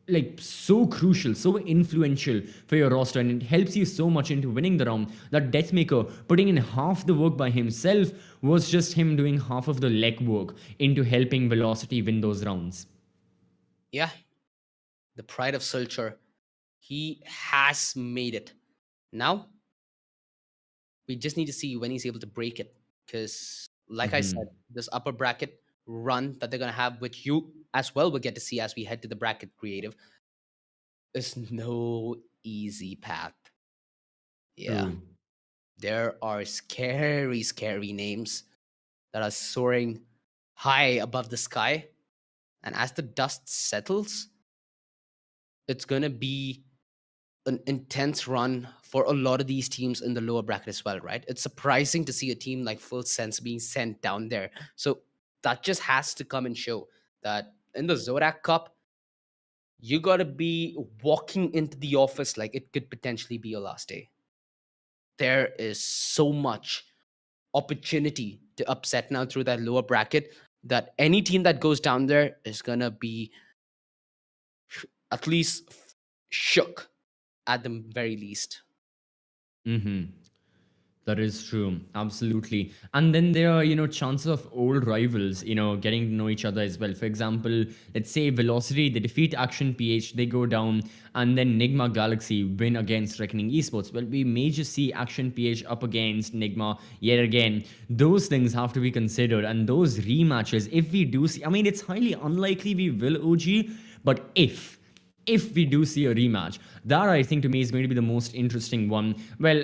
S2: like so crucial, so influential for your roster, and it helps you so much into winning the round that Deathmaker putting in half the work by himself was just him doing half of the legwork into helping Velocity win those rounds.
S3: Yeah, the pride of Sulcher, he has made it. Now, we just need to see when he's able to break it. Because, like I said, this upper bracket run that they're going to have, which you as well will get to see as we head to the bracket creative, is no easy path. Yeah.
S2: True.
S3: There are scary names that are soaring high above the sky. And as the dust settles, it's going to be an intense run for a lot of these teams in the lower bracket as well, right? It's surprising to see a team like Full Sense being sent down there. So that just has to come and show that in the Zotac Cup, you got to be walking into the office like it could potentially be your last day. There is so much opportunity to upset now through that lower bracket. that any team that goes down there is gonna be at least shook at the very least.
S2: Mm-hmm. That is true. Absolutely. And then there are, chances of old rivals, getting to know each other as well. For example, let's say Velocity, they defeat Action PH, they go down, and then Nigma Galaxy win against Reckoning Esports. Well, we may just see Action PH up against Nigma yet again. Those things have to be considered. And those rematches, if we do see, I mean, it's highly unlikely we will, OG, but if we do see a rematch, that I think to me is going to be the most interesting one. Well,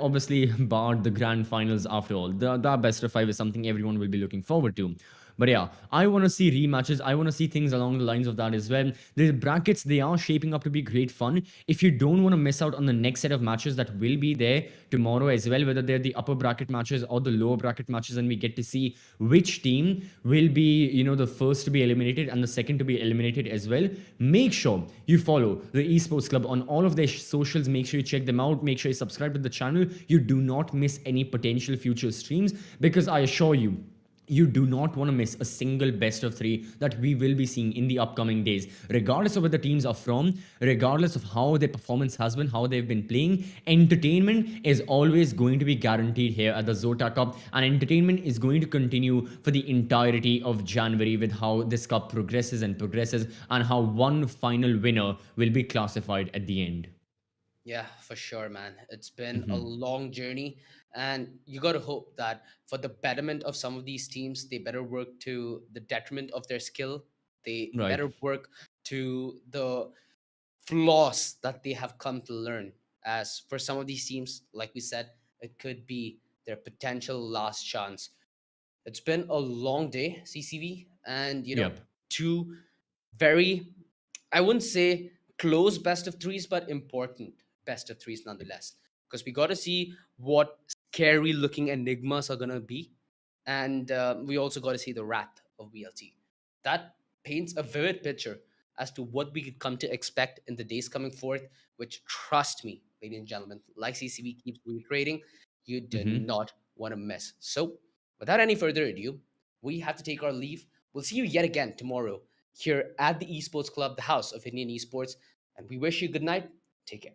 S2: obviously, barred the grand finals after all. The best of five is something everyone will be looking forward to. But yeah, I want to see rematches. I want to see things along the lines of that as well. The brackets, they are shaping up to be great fun. If you don't want to miss out on the next set of matches that will be there tomorrow as well, whether they're the upper bracket matches or the lower bracket matches, and we get to see which team will be, the first to be eliminated and the second to be eliminated as well, make sure you follow the Esports Club on all of their socials. Make sure you check them out. Make sure you subscribe to the channel. You do not miss any potential future streams, because I assure you, you do not want to miss a single best of three that we will be seeing in the upcoming days. Regardless of where the teams are from, regardless of how their performance has been, how they've been playing, entertainment is always going to be guaranteed here at the Zotac Cup, and entertainment is going to continue for the entirety of January with how this cup progresses and how one final winner will be classified at the end.
S3: Yeah, for sure, man. It's been a long journey, and you got to hope that for the betterment of some of these teams, they better work to the detriment of their skill. They
S2: Right.
S3: better work to the flaws that they have come to learn. As for some of these teams, like we said, it could be their potential last chance. It's been a long day, CCV, and
S2: Yep.
S3: two very, I wouldn't say close best of threes, but important best of threes nonetheless. Because we got to see what scary looking enigmas are gonna be, and we also got to see the wrath of VLT. That paints a vivid picture as to what we could come to expect in the days coming forth. Which, trust me, ladies and gentlemen, like CCV keeps reiterating, you do
S2: Mm-hmm.
S3: not want to miss. So, without any further ado, we have to take our leave. We'll see you yet again tomorrow here at the Esports Club, the house of Indian esports. And we wish you good night. Take care.